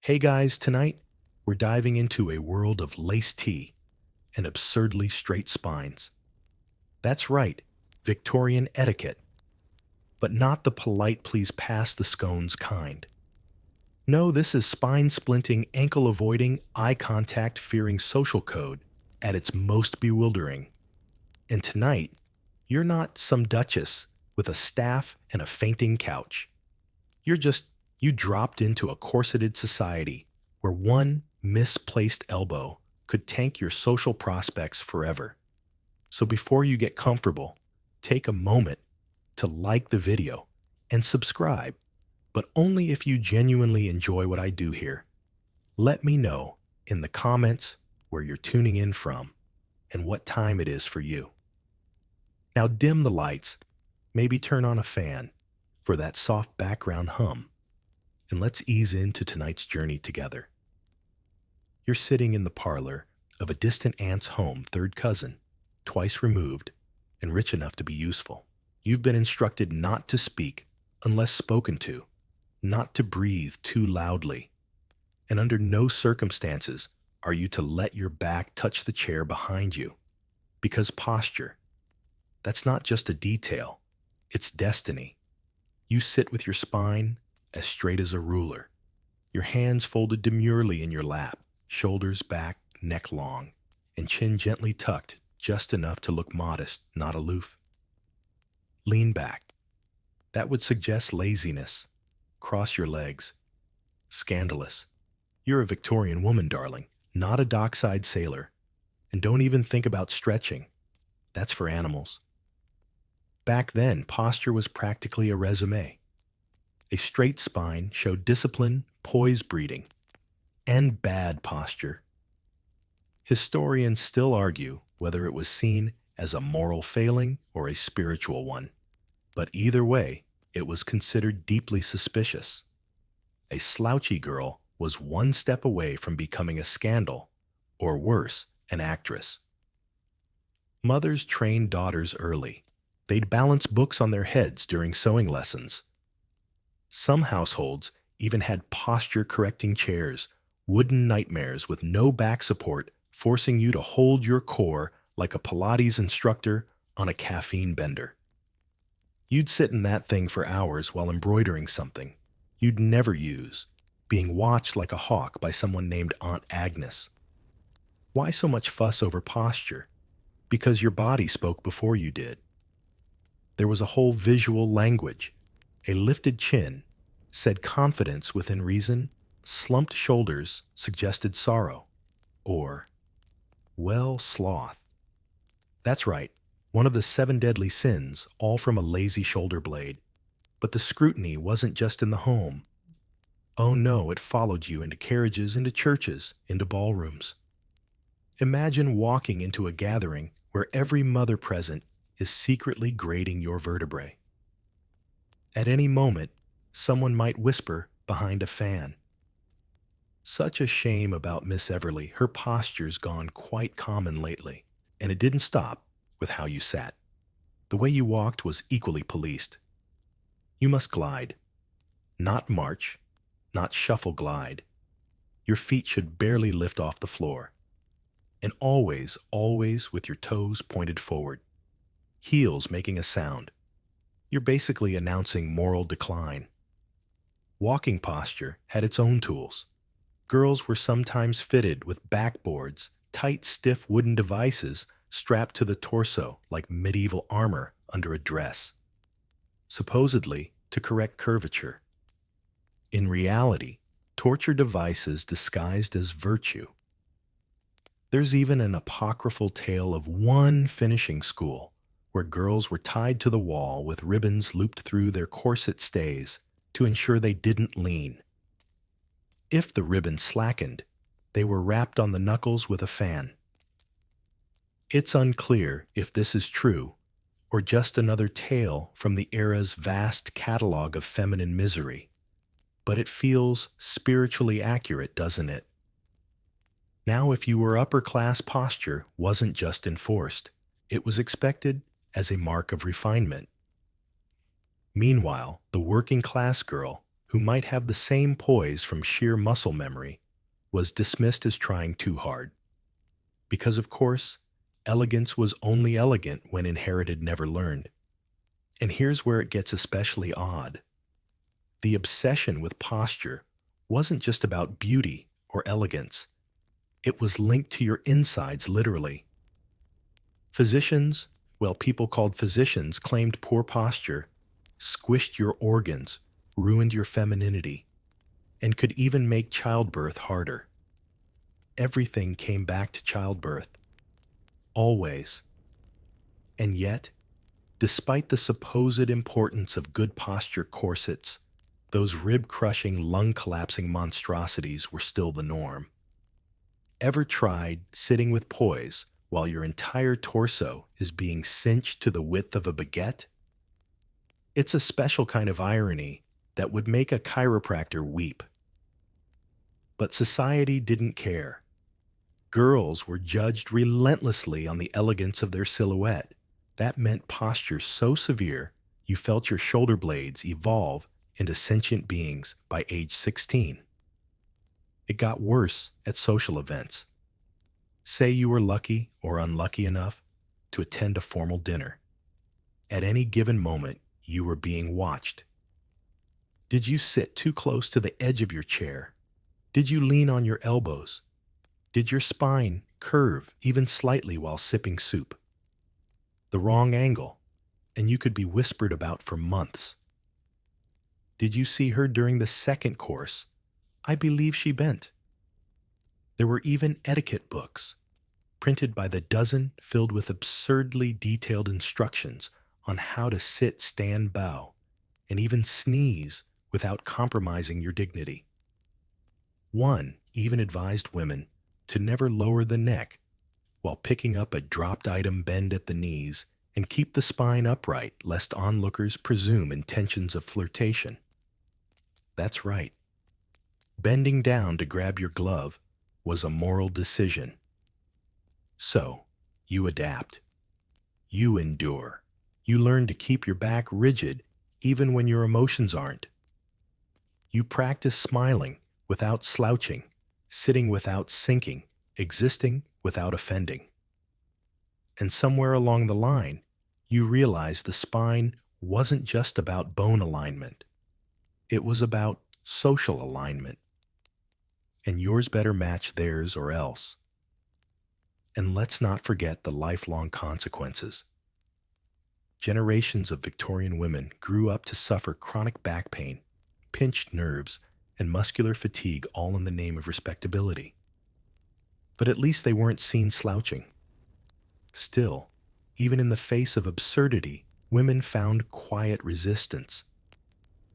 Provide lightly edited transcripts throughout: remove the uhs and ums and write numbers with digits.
Hey guys, tonight we're diving into a world of lace tea and absurdly straight spines. That's right, Victorian etiquette, but not the polite please pass the scones kind. No, this is spine splinting, ankle avoiding, eye contact fearing social code at its most bewildering. And tonight, you're not some duchess with a staff and a fainting couch. You dropped into a corseted society where one misplaced elbow could tank your social prospects forever. So before you get comfortable, take a moment to like the video and subscribe, but only if you genuinely enjoy what I do here. Let me know in the comments where you're tuning in from and what time it is for you. Now dim the lights, maybe turn on a fan for that soft background hum, and let's ease into tonight's journey together. You're sitting in the parlor of a distant aunt's home, third cousin, twice removed, and rich enough to be useful. You've been instructed not to speak unless spoken to, not to breathe too loudly, and under no circumstances are you to let your back touch the chair behind you, because posture, that's not just a detail, it's destiny. You sit with your spine as straight as a ruler, your hands folded demurely in your lap, shoulders back, neck long, and chin gently tucked just enough to look modest, not aloof. Lean back. That would suggest laziness. Cross your legs. Scandalous. You're a Victorian woman, darling, not a dockside sailor. And don't even think about stretching. That's for animals. Back then, posture was practically a resume. A straight spine showed discipline, poise breeding, and bad posture. Historians still argue whether it was seen as a moral failing or a spiritual one, but either way, it was considered deeply suspicious. A slouchy girl was one step away from becoming a scandal, or worse, an actress. Mothers trained daughters early. They'd balance books on their heads during sewing lessons. Some households even had posture-correcting chairs, wooden nightmares with no back support, forcing you to hold your core like a Pilates instructor on a caffeine bender. You'd sit in that thing for hours while embroidering something you'd never use, being watched like a hawk by someone named Aunt Agnes. Why so much fuss over posture? Because your body spoke before you did. There was a whole visual language. A lifted chin said confidence within reason, slumped shoulders suggested sorrow, or, well, sloth. That's right, one of the 7 deadly sins, all from a lazy shoulder blade. But the scrutiny wasn't just in the home. Oh no, it followed you into carriages, into churches, into ballrooms. Imagine walking into a gathering where every mother present is secretly grading your vertebrae. At any moment, someone might whisper behind a fan. Such a shame about Miss Everly. Her posture's gone quite common lately, and it didn't stop with how you sat. The way you walked was equally policed. You must glide, not march, not shuffle glide. Your feet should barely lift off the floor. And always, always with your toes pointed forward, heels making a sound. You're basically announcing moral decline. Walking posture had its own tools. Girls were sometimes fitted with backboards, tight, stiff wooden devices strapped to the torso like medieval armor under a dress, supposedly to correct curvature. In reality, torture devices disguised as virtue. There's even an apocryphal tale of one finishing school where girls were tied to the wall with ribbons looped through their corset stays to ensure they didn't lean. If the ribbon slackened, they were wrapped on the knuckles with a fan. It's unclear if this is true or just another tale from the era's vast catalog of feminine misery, but it feels spiritually accurate, doesn't it? Now, if you were upper-class, posture wasn't just enforced, it was expected as a mark of refinement. Meanwhile, the working-class girl who might have the same poise from sheer muscle memory, was dismissed as trying too hard. Because, of course, elegance was only elegant when inherited, never learned. And here's where it gets especially odd. The obsession with posture wasn't just about beauty or elegance. It was linked to your insides, literally. Physicians, well, people called physicians, claimed poor posture squished your organs, ruined your femininity, and could even make childbirth harder. Everything came back to childbirth. Always. And yet, despite the supposed importance of good posture corsets, those rib-crushing, lung-collapsing monstrosities were still the norm. Ever tried sitting with poise while your entire torso is being cinched to the width of a baguette? It's a special kind of irony that would make a chiropractor weep. But society didn't care. Girls were judged relentlessly on the elegance of their silhouette. That meant posture so severe you felt your shoulder blades evolve into sentient beings by age 16. It got worse at social events. Say you were lucky or unlucky enough to attend a formal dinner. At any given moment, you were being watched. Did you sit too close to the edge of your chair? Did you lean on your elbows? Did your spine curve even slightly while sipping soup? The wrong angle, and you could be whispered about for months. Did you see her during the second course? I believe she bent. There were even etiquette books, printed by the dozen, filled with absurdly detailed instructions on how to sit, stand, bow, and even sneeze without compromising your dignity. One even advised women to never lower the neck while picking up a dropped item, bend at the knees, and keep the spine upright lest onlookers presume intentions of flirtation. That's right. Bending down to grab your glove was a moral decision. So, you adapt. You endure. You learn to keep your back rigid even when your emotions aren't. You practice smiling without slouching, sitting without sinking, existing without offending. And somewhere along the line, you realize the spine wasn't just about bone alignment. It was about social alignment. And yours better match theirs or else. And let's not forget the lifelong consequences. Generations of Victorian women grew up to suffer chronic back pain, pinched nerves, and muscular fatigue, all in the name of respectability. But at least they weren't seen slouching. Still, even in the face of absurdity, women found quiet resistance.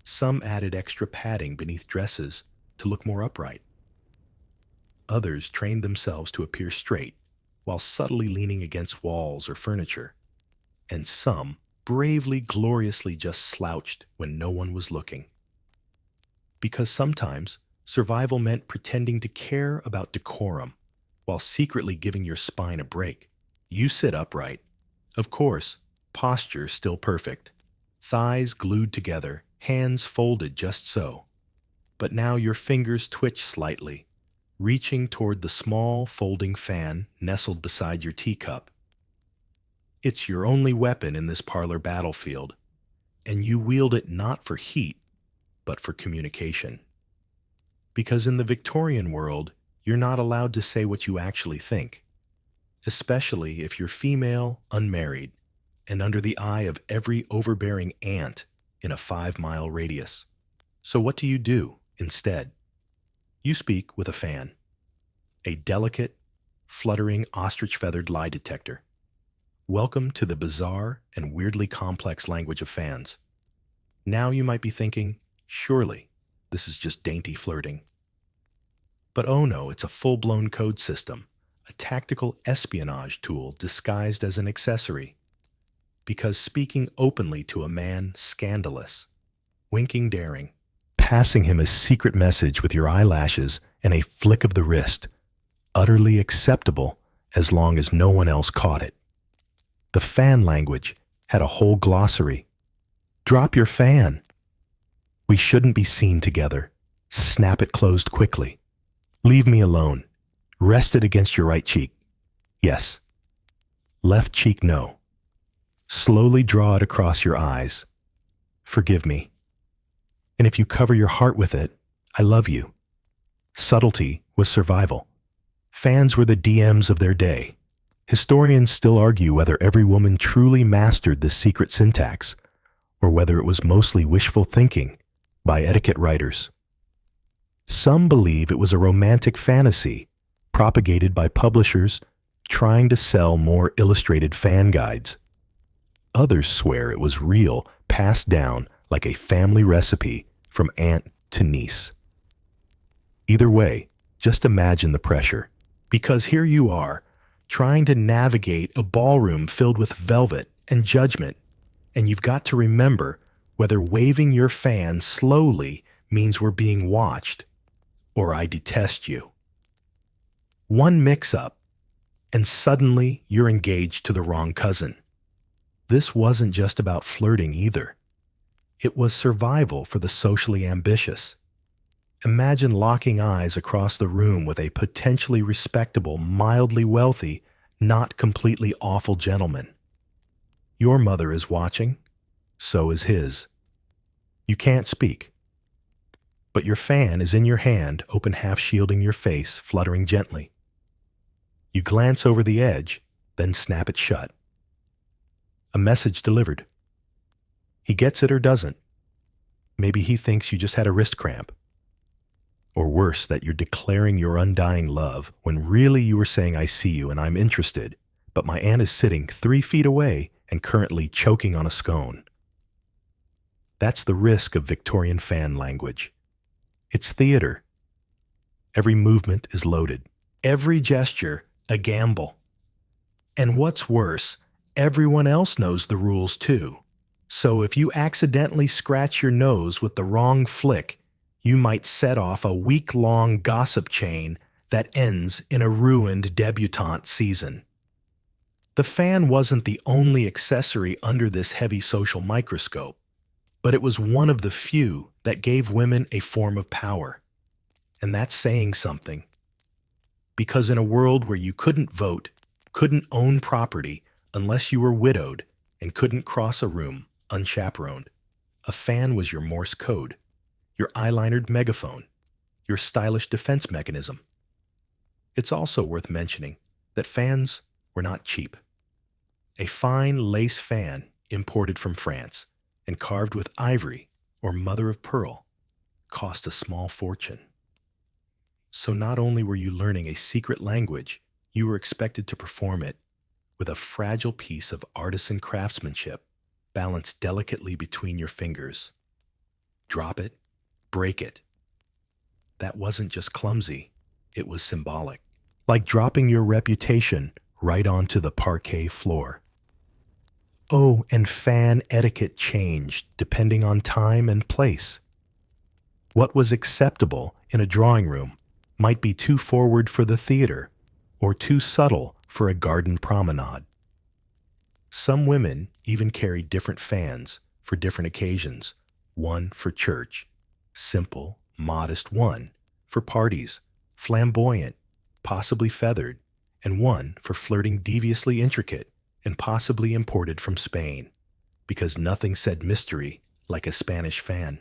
Some added extra padding beneath dresses to look more upright. Others trained themselves to appear straight while subtly leaning against walls or furniture. And some bravely, gloriously just slouched when no one was looking. Because sometimes survival meant pretending to care about decorum while secretly giving your spine a break. You sit upright. Of course, posture still perfect. Thighs glued together, hands folded just so. But now your fingers twitch slightly, reaching toward the small folding fan nestled beside your teacup. It's your only weapon in this parlor battlefield, and you wield it not for heat, but for communication. Because in the Victorian world, you're not allowed to say what you actually think, especially if you're female, unmarried, and under the eye of every overbearing aunt in a 5-mile radius. So what do you do instead? You speak with a fan, a delicate, fluttering ostrich-feathered lie detector. Welcome to the bizarre and weirdly complex language of fans. Now you might be thinking, surely this is just dainty flirting. But oh no, it's a full-blown code system, a tactical espionage tool disguised as an accessory. Because speaking openly to a man, scandalous. Winking daring. Passing him a secret message with your eyelashes and a flick of the wrist. Utterly acceptable as long as no one else caught it. The fan language had a whole glossary. Drop your fan. We shouldn't be seen together. Snap it closed quickly. Leave me alone. Rest it against your right cheek. Yes. Left cheek, no. Slowly draw it across your eyes. Forgive me. And if you cover your heart with it, I love you. Subtlety was survival. Fans were the DMs of their day. Historians still argue whether every woman truly mastered this secret syntax, or whether it was mostly wishful thinking by etiquette writers. Some believe it was a romantic fantasy propagated by publishers trying to sell more illustrated fan guides. Others swear it was real, passed down like a family recipe from aunt to niece. Either way, just imagine the pressure, because here you are, trying to navigate a ballroom filled with velvet and judgment, and you've got to remember whether waving your fan slowly means we're being watched or I detest you. One mix-up, and suddenly you're engaged to the wrong cousin. This wasn't just about flirting either. It was survival for the socially ambitious. Imagine locking eyes across the room with a potentially respectable, mildly wealthy, not completely awful gentleman. Your mother is watching, so is his. You can't speak, but your fan is in your hand, open half shielding your face, fluttering gently. You glance over the edge, then snap it shut. A message delivered. He gets it or doesn't. Maybe he thinks you just had a wrist cramp. Or worse, that you're declaring your undying love when really you were saying, I see you and I'm interested, but my aunt is sitting 3 feet away and currently choking on a scone. That's the risk of Victorian fan language. It's theater. Every movement is loaded. Every gesture, a gamble. And what's worse, everyone else knows the rules too. So if you accidentally scratch your nose with the wrong flick, you might set off a week-long gossip chain that ends in a ruined debutante season. The fan wasn't the only accessory under this heavy social microscope, but it was one of the few that gave women a form of power. And that's saying something. Because in a world where you couldn't vote, couldn't own property unless you were widowed, and couldn't cross a room unchaperoned, a fan was your Morse code, your eyelinered megaphone, your stylish defense mechanism. It's also worth mentioning that fans were not cheap. A fine lace fan imported from France and carved with ivory or mother of pearl cost a small fortune. So not only were you learning a secret language, you were expected to perform it with a fragile piece of artisan craftsmanship balanced delicately between your fingers. Drop it, break it. That wasn't just clumsy, it was symbolic. Like dropping your reputation right onto the parquet floor. Oh, and fan etiquette changed depending on time and place. What was acceptable in a drawing room might be too forward for the theater or too subtle for a garden promenade. Some women even carried different fans for different occasions, one for church, simple, modest one for parties, flamboyant, possibly feathered, and one for flirting deviously intricate and possibly imported from Spain, because nothing said mystery like a Spanish fan.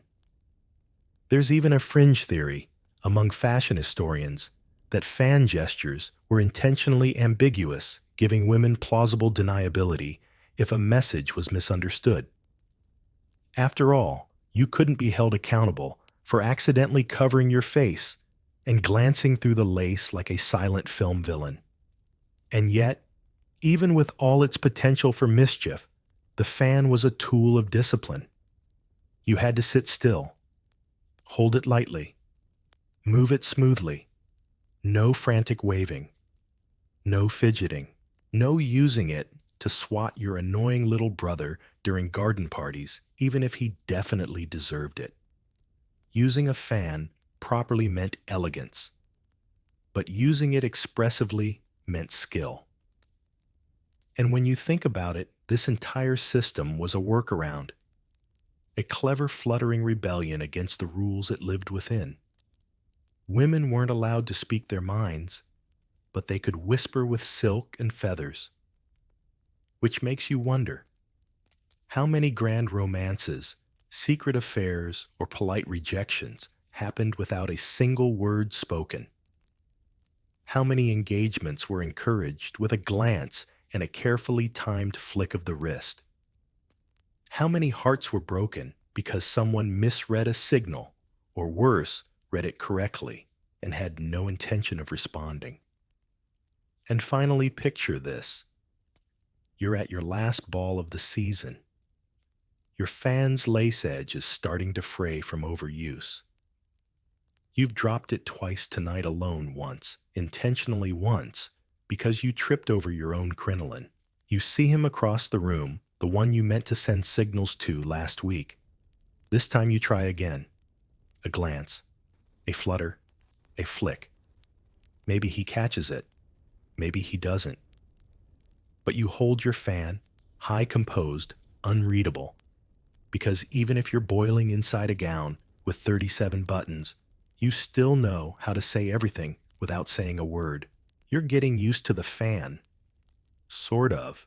There's even a fringe theory among fashion historians that fan gestures were intentionally ambiguous, giving women plausible deniability if a message was misunderstood. After all, you couldn't be held accountable for accidentally covering your face and glancing through the lace like a silent film villain. And yet, even with all its potential for mischief, the fan was a tool of discipline. You had to sit still, hold it lightly, move it smoothly, no frantic waving, no fidgeting, no using it to swat your annoying little brother during garden parties, even if he definitely deserved it. Using a fan properly meant elegance, but using it expressively meant skill. And when you think about it, this entire system was a workaround. a clever fluttering rebellion against the rules it lived within. Women weren't allowed to speak their minds, but they could whisper with silk and feathers. Which makes you wonder, how many grand romances, secret affairs, or polite rejections happened without a single word spoken? How many engagements were encouraged with a glance and a carefully timed flick of the wrist? How many hearts were broken because someone misread a signal, or worse, read it correctly and had no intention of responding? And finally, picture this. You're at your last ball of the season. Your fan's lace edge is starting to fray from overuse. You've dropped it twice tonight alone once, intentionally once, because you tripped over your own crinoline. You see him across the room, the one you meant to send signals to last week. This time you try again. A glance, a flutter, a flick. Maybe he catches it. Maybe he doesn't. But you hold your fan, high composed, unreadable, because even if you're boiling inside a gown with 37 buttons, you still know how to say everything without saying a word. You're getting used to the fan. Sort of.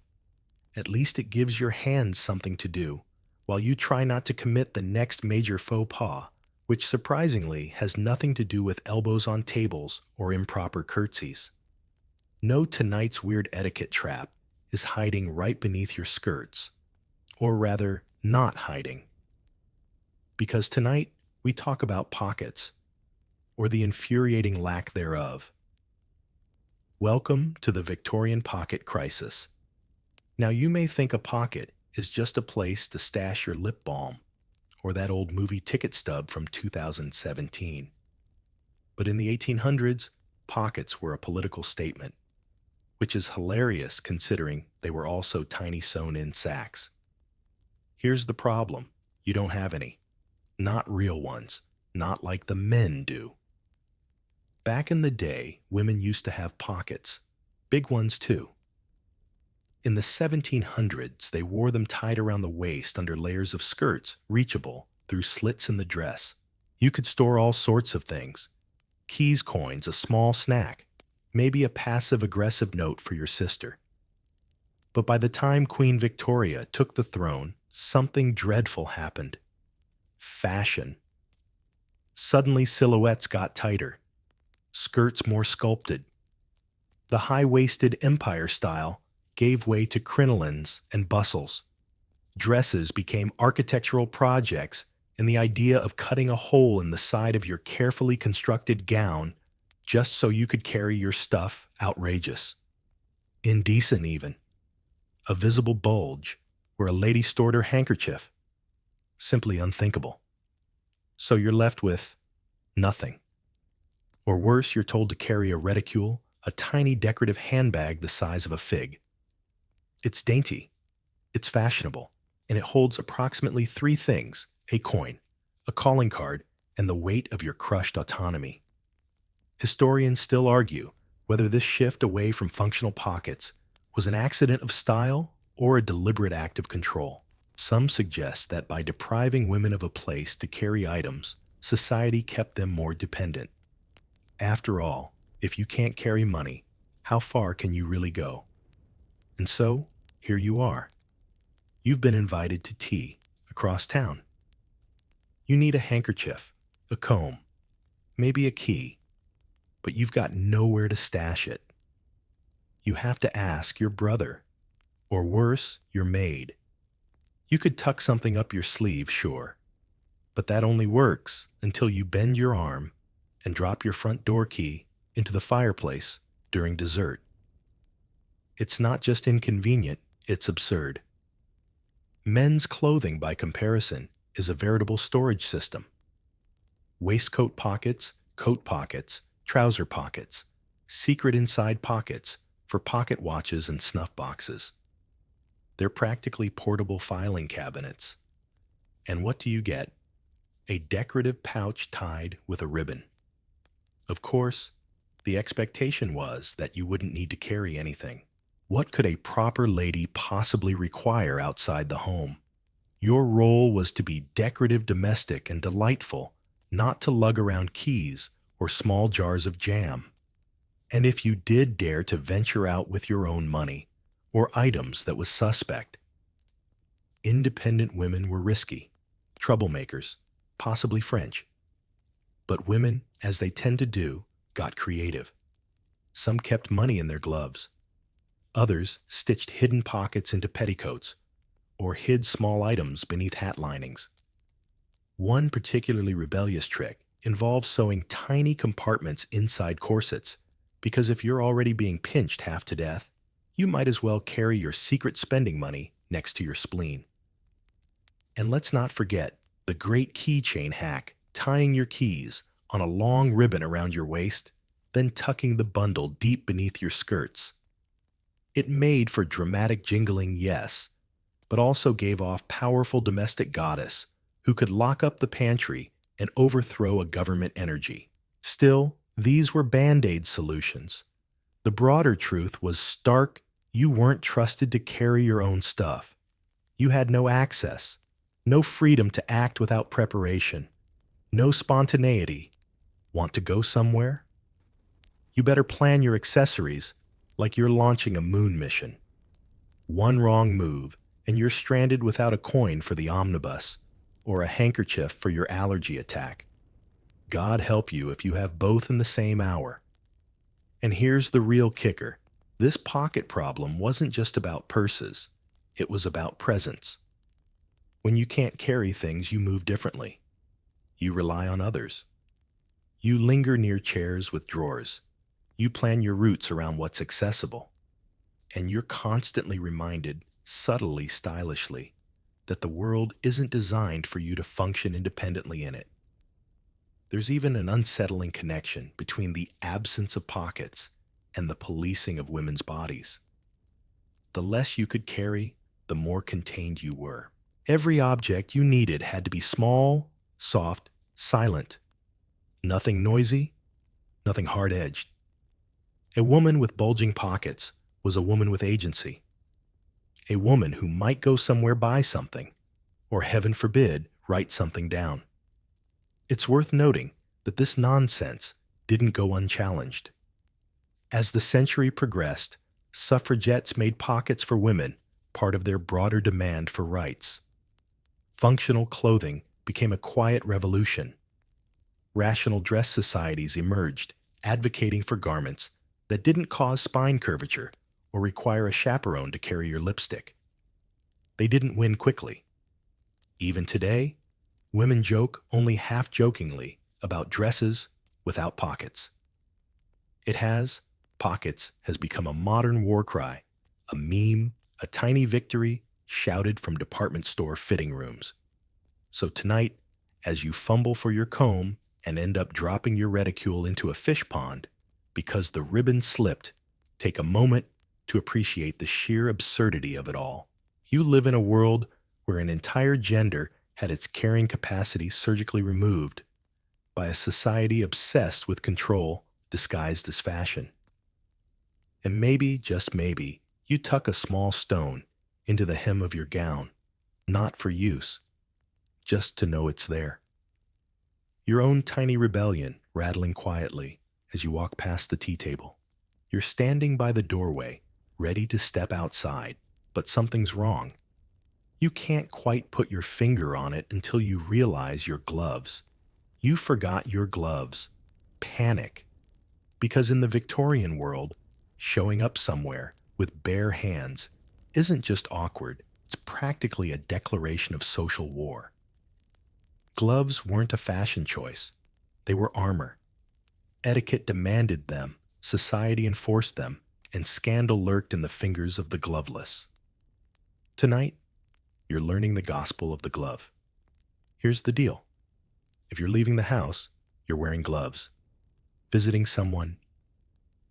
At least it gives your hands something to do, while you try not to commit the next major faux pas, which surprisingly has nothing to do with elbows on tables or improper curtsies. No, tonight's weird etiquette trap is hiding right beneath your skirts, or rather, not hiding. Because tonight we talk about pockets, or the infuriating lack thereof. Welcome to the Victorian pocket crisis. Now you may think a pocket is just a place to stash your lip balm, or that old movie ticket stub from 2017. But in the 1800s, pockets were a political statement, which is hilarious considering they were also tiny sewn-in sacks. Here's the problem. You don't have any. Not real ones. Not like the men do. Back in the day, women used to have pockets. Big ones, too. In the 1700s, they wore them tied around the waist under layers of skirts, reachable through slits in the dress. You could store all sorts of things. Keys, coins, a small snack, maybe a passive-aggressive note for your sister. But by the time Queen Victoria took the throne, something dreadful happened. Fashion. Suddenly silhouettes got tighter, skirts more sculpted. The high-waisted empire style gave way to crinolines and bustles. Dresses became architectural projects, and the idea of cutting a hole in the side of your carefully constructed gown just so you could carry your stuff outrageous. Indecent even. A visible bulge where a lady stored her handkerchief. Simply unthinkable. So you're left with nothing. Or worse, you're told to carry a reticule, a tiny decorative handbag the size of a fig. It's dainty, it's fashionable, and it holds approximately 3 things: a coin, a calling card, and the weight of your crushed autonomy. Historians still argue whether this shift away from functional pockets was an accident of style or a deliberate act of control. Some suggest that by depriving women of a place to carry items, society kept them more dependent. After all, if you can't carry money, how far can you really go? And so, here you are. You've been invited to tea across town. You need a handkerchief, a comb, maybe a key, but you've got nowhere to stash it. You have to ask your brother, or worse, your maid. You could tuck something up your sleeve, sure, but that only works until you bend your arm and drop your front door key into the fireplace during dessert. It's not just inconvenient, it's absurd. Men's clothing, by comparison, is a veritable storage system. Waistcoat pockets, coat pockets, trouser pockets, secret inside pockets for pocket watches and snuff boxes. They're practically portable filing cabinets. And what do you get? A decorative pouch tied with a ribbon. Of course, the expectation was that you wouldn't need to carry anything. What could a proper lady possibly require outside the home? Your role was to be decorative, domestic, and delightful, not to lug around keys or small jars of jam. And if you did dare to venture out with your own money or items that was suspect, independent women were risky, troublemakers, possibly French. But women, as they tend to do, got creative. Some kept money in their gloves. Others stitched hidden pockets into petticoats or hid small items beneath hat linings. One particularly rebellious trick involves sewing tiny compartments inside corsets, because if you're already being pinched half to death, you might as well carry your secret spending money next to your spleen. And let's not forget the great keychain hack, tying your keys on a long ribbon around your waist, then tucking the bundle deep beneath your skirts. It made for dramatic jingling, yes, but also gave off powerful domestic goddess who could lock up the pantry and overthrow a government energy. Still, these were Band-Aid solutions. The broader truth was stark: you weren't trusted to carry your own stuff. You had no access, no freedom to act without preparation, no spontaneity. Want to go somewhere? You better plan your accessories like you're launching a moon mission. One wrong move, and you're stranded without a coin for the omnibus or a handkerchief for your allergy attack. God help you if you have both in the same hour. And here's the real kicker. This pocket problem wasn't just about purses. It was about presence. When you can't carry things, you move differently. You rely on others. You linger near chairs with drawers. You plan your routes around what's accessible. And you're constantly reminded, subtly, stylishly, that the world isn't designed for you to function independently in it. There's even an unsettling connection between the absence of pockets and the policing of women's bodies. The less you could carry, the more contained you were. Every object you needed had to be small, soft, silent. Nothing noisy, nothing hard-edged. A woman with bulging pockets was a woman with agency. A woman who might go somewhere, buy something, or heaven forbid, write something down. It's worth noting that this nonsense didn't go unchallenged. As the century progressed, suffragettes made pockets for women part of their broader demand for rights. Functional clothing became a quiet revolution. Rational dress societies emerged, advocating for garments that didn't cause spine curvature or require a chaperone to carry your lipstick. They didn't win quickly. Even today, women joke only half-jokingly about dresses without pockets. Pockets has become a modern war cry, a meme, a tiny victory shouted from department store fitting rooms. So tonight, as you fumble for your comb and end up dropping your reticule into a fish pond because the ribbon slipped, take a moment to appreciate the sheer absurdity of it all. You live in a world where an entire gender had its carrying capacity surgically removed by a society obsessed with control disguised as fashion. And maybe, just maybe, you tuck a small stone into the hem of your gown, not for use, just to know it's there. Your own tiny rebellion rattling quietly as you walk past the tea table. You're standing by the doorway, ready to step outside, but something's wrong. You can't quite put your finger on it until you realize your gloves. You forgot your gloves. Panic. Because in the Victorian world, showing up somewhere with bare hands isn't just awkward, it's practically a declaration of social war. Gloves weren't a fashion choice. They were armor. Etiquette demanded them, society enforced them, and scandal lurked in the fingers of the gloveless. Tonight, you're learning the gospel of the glove. Here's the deal. If you're leaving the house, you're wearing gloves. Visiting someone,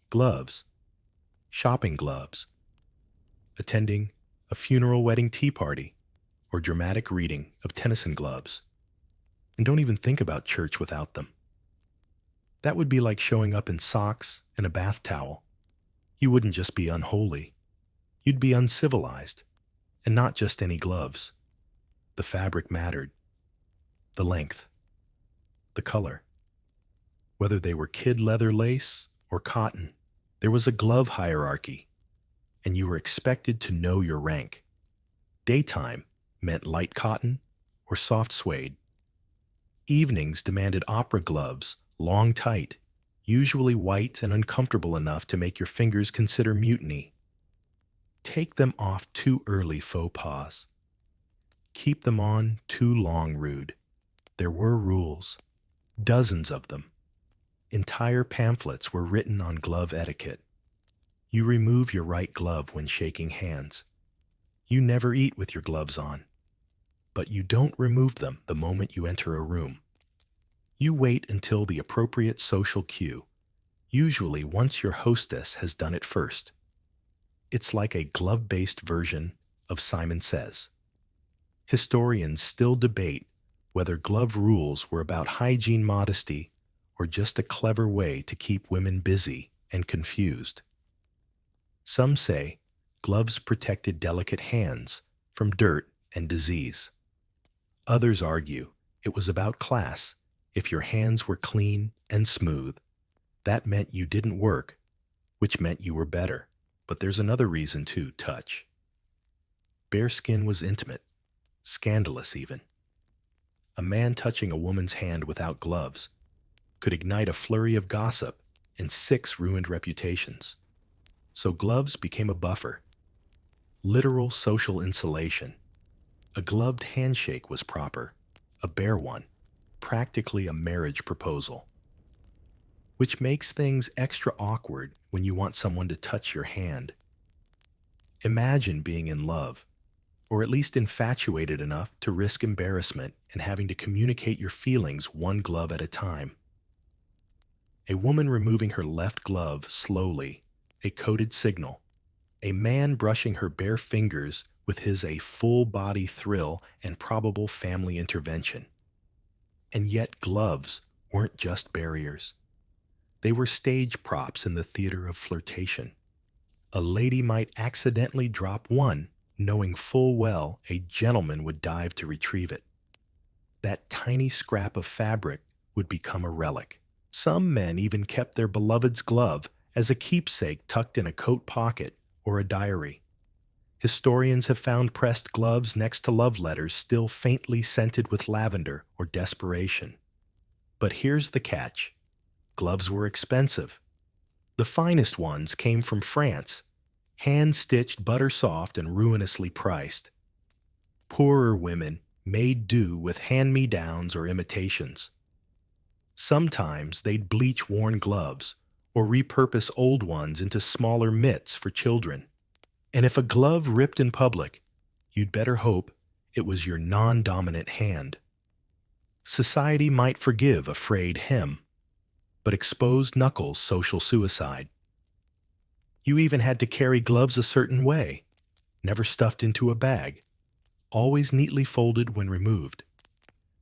gloves. Shopping gloves. Attending a funeral, wedding, tea party, or dramatic reading of Tennyson gloves. And don't even think about church without them. That would be like showing up in socks and a bath towel. You wouldn't just be unholy. You'd be uncivilized, and not just any gloves. The fabric mattered. The length. The color. Whether they were kid leather lace or cotton, there was a glove hierarchy, and you were expected to know your rank. Daytime meant light cotton or soft suede. Evenings demanded opera gloves, long tight, usually white and uncomfortable enough to make your fingers consider mutiny. Take them off too early, faux pas. Keep them on too long, rude. There were rules, dozens of them. Entire pamphlets were written on glove etiquette. You remove your right glove when shaking hands. You never eat with your gloves on. But you don't remove them the moment you enter a room. You wait until the appropriate social cue, usually once your hostess has done it first. It's like a glove-based version of Simon Says. Historians still debate whether glove rules were about hygiene modesty or just a clever way to keep women busy and confused. Some say gloves protected delicate hands from dirt and disease. Others argue it was about class. If your hands were clean and smooth, that meant you didn't work, which meant you were better. But there's another reason too, touch. Bare skin was intimate, scandalous even. A man touching a woman's hand without gloves could ignite a flurry of gossip and 6 ruined reputations. So gloves became a buffer. Literal social insulation. A gloved handshake was proper, a bare one, practically a marriage proposal. Which makes things extra awkward when you want someone to touch your hand. Imagine being in love, or at least infatuated enough to risk embarrassment and having to communicate your feelings one glove at a time. A woman removing her left glove slowly, a coded signal. A man brushing her bare fingers with his a full-body thrill and probable family intervention. And yet gloves weren't just barriers. They were stage props in the theater of flirtation. A lady might accidentally drop one, knowing full well a gentleman would dive to retrieve it. That tiny scrap of fabric would become a relic. Some men even kept their beloved's glove as a keepsake tucked in a coat pocket or a diary. Historians have found pressed gloves next to love letters still faintly scented with lavender or desperation. But here's the catch. Gloves were expensive. The finest ones came from France, hand-stitched, butter-soft, and ruinously priced. Poorer women made do with hand-me-downs or imitations. Sometimes they'd bleach worn gloves or repurpose old ones into smaller mitts for children. And if a glove ripped in public, you'd better hope it was your non-dominant hand. Society might forgive a frayed hem, but exposed knuckles social suicide. You even had to carry gloves a certain way, never stuffed into a bag, always neatly folded when removed.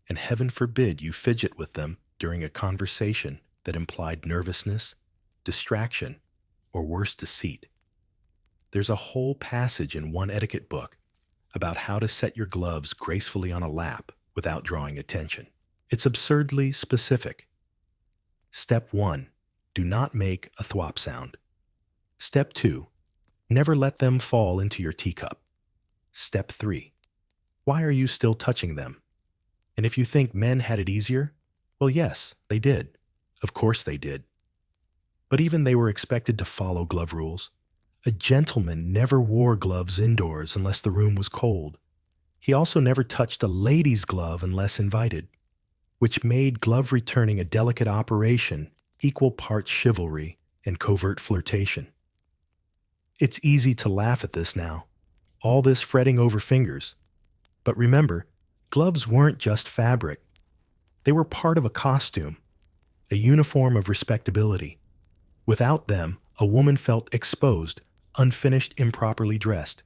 And heaven forbid you fidget with them during a conversation that implied nervousness, distraction, or worse, deceit. There's a whole passage in one etiquette book about how to set your gloves gracefully on a lap without drawing attention. It's absurdly specific. Step 1. Do not make a thwop sound. Step 2. Never let them fall into your teacup. Step 3. Why are you still touching them? And if you think men had it easier, well, yes, they did. Of course they did. But even they were expected to follow glove rules. A gentleman never wore gloves indoors unless the room was cold. He also never touched a lady's glove unless invited, which made glove returning a delicate operation, equal parts chivalry and covert flirtation. It's easy to laugh at this now, all this fretting over fingers. But remember, gloves weren't just fabric. They were part of a costume, a uniform of respectability. Without them, a woman felt exposed, unfinished, improperly dressed.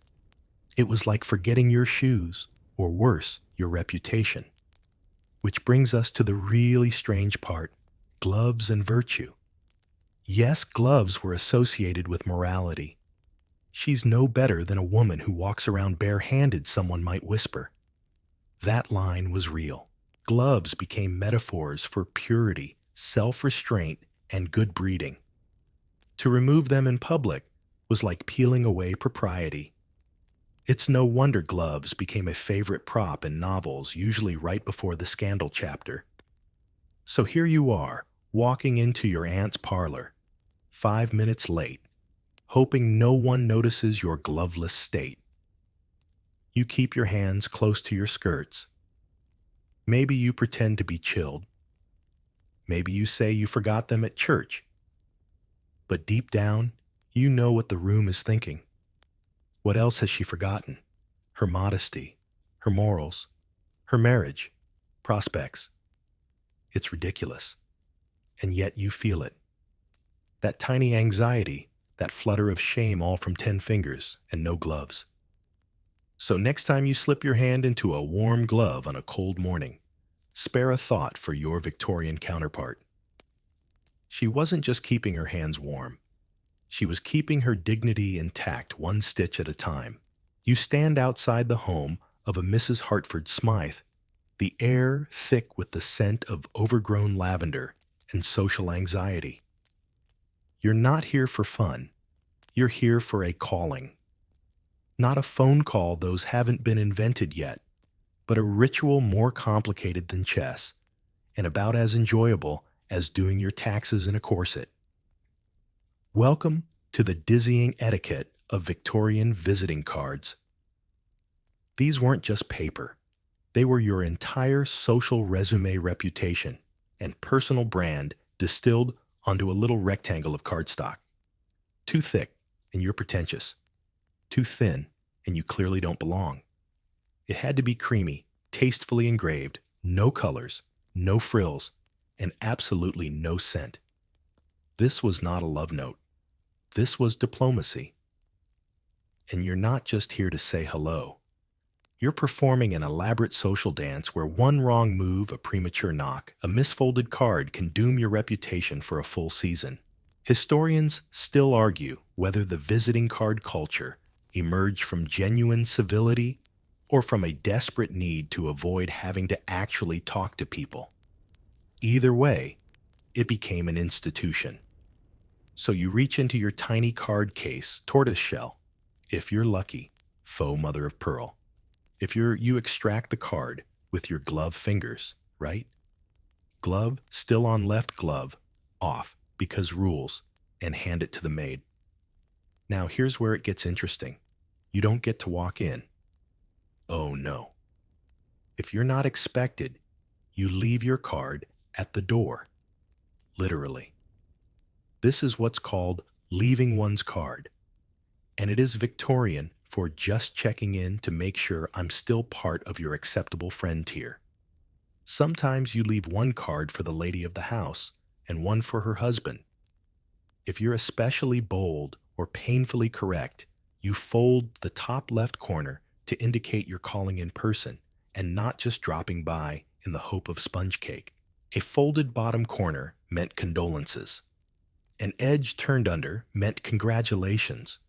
It was like forgetting your shoes, or worse, your reputation. Which brings us to the really strange part, gloves and virtue. Yes, gloves were associated with morality. She's no better than a woman who walks around barehanded, someone might whisper. That line was real. Gloves became metaphors for purity, self-restraint, and good breeding. To remove them in public was like peeling away propriety. It's no wonder gloves became a favorite prop in novels, usually right before the scandal chapter. So here you are, walking into your aunt's parlor, 5 minutes late, hoping no one notices your gloveless state. You keep your hands close to your skirts. Maybe you pretend to be chilled. Maybe you say you forgot them at church. But deep down, you know what the room is thinking. What else has she forgotten? Her modesty, her morals, her marriage, prospects. It's ridiculous. And yet you feel it. That tiny anxiety, that flutter of shame, all from 10 fingers and no gloves. So next time you slip your hand into a warm glove on a cold morning, spare a thought for your Victorian counterpart. She wasn't just keeping her hands warm. She was keeping her dignity intact, one stitch at a time. You stand outside the home of a Mrs. Hartford Smythe, the air thick with the scent of overgrown lavender and social anxiety. You're not here for fun. You're here for a calling. Not a phone call, those haven't been invented yet, but a ritual more complicated than chess, and about as enjoyable as doing your taxes in a corset. Welcome to the dizzying etiquette of Victorian visiting cards. These weren't just paper. They were your entire social resume, reputation, and personal brand distilled onto a little rectangle of cardstock. Too thick, and you're pretentious. Too thin, and you clearly don't belong. It had to be creamy, tastefully engraved, no colors, no frills, and absolutely no scent. This was not a love note. This was diplomacy. And you're not just here to say hello. You're performing an elaborate social dance where one wrong move, a premature knock, a misfolded card can doom your reputation for a full season. Historians still argue whether the visiting card culture emerged from genuine civility or from a desperate need to avoid having to actually talk to people. Either way, it became an institution. So you reach into your tiny card case, tortoiseshell. If you're lucky, faux mother of pearl. You extract the card with your glove fingers, right? Glove still on left glove, off, because rules, and hand it to the maid. Now here's where it gets interesting. You don't get to walk in. Oh no. If you're not expected, you leave your card at the door. Literally. This is what's called leaving one's card. And it is Victorian for just checking in to make sure I'm still part of your acceptable friend tier. Sometimes you leave one card for the lady of the house and one for her husband. If you're especially bold or painfully correct, you fold the top left corner to indicate you're calling in person and not just dropping by in the hope of sponge cake. A folded bottom corner meant condolences. An edge turned under meant congratulations.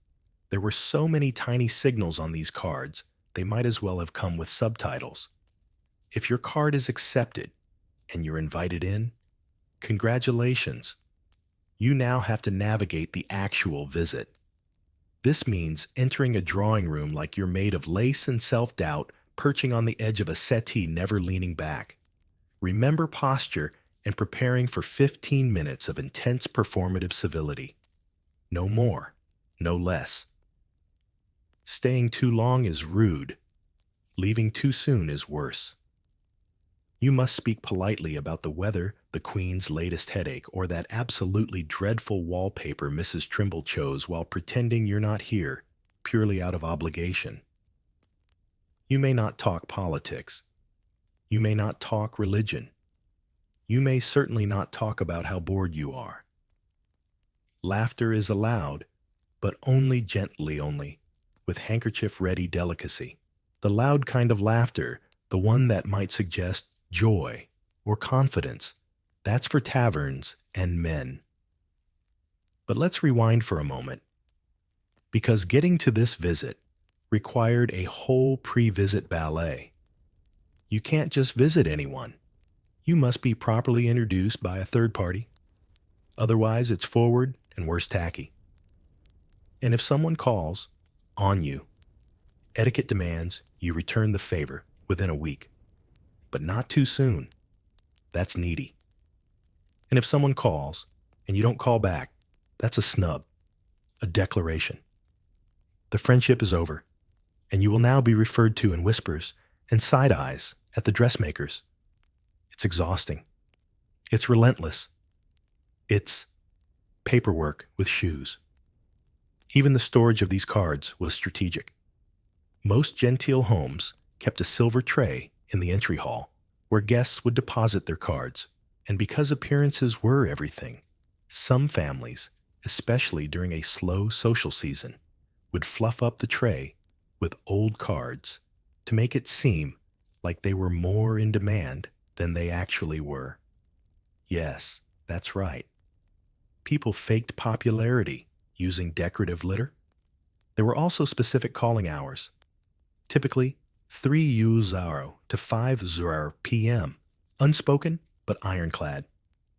There were so many tiny signals on these cards, they might as well have come with subtitles. If your card is accepted and you're invited in, congratulations. You now have to navigate the actual visit. This means entering a drawing room like you're made of lace and self-doubt, perching on the edge of a settee, never leaning back. Remember posture and preparing for 15 minutes of intense performative civility. No more, no less. Staying too long is rude. Leaving too soon is worse. You must speak politely about the weather, the Queen's latest headache, or that absolutely dreadful wallpaper Mrs. Trimble chose while pretending you're not here, purely out of obligation. You may not talk politics. You may not talk religion. You may certainly not talk about how bored you are. Laughter is allowed, but only gently, with handkerchief-ready delicacy. The loud kind of laughter, the one that might suggest joy or confidence, that's for taverns and men. But let's rewind for a moment, because getting to this visit required a whole pre-visit ballet. You can't just visit anyone. You must be properly introduced by a third party. Otherwise, it's forward and worse tacky. And if someone calls on you, etiquette demands you return the favor within a week. But not too soon. That's needy. And if someone calls and you don't call back, that's a snub, a declaration. The friendship is over, and you will now be referred to in whispers and side eyes at the dressmakers. It's exhausting. It's relentless. It's paperwork with shoes. Even the storage of these cards was strategic. Most genteel homes kept a silver tray in the entry hall where guests would deposit their cards, and because appearances were everything, some families, especially during a slow social season, would fluff up the tray with old cards to make it seem like they were more in demand than they actually were. Yes, that's right. People faked popularity using decorative litter. There were also specific calling hours, typically 3:00 to 5:00 p.m., unspoken but ironclad.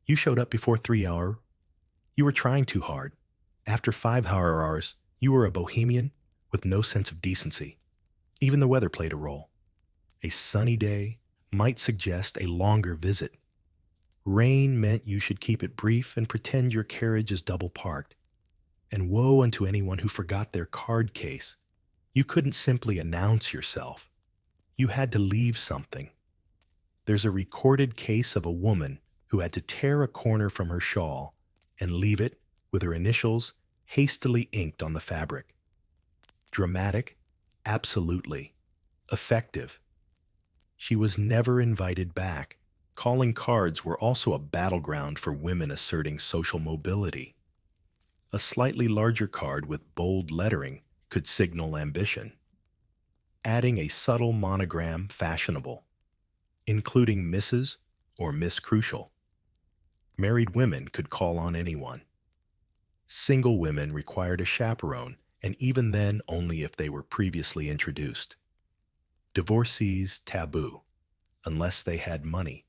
You showed up before 3 hour, you were trying too hard. After 5 hours, you were a bohemian with no sense of decency. Even the weather played a role. A sunny day might suggest a longer visit. Rain meant you should keep it brief and pretend your carriage is double parked. And woe unto anyone who forgot their card case. You couldn't simply announce yourself. You had to leave something. There's a recorded case of a woman who had to tear a corner from her shawl and leave it with her initials hastily inked on the fabric. Dramatic? Absolutely. Effective. She was never invited back. Calling cards were also a battleground for women asserting social mobility. A slightly larger card with bold lettering could signal ambition. Adding a subtle monogram fashionable, including Mrs. or Miss Crucial. Married women could call on anyone. Single women required a chaperone, and even then only if they were previously introduced. Divorcees taboo, unless they had money.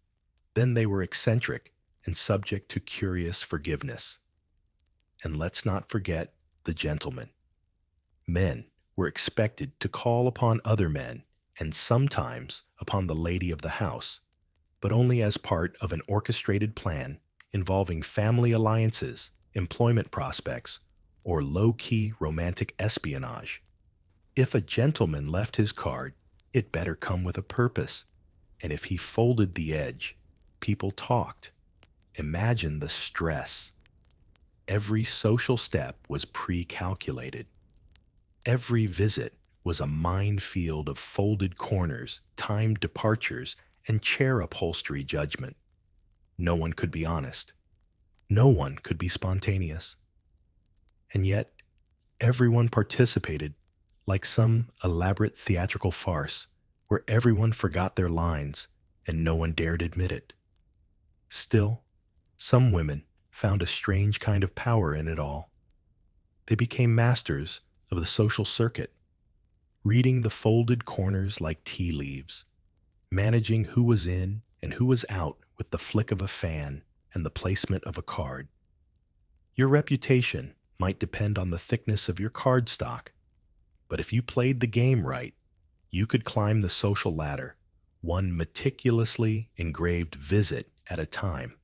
Then they were eccentric and subject to curious forgiveness. And let's not forget the gentlemen. Men were expected to call upon other men and sometimes upon the lady of the house, but only as part of an orchestrated plan involving family alliances, employment prospects, or low-key romantic espionage. If a gentleman left his card, it better come with a purpose, and if he folded the edge, people talked. Imagine the stress. Every social step was pre-calculated. Every visit was a minefield of folded corners, timed departures, and chair upholstery judgment. No one could be honest. No one could be spontaneous. And yet, everyone participated like some elaborate theatrical farce where everyone forgot their lines and no one dared admit it. Still, some women found a strange kind of power in it all. They became masters of the social circuit, reading the folded corners like tea leaves, managing who was in and who was out with the flick of a fan and the placement of a card. Your reputation might depend on the thickness of your card stock, but if you played the game right, you could climb the social ladder, one meticulously engraved visit at a time.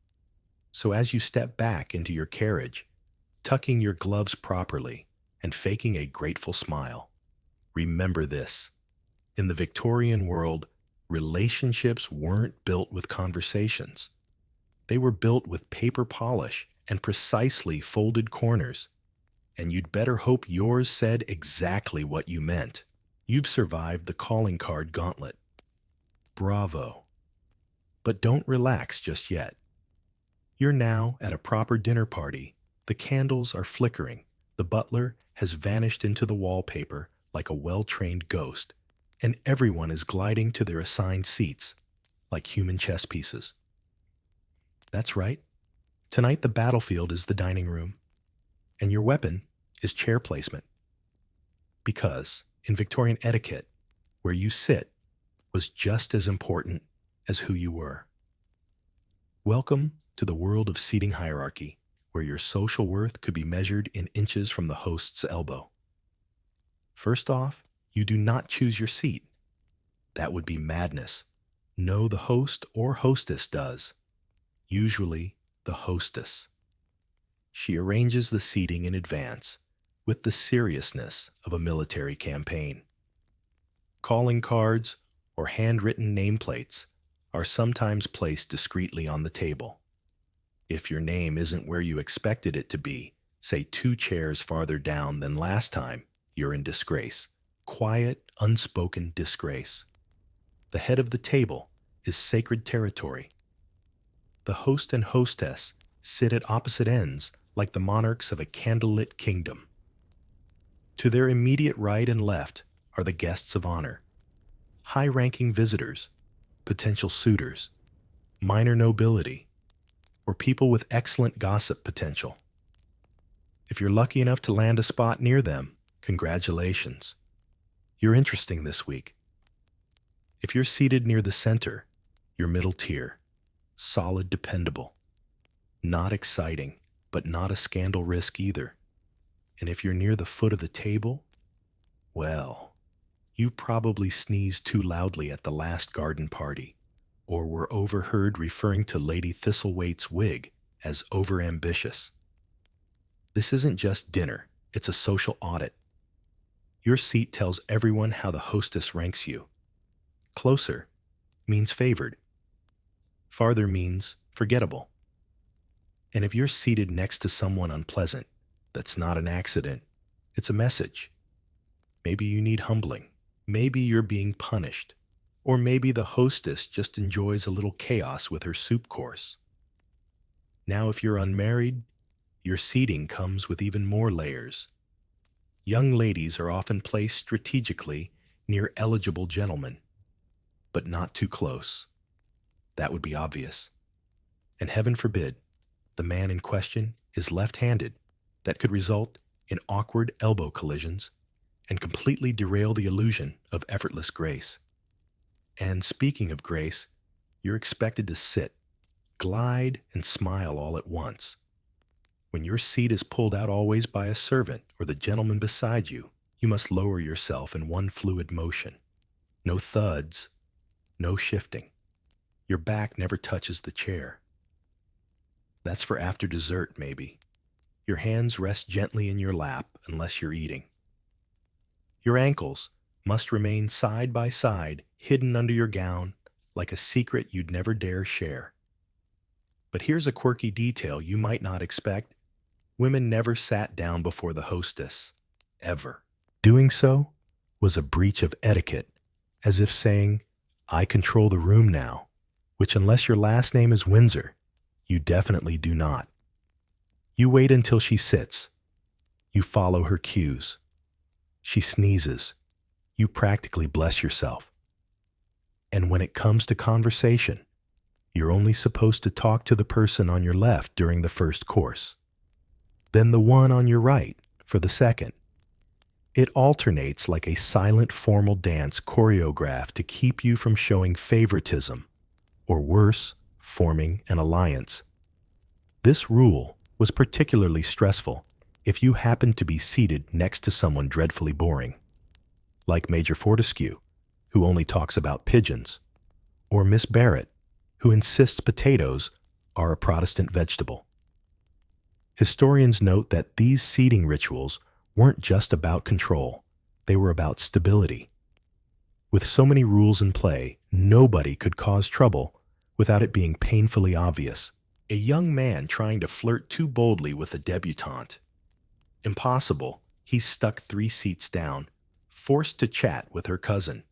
So as you step back into your carriage, tucking your gloves properly and faking a grateful smile, remember this. In the Victorian world, relationships weren't built with conversations. They were built with paper polish and precisely folded corners. And you'd better hope yours said exactly what you meant. You've survived the calling card gauntlet. Bravo. But don't relax just yet. You're now at a proper dinner party. The candles are flickering. The butler has vanished into the wallpaper like a well-trained ghost, and everyone is gliding to their assigned seats like human chess pieces. That's right. Tonight the battlefield is the dining room, and your weapon is chair placement. Because in Victorian etiquette, where you sit was just as important as who you were. Welcome to the world of seating hierarchy, where your social worth could be measured in inches from the host's elbow. First off, you do not choose your seat. That would be madness. No, the host or hostess does. Usually, the hostess. She arranges the seating in advance with the seriousness of a military campaign. Calling cards or handwritten nameplates are sometimes placed discreetly on the table. If your name isn't where you expected it to be, say 2 chairs farther down than last time, you're in disgrace. Quiet, unspoken disgrace. The head of the table is sacred territory. The host and hostess sit at opposite ends like the monarchs of a candlelit kingdom. To their immediate right and left are the guests of honor, high-ranking visitors, potential suitors, minor nobility, or people with excellent gossip potential. If you're lucky enough to land a spot near them, congratulations. You're interesting this week. If you're seated near the center, you're middle tier, solid, dependable, not exciting, but not a scandal risk either. And if you're near the foot of the table, well, you probably sneezed too loudly at the last garden party, or were overheard referring to Lady Thistlewaite's wig as overambitious. This isn't just dinner, it's a social audit. Your seat tells everyone how the hostess ranks you. Closer means favored. Farther means forgettable. And if you're seated next to someone unpleasant, that's not an accident. It's a message. Maybe you need humbling. Maybe you're being punished. Or maybe the hostess just enjoys a little chaos with her soup course. Now, if you're unmarried, your seating comes with even more layers. Young ladies are often placed strategically near eligible gentlemen, but not too close. That would be obvious. And heaven forbid, the man in question is left-handed. That could result in awkward elbow collisions and completely derail the illusion of effortless grace. And speaking of grace, you're expected to sit, glide, and smile all at once. When your seat is pulled out always by a servant or the gentleman beside you, you must lower yourself in one fluid motion. No thuds, no shifting. Your back never touches the chair. That's for after dessert, maybe. Your hands rest gently in your lap unless you're eating. Your ankles must remain side by side, hidden under your gown, like a secret you'd never dare share. But here's a quirky detail you might not expect. Women never sat down before the hostess, ever. Doing so was a breach of etiquette, as if saying, I control the room now, which unless your last name is Windsor, you definitely do not. You wait until she sits. You follow her cues. She sneezes. You practically bless yourself. And when it comes to conversation, you're only supposed to talk to the person on your left during the first course, then the one on your right for the second. It alternates like a silent formal dance choreographed to keep you from showing favoritism, or worse, forming an alliance. This rule was particularly stressful if you happened to be seated next to someone dreadfully boring, like Major Fortescue, who only talks about pigeons, or Miss Barrett, who insists potatoes are a Protestant vegetable. Historians note that these seating rituals weren't just about control, they were about stability. With so many rules in play, nobody could cause trouble without it being painfully obvious. A young man trying to flirt too boldly with a debutante. Impossible, he's stuck 3 seats down, forced to chat with her cousin.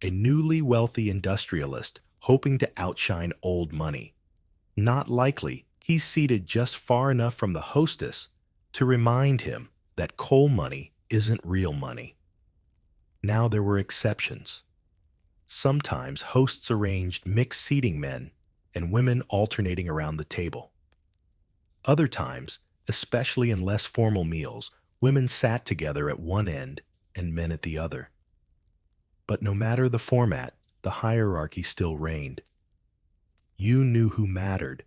A newly wealthy industrialist hoping to outshine old money. Not likely, he's seated just far enough from the hostess to remind him that coal money isn't real money. Now there were exceptions. Sometimes hosts arranged mixed seating, men and women alternating around the table. Other times, especially in less formal meals, women sat together at one end and men at the other. But no matter the format, the hierarchy still reigned. You knew who mattered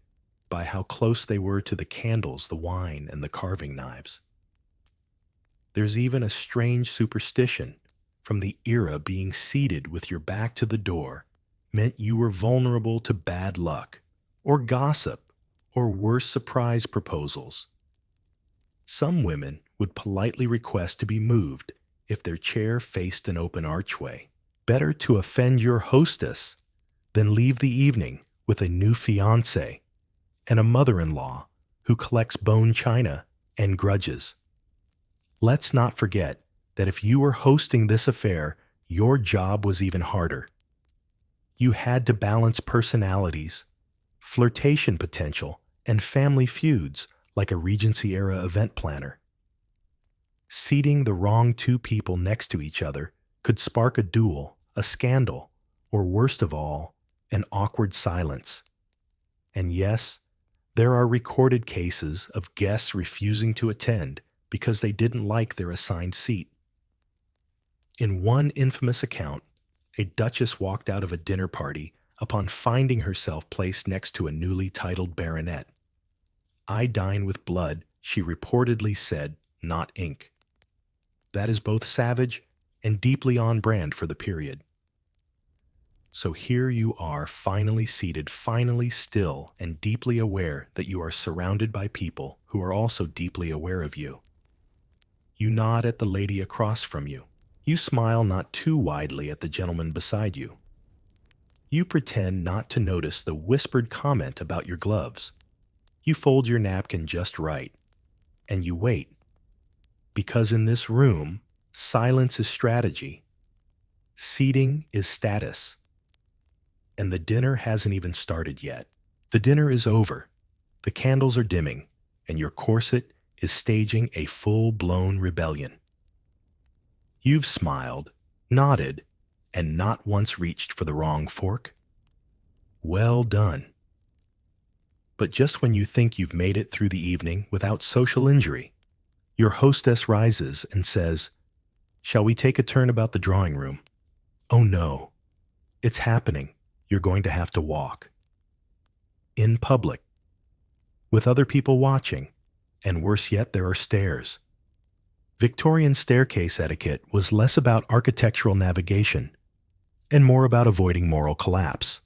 by how close they were to the candles, the wine, and the carving knives. There's even a strange superstition from the era being seated with your back to the door meant you were vulnerable to bad luck, or gossip, or worse surprise proposals. Some women would politely request to be moved if their chair faced an open archway. Better to offend your hostess than leave the evening with a new fiancé and a mother-in-law who collects bone china and grudges. Let's not forget that if you were hosting this affair, your job was even harder. You had to balance personalities, flirtation potential, and family feuds like a Regency-era event planner. Seating the wrong two people next to each other could spark a duel, a scandal, or worst of all, an awkward silence. And yes, there are recorded cases of guests refusing to attend because they didn't like their assigned seat. In one infamous account, a duchess walked out of a dinner party upon finding herself placed next to a newly titled baronet. "I dine with blood," she reportedly said, "not ink." That is both savage and deeply on brand for the period. So here you are, finally seated, finally still, and deeply aware that you are surrounded by people who are also deeply aware of you. You nod at the lady across from you. You smile not too widely at the gentleman beside you. You pretend not to notice the whispered comment about your gloves. You fold your napkin just right, and you wait. Because in this room, silence is strategy. Seating is status. And the dinner hasn't even started yet. The dinner is over. The candles are dimming, and your corset is staging a full-blown rebellion. You've smiled, nodded, and not once reached for the wrong fork. Well done. But just when you think you've made it through the evening without social injury, your hostess rises and says, "Shall we take a turn about the drawing room?" Oh no, it's happening. You're going to have to walk. In public. With other people watching, and worse yet, there are stairs. Victorian staircase etiquette was less about architectural navigation and more about avoiding moral collapse.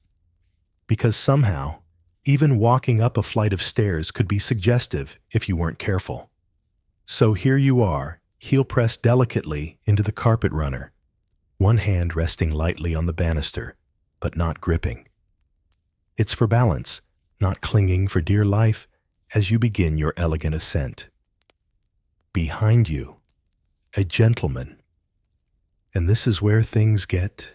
Because somehow, even walking up a flight of stairs could be suggestive if you weren't careful. So here you are, heel pressed delicately into the carpet runner, one hand resting lightly on the banister, but not gripping. It's for balance, not clinging for dear life as you begin your elegant ascent. Behind you, a gentleman. And this is where things get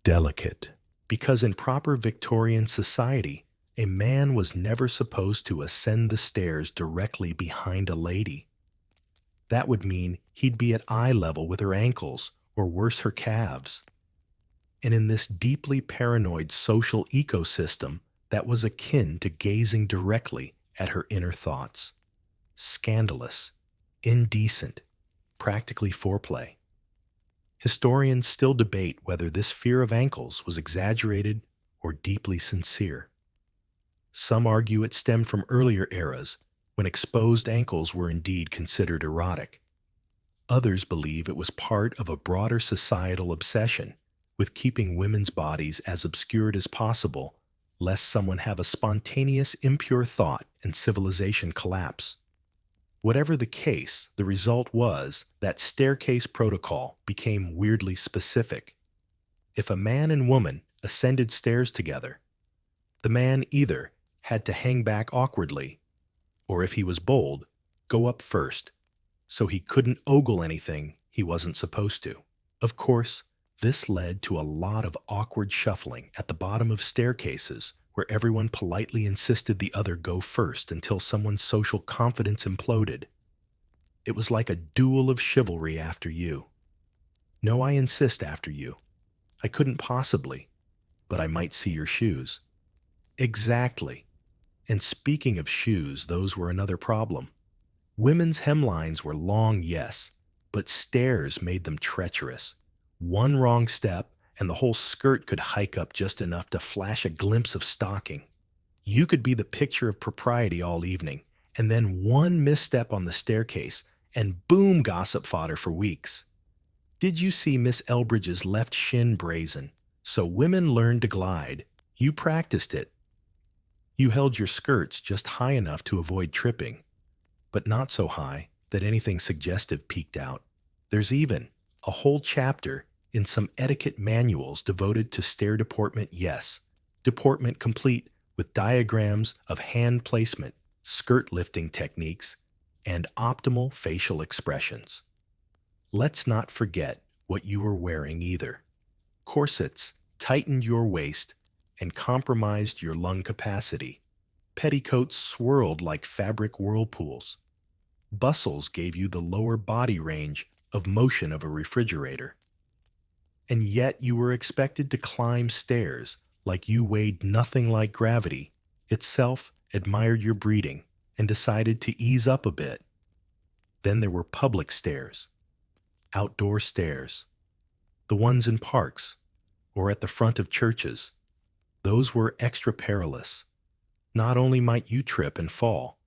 delicate. Because in proper Victorian society, a man was never supposed to ascend the stairs directly behind a lady. That would mean he'd be at eye level with her ankles, or worse, her calves. And in this deeply paranoid social ecosystem, that was akin to gazing directly at her inner thoughts. Scandalous, indecent, practically foreplay. Historians still debate whether this fear of ankles was exaggerated or deeply sincere. Some argue it stemmed from earlier eras when exposed ankles were indeed considered erotic. Others believe it was part of a broader societal obsession with keeping women's bodies as obscured as possible, lest someone have a spontaneous impure thought and civilization collapse. Whatever the case, the result was that staircase protocol became weirdly specific. If a man and woman ascended stairs together, the man either had to hang back awkwardly, or if he was bold, go up first, so he couldn't ogle anything he wasn't supposed to. Of course, this led to a lot of awkward shuffling at the bottom of staircases where everyone politely insisted the other go first until someone's social confidence imploded. It was like a duel of chivalry after you. No, I insist after you. I couldn't possibly, but I might see your shoes. Exactly. And speaking of shoes, those were another problem. Women's hemlines were long, yes, but stairs made them treacherous. One wrong step, and the whole skirt could hike up just enough to flash a glimpse of stocking. You could be the picture of propriety all evening, and then one misstep on the staircase, and boom, gossip fodder for weeks. Did you see Miss Elbridge's left shin brazen? So women learned to glide. You practiced it. You held your skirts just high enough to avoid tripping, but not so high that anything suggestive peeked out. There's even a whole chapter in some etiquette manuals devoted to stair deportment, yes, deportment complete with diagrams of hand placement, skirt lifting techniques, and optimal facial expressions. Let's not forget what you were wearing either. Corsets tightened your waist and compromised your lung capacity. Petticoats swirled like fabric whirlpools. Bustles gave you the lower body range of motion of a refrigerator. And yet you were expected to climb stairs like you weighed nothing like gravity, itself admired your breeding and decided to ease up a bit. Then there were public stairs, outdoor stairs, the ones in parks or at the front of churches. Those were extra perilous. Not only might you trip and fall,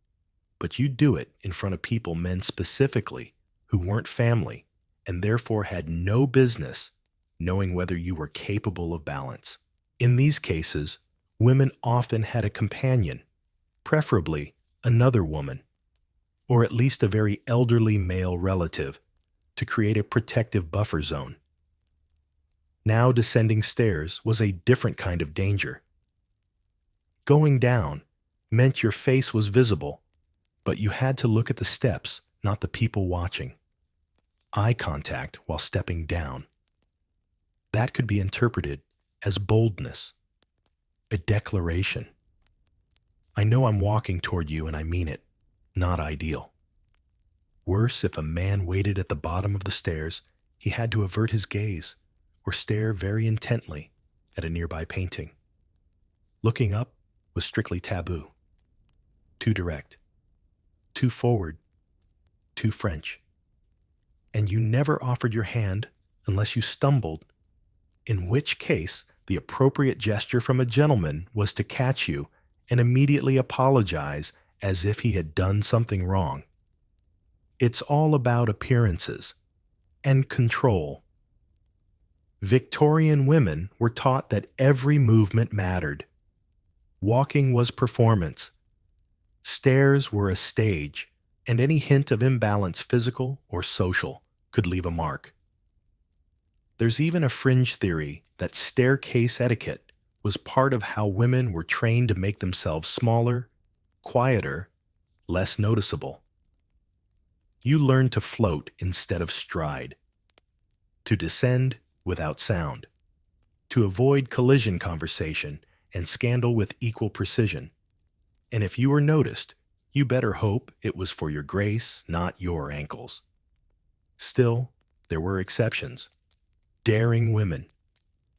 but you'd do it in front of people, men specifically, who weren't family and therefore had no business knowing whether you were capable of balance. In these cases, women often had a companion, preferably another woman, or at least a very elderly male relative, to create a protective buffer zone. Now descending stairs was a different kind of danger. Going down meant your face was visible, but you had to look at the steps, not the people watching. Eye contact while stepping down. That could be interpreted as boldness, a declaration. I know I'm walking toward you and I mean it. Not ideal. Worse, if a man waited at the bottom of the stairs, he had to avert his gaze or stare very intently at a nearby painting. Looking up was strictly taboo. Too direct. Too forward. Too French. And you never offered your hand unless you stumbled, in which case the appropriate gesture from a gentleman was to catch you and immediately apologize as if he had done something wrong. It's all about appearances and control. Victorian women were taught that every movement mattered. Walking was performance. Stairs were a stage, and any hint of imbalance, physical or social, could leave a mark. There's even a fringe theory that staircase etiquette was part of how women were trained to make themselves smaller, quieter, less noticeable. You learned to float instead of stride, to descend without sound, to avoid collision conversation and scandal with equal precision. And if you were noticed, you better hope it was for your grace, not your ankles. Still, there were exceptions. Daring women,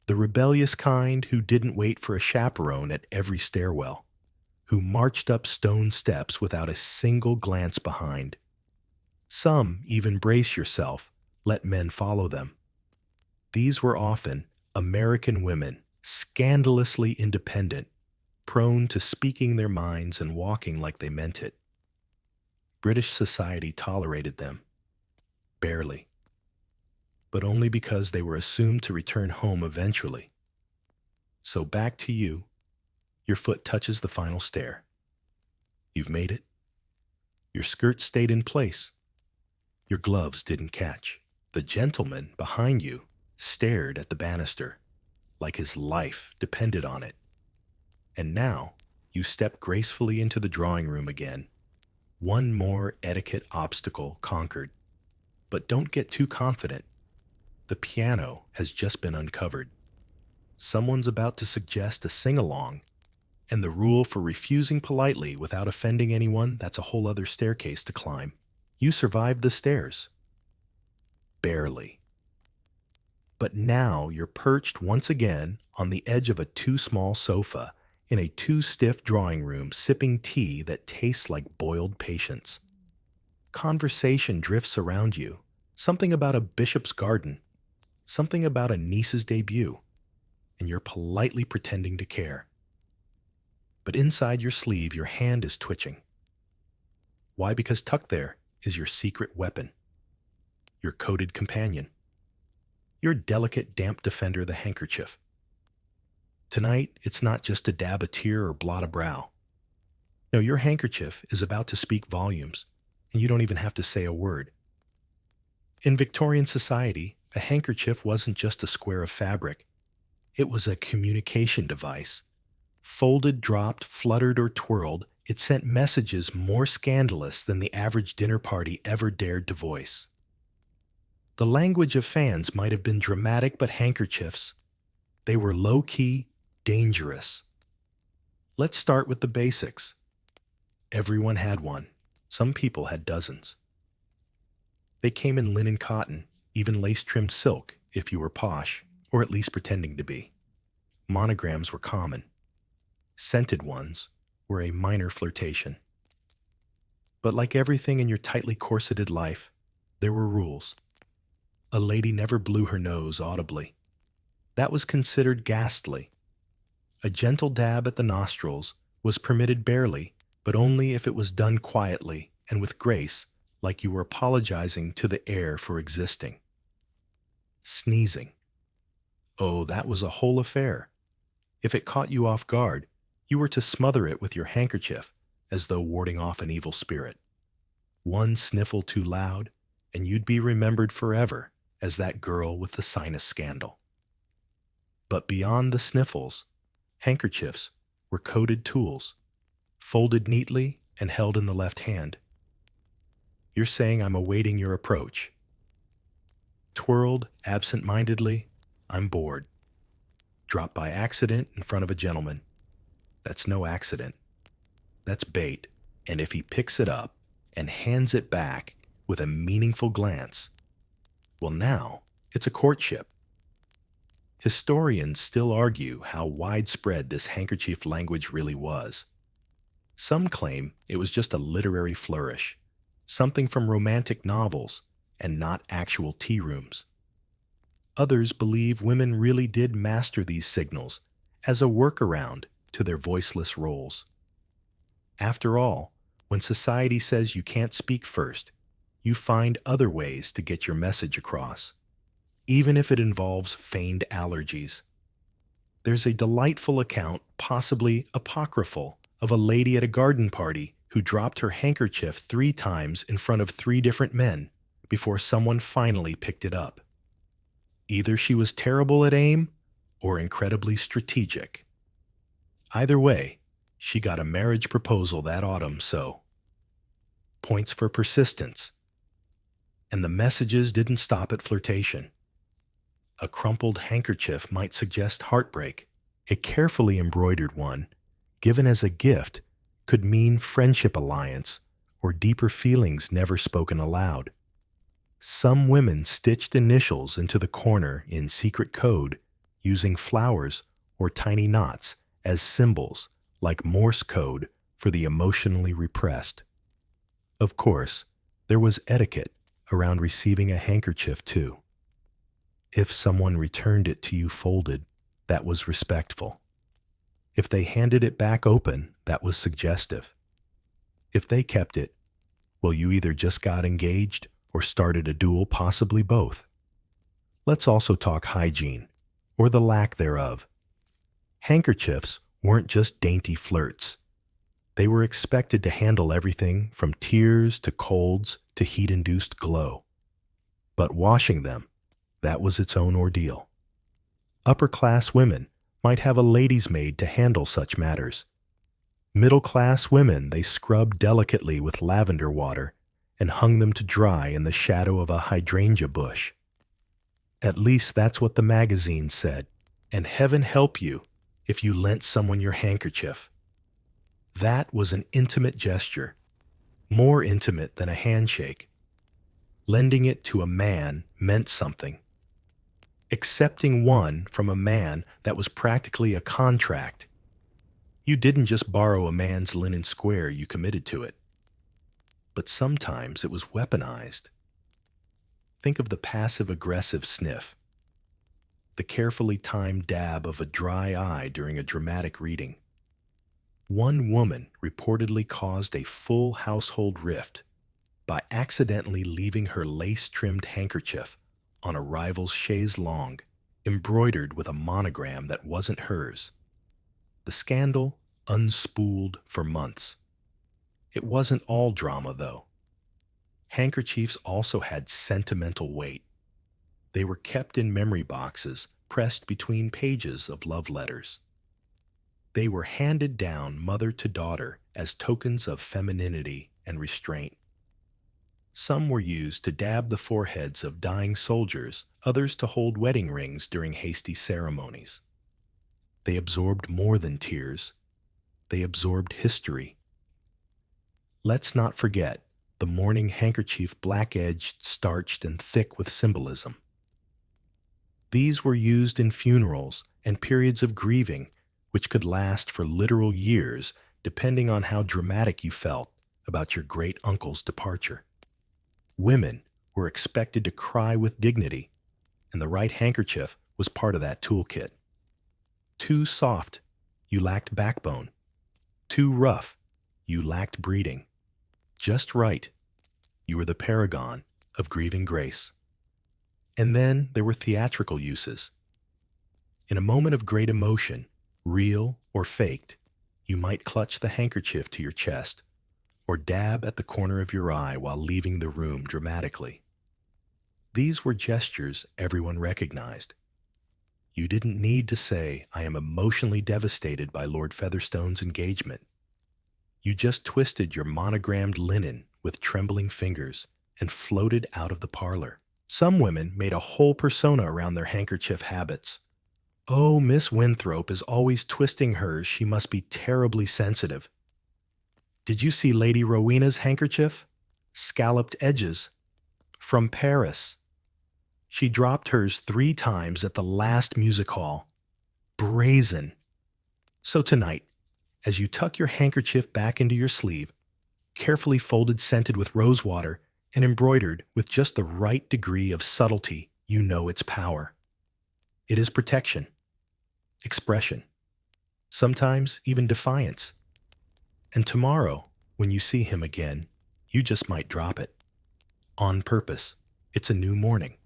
the rebellious kind who didn't wait for a chaperone at every stairwell, who marched up stone steps without a single glance behind. Some even, brace yourself, let men follow them. These were often American women, scandalously independent, prone to speaking their minds and walking like they meant it. British society tolerated them. Barely. But only because they were assumed to return home eventually. So back to you. Your foot touches the final stair. You've made it. Your skirt stayed in place. Your gloves didn't catch. The gentleman behind you stared at the banister, like his life depended on it. And now you step gracefully into the drawing room again. One more etiquette obstacle conquered. But don't get too confident. The piano has just been uncovered. Someone's about to suggest a sing-along, and the rule for refusing politely without offending anyone, that's a whole other staircase to climb. You survived the stairs. Barely. But now you're perched once again on the edge of a too small sofa in a too stiff drawing room, sipping tea that tastes like boiled patience. Conversation drifts around you, something about a bishop's garden, Something about a niece's debut, and you're politely pretending to care. But inside your sleeve, your hand is twitching. Why? Because tucked there is your secret weapon, your coded companion, your delicate, damp defender, the handkerchief. Tonight, it's not just to dab a tear or blot a brow. No, your handkerchief is about to speak volumes, and you don't even have to say a word. In Victorian society, a handkerchief wasn't just a square of fabric. It was a communication device. Folded, dropped, fluttered, or twirled, it sent messages more scandalous than the average dinner party ever dared to voice. The language of fans might have been dramatic, but handkerchiefs, they were low-key, dangerous. Let's start with the basics. Everyone had one. Some people had dozens. They came in linen cotton, even lace-trimmed silk if you were posh, or at least pretending to be. Monograms were common. Scented ones were a minor flirtation. But like everything in your tightly corseted life, there were rules. A lady never blew her nose audibly. That was considered ghastly. A gentle dab at the nostrils was permitted barely, but only if it was done quietly and with grace, like you were apologizing to the air for existing. Sneezing. Oh, that was a whole affair. If it caught you off guard, you were to smother it with your handkerchief, as though warding off an evil spirit. One sniffle too loud, and you'd be remembered forever as that girl with the sinus scandal. But beyond the sniffles, handkerchiefs were coded tools, folded neatly and held in the left hand. You're saying I'm awaiting your approach. Twirled absent-mindedly, I'm bored. Dropped by accident in front of a gentleman. That's no accident. That's bait, and if he picks it up and hands it back with a meaningful glance, well, now it's a courtship. Historians still argue how widespread this handkerchief language really was. Some claim it was just a literary flourish, something from romantic novels and not actual tea rooms. Others believe women really did master these signals as a workaround to their voiceless roles. After all, when society says you can't speak first, you find other ways to get your message across, even if it involves feigned allergies. There's a delightful account, possibly apocryphal, of a lady at a garden party who dropped her handkerchief 3 times in front of 3 different men before someone finally picked it up. Either she was terrible at aim or incredibly strategic. Either way, she got a marriage proposal that autumn, so points for persistence. And the messages didn't stop at flirtation. A crumpled handkerchief might suggest heartbreak. A carefully embroidered one, given as a gift, could mean friendship alliance or deeper feelings never spoken aloud. Some women stitched initials into the corner in secret code, using flowers or tiny knots as symbols, like Morse code for the emotionally repressed. Of course, there was etiquette around receiving a handkerchief too. If someone returned it to you folded, that was respectful. If they handed it back open, that was suggestive. If they kept it, well, you either just got engaged or started a duel, possibly both. Let's also talk hygiene, or the lack thereof. Handkerchiefs weren't just dainty flirts. They were expected to handle everything from tears to colds to heat-induced glow. But washing them, that was its own ordeal. Upper-class women might have a lady's maid to handle such matters. Middle-class women they scrubbed delicately with lavender water and hung them to dry in the shadow of a hydrangea bush. At least that's what the magazines said, and heaven help you if you lent someone your handkerchief. That was an intimate gesture, more intimate than a handshake. Lending it to a man meant something. Accepting one from a man, that was practically a contract. You didn't just borrow a man's linen square, you committed to it. But sometimes it was weaponized. Think of the passive-aggressive sniff. the carefully timed dab of a dry eye during a dramatic reading. One woman reportedly caused a full household rift by accidentally leaving her lace-trimmed handkerchief on a rival's chaise longue, embroidered with a monogram that wasn't hers. The scandal unspooled for months. It wasn't all drama, though. Handkerchiefs also had sentimental weight. They were kept in memory boxes pressed between pages of love letters. They were handed down mother to daughter as tokens of femininity and restraint. Some were used to dab the foreheads of dying soldiers, others to hold wedding rings during hasty ceremonies. They absorbed more than tears. They absorbed history. Let's not forget the mourning handkerchief, black-edged, starched, and thick with symbolism. These were used in funerals and periods of grieving, which could last for literal years, depending on how dramatic you felt about your great-uncle's departure. Women were expected to cry with dignity, and the right handkerchief was part of that toolkit. Too soft, you lacked backbone. Too rough, you lacked breeding. Just right, you were the paragon of grieving grace. And then there were theatrical uses. In a moment of great emotion, real or faked, you might clutch the handkerchief to your chest or dab at the corner of your eye while leaving the room dramatically. These were gestures everyone recognized. You didn't need to say, "I am emotionally devastated by Lord Featherstone's engagement." You just twisted your monogrammed linen with trembling fingers and floated out of the parlor. Some women made a whole persona around their handkerchief habits. "Oh, Miss Winthrop is always twisting hers. She must be terribly sensitive." "Did you see Lady Rowena's handkerchief? Scalloped edges. From Paris. She dropped hers 3 times at the last music hall. Brazen." So tonight, as you tuck your handkerchief back into your sleeve, carefully folded, scented with rose water, and embroidered with just the right degree of subtlety, you know its power. It is protection, expression, sometimes even defiance. And tomorrow, when you see him again, you just might drop it. On purpose. It's a new morning.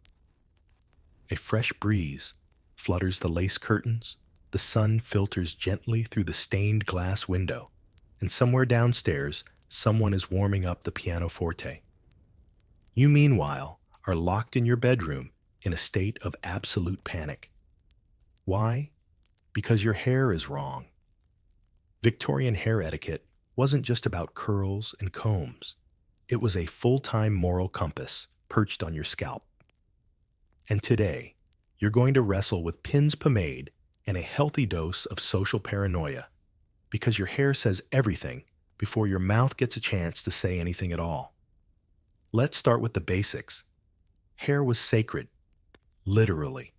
A fresh breeze flutters the lace curtains, the sun filters gently through the stained glass window, and somewhere downstairs, someone is warming up the pianoforte. You, meanwhile, are locked in your bedroom in a state of absolute panic. Why? Because your hair is wrong. Victorian hair etiquette wasn't just about curls and combs. It was a full-time moral compass perched on your scalp. And today, you're going to wrestle with Pin's pomade and a healthy dose of social paranoia, because your hair says everything before your mouth gets a chance to say anything at all. Let's start with the basics. Hair was sacred, literally.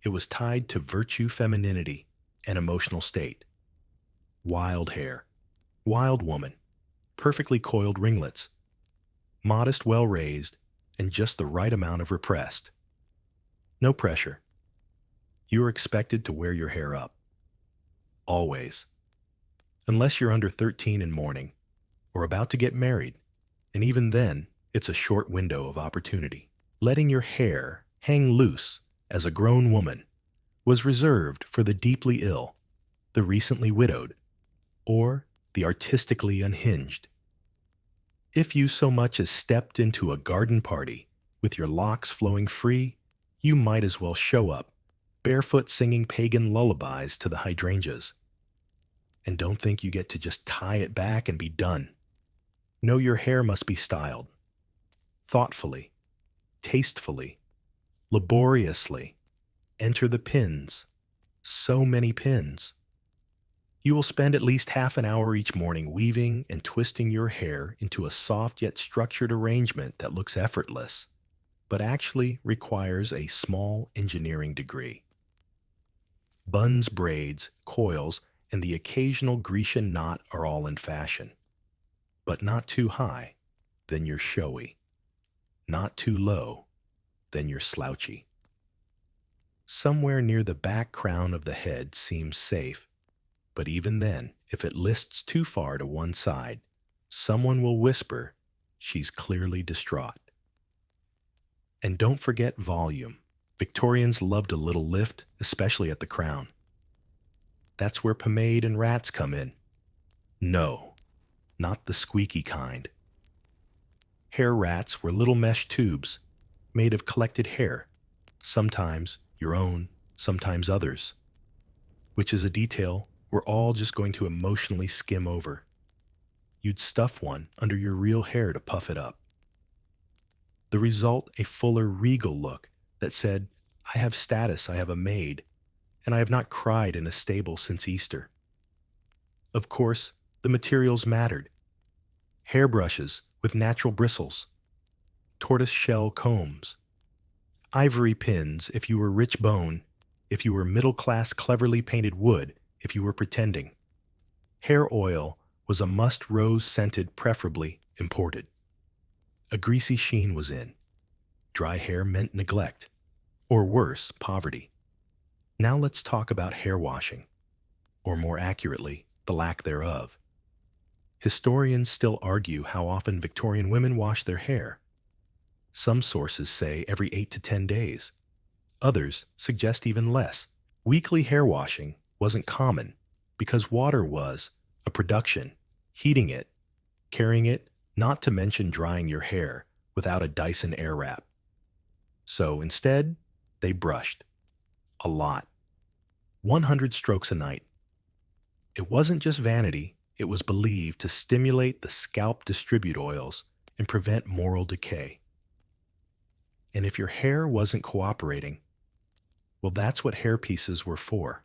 It was tied to virtue, femininity, and emotional state. Wild hair, wild woman, perfectly coiled ringlets, modest, well-raised, and just the right amount of repressed. No pressure. You are expected to wear your hair up. Always. Unless you're under 13 and mourning, or about to get married, and even then, it's a short window of opportunity. Letting your hair hang loose as a grown woman was reserved for the deeply ill, the recently widowed, or the artistically unhinged. If you so much as stepped into a garden party with your locks flowing free, you might as well show up, barefoot singing pagan lullabies to the hydrangeas. And don't think you get to just tie it back and be done. No, your hair must be styled. Thoughtfully, tastefully, laboriously. Enter the pins. So many pins. You will spend at least half an hour each morning weaving and twisting your hair into a soft yet structured arrangement that looks effortless, but actually requires a small engineering degree. Buns, braids, coils, and the occasional Grecian knot are all in fashion. But not too high, then you're showy. Not too low, then you're slouchy. Somewhere near the back crown of the head seems safe, but even then, if it lists too far to one side, someone will whisper, "She's clearly distraught." And don't forget volume. Victorians loved a little lift, especially at the crown. That's where pomade and rats come in. No, not the squeaky kind. Hair rats were little mesh tubes made of collected hair, sometimes your own, sometimes others, which is a detail we're all just going to emotionally skim over. You'd stuff one under your real hair to puff it up. The result, a fuller, regal look that said, "I have status, I have a maid, and I have not cried in a stable since Easter." Of course, the materials mattered. Hairbrushes with natural bristles, tortoise-shell combs, ivory pins if you were rich bone, if you were middle-class cleverly painted wood, if you were pretending. Hair oil was a must, rose-scented, preferably imported. A greasy sheen was in. Dry hair meant neglect, or worse, poverty. Now let's talk about hair washing, or more accurately, the lack thereof. Historians still argue how often Victorian women wash their hair. Some sources say every 8 to 10 days. Others suggest even less. Weekly hair washing wasn't common because water was a production, heating it, carrying it, not to mention drying your hair without a Dyson Airwrap. So instead, they brushed. A lot. 100 strokes a night. It wasn't just vanity, it was believed to stimulate the scalp distribute oils and prevent moral decay. And if your hair wasn't cooperating, well, that's what hairpieces were for.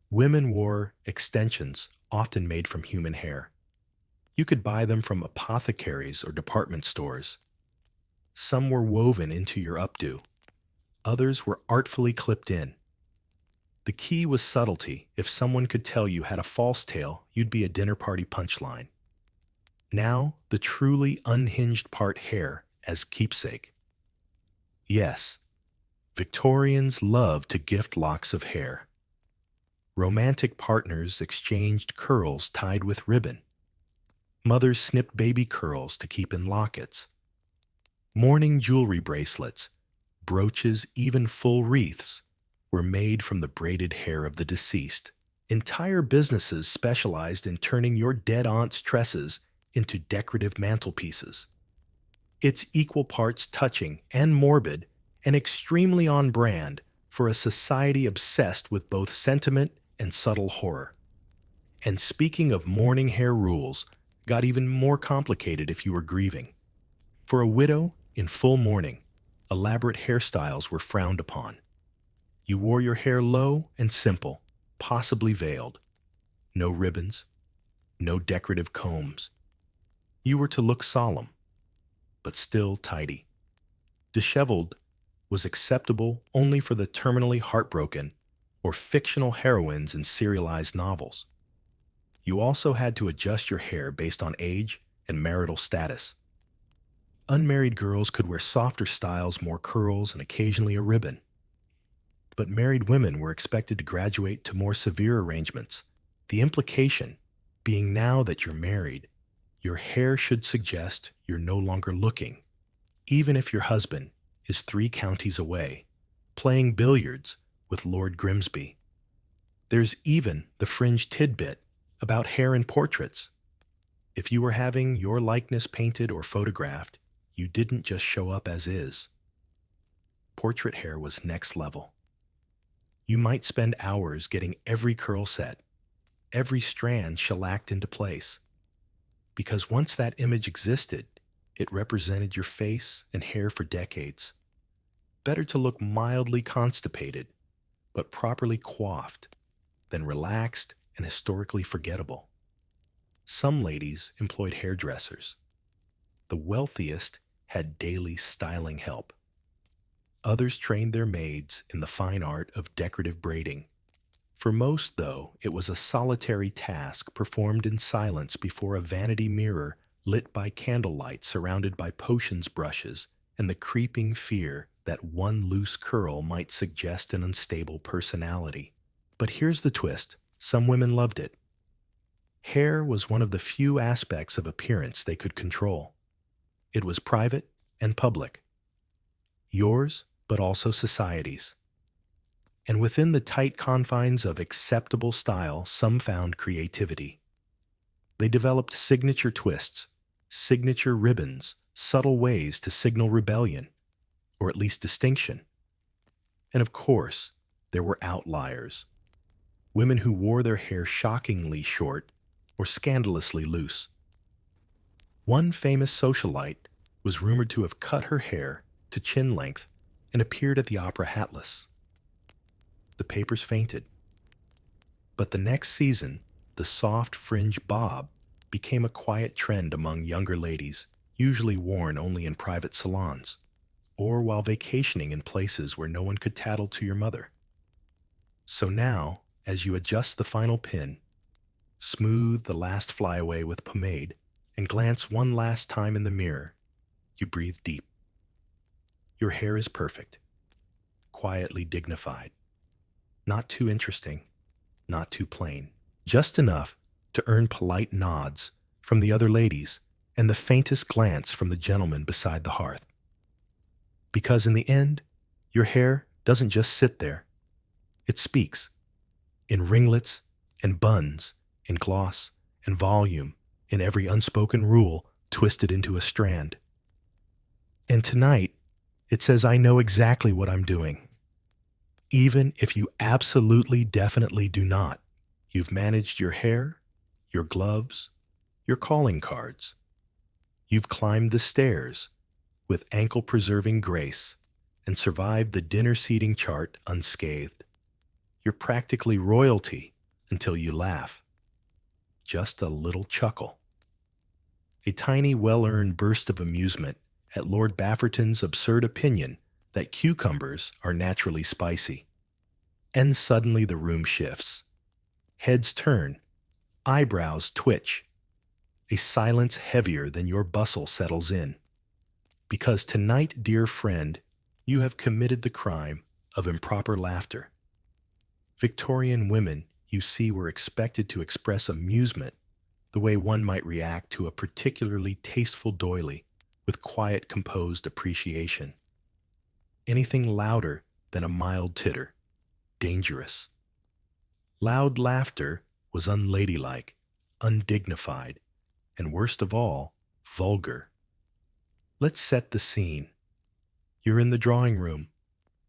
Women wore extensions, often made from human hair. You could buy them from apothecaries or department stores. Some were woven into your updo. Others were artfully clipped in. The key was subtlety. If someone could tell you had a false tail, you'd be a dinner party punchline. Now, the truly unhinged part, hair as keepsake. Yes, Victorians loved to gift locks of hair. Romantic partners exchanged curls tied with ribbon. Mothers snipped baby curls to keep in lockets. Mourning jewelry bracelets, brooches, even full wreaths were made from the braided hair of the deceased. Entire businesses specialized in turning your dead aunt's tresses into decorative mantelpieces. It's equal parts touching and morbid and extremely on brand for a society obsessed with both sentiment and subtle horror. And speaking of mourning, hair rules got even more complicated if you were grieving. For a widow in full mourning, elaborate hairstyles were frowned upon. You wore your hair low and simple, possibly veiled. No ribbons, no decorative combs. You were to look solemn, but still tidy. Disheveled was acceptable only for the terminally heartbroken or fictional heroines in serialized novels. You also had to adjust your hair based on age and marital status. Unmarried girls could wear softer styles, more curls, and occasionally a ribbon. But married women were expected to graduate to more severe arrangements. The implication being now that you're married, your hair should suggest you're no longer looking, even if your husband is 3 counties away, playing billiards with Lord Grimsby. There's even the fringe tidbit about hair in portraits. If you were having your likeness painted or photographed, you didn't just show up as is. Portrait hair was next level. You might spend hours getting every curl set, every strand shellacked into place. Because once that image existed, it represented your face and hair for decades. Better to look mildly constipated, but properly coiffed, than relaxed and historically forgettable. Some ladies employed hairdressers. The wealthiest had daily styling help. Others trained their maids in the fine art of decorative braiding. For most, though, it was a solitary task performed in silence before a vanity mirror lit by candlelight, surrounded by potions brushes and the creeping fear that one loose curl might suggest an unstable personality. But here's the twist. Some women loved it. Hair was one of the few aspects of appearance they could control. It was private and public. Yours, but also society's. And within the tight confines of acceptable style, some found creativity. They developed signature twists, signature ribbons, subtle ways to signal rebellion, or at least distinction. And of course, there were outliers. Women who wore their hair shockingly short or scandalously loose. One famous socialite was rumored to have cut her hair to chin length and appeared at the opera hatless. The papers fainted. But the next season, the soft fringe bob became a quiet trend among younger ladies, usually worn only in private salons, or while vacationing in places where no one could tattle to your mother. So now, as you adjust the final pin, smooth the last flyaway with pomade, and glance one last time in the mirror, you breathe deep. Your hair is perfect, quietly dignified. Not too interesting, not too plain. Just enough to earn polite nods from the other ladies and the faintest glance from the gentleman beside the hearth. Because in the end, your hair doesn't just sit there. It speaks. In ringlets and buns, in gloss and volume, in every unspoken rule twisted into a strand. And tonight, it says I know exactly what I'm doing. Even if you absolutely definitely do not, you've managed your hair, your gloves, your calling cards. You've climbed the stairs with ankle-preserving grace and survived the dinner seating chart unscathed. You're practically royalty until you laugh. Just a little chuckle. A tiny, well-earned burst of amusement at Lord Bafferton's absurd opinion that cucumbers are naturally spicy. And suddenly the room shifts. Heads turn, eyebrows twitch. A silence heavier than your bustle settles in. Because tonight, dear friend, you have committed the crime of improper laughter. Victorian women, you see, were expected to express amusement the way one might react to a particularly tasteful doily with quiet, composed appreciation. Anything louder than a mild titter, dangerous. Loud laughter was unladylike, undignified, and worst of all, vulgar. Let's set the scene. You're in the drawing room.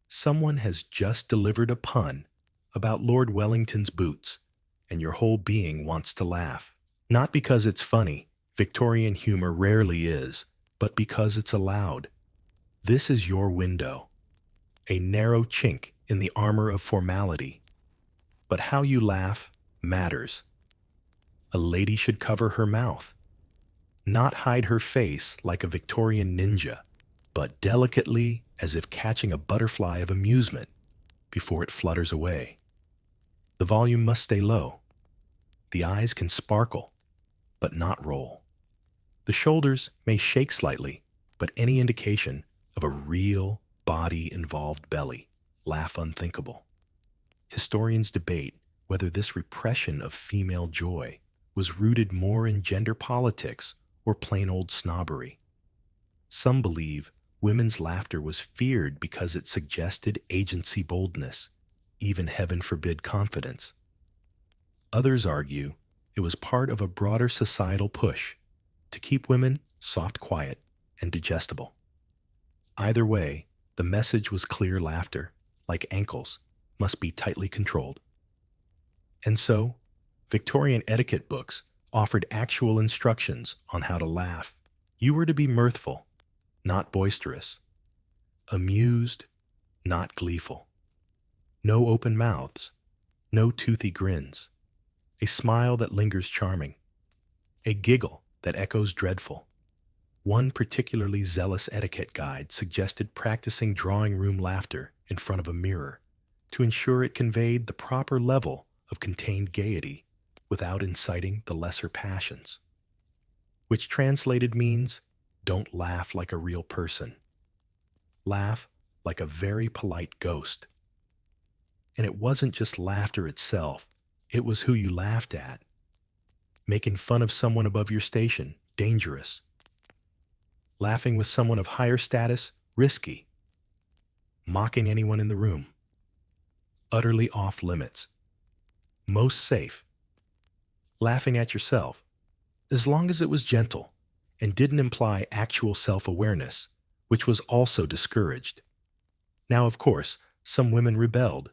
Someone has just delivered a pun about Lord Wellington's boots, and your whole being wants to laugh. Not because it's funny, Victorian humor rarely is, but because it's allowed. This is your window, a narrow chink in the armor of formality. But how you laugh matters. A lady should cover her mouth, not hide her face like a Victorian ninja, but delicately as if catching a butterfly of amusement before it flutters away. The volume must stay low. The eyes can sparkle, but not roll. The shoulders may shake slightly, but any indication of a real body-involved belly, laugh unthinkable. Historians debate whether this repression of female joy was rooted more in gender politics or plain old snobbery. Some believe women's laughter was feared because it suggested agency boldness, even heaven forbid confidence. Others argue it was part of a broader societal push to keep women soft, quiet, and digestible. Either way, the message was clear: laughter, like ankles, must be tightly controlled. And so, Victorian etiquette books offered actual instructions on how to laugh. You were to be mirthful, not boisterous; amused, not gleeful; no open mouths, no toothy grins; a smile that lingers charming; a giggle that echoes dreadful. One particularly zealous etiquette guide suggested practicing drawing room laughter in front of a mirror to ensure it conveyed the proper level of contained gaiety without inciting the lesser passions. Which translated means, don't laugh like a real person. Laugh like a very polite ghost. And it wasn't just laughter itself, it was who you laughed at. Making fun of someone above your station, dangerous. Laughing with someone of higher status, risky. Mocking anyone in the room, utterly off limits. Most safe. Laughing at yourself, as long as it was gentle and didn't imply actual self-awareness, which was also discouraged. Now, of course, some women rebelled,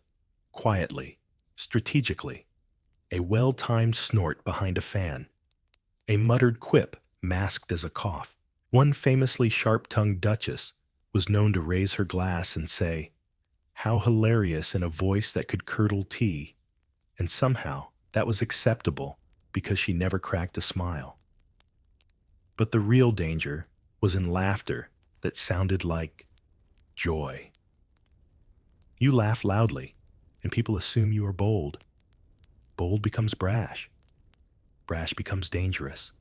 quietly, strategically. A well-timed snort behind a fan. A muttered quip masked as a cough. One famously sharp-tongued duchess was known to raise her glass and say, "How hilarious," in a voice that could curdle tea, and somehow that was acceptable because she never cracked a smile. But the real danger was in laughter that sounded like joy. You laugh loudly, and people assume you are bold. Bold becomes brash. Brash becomes dangerous.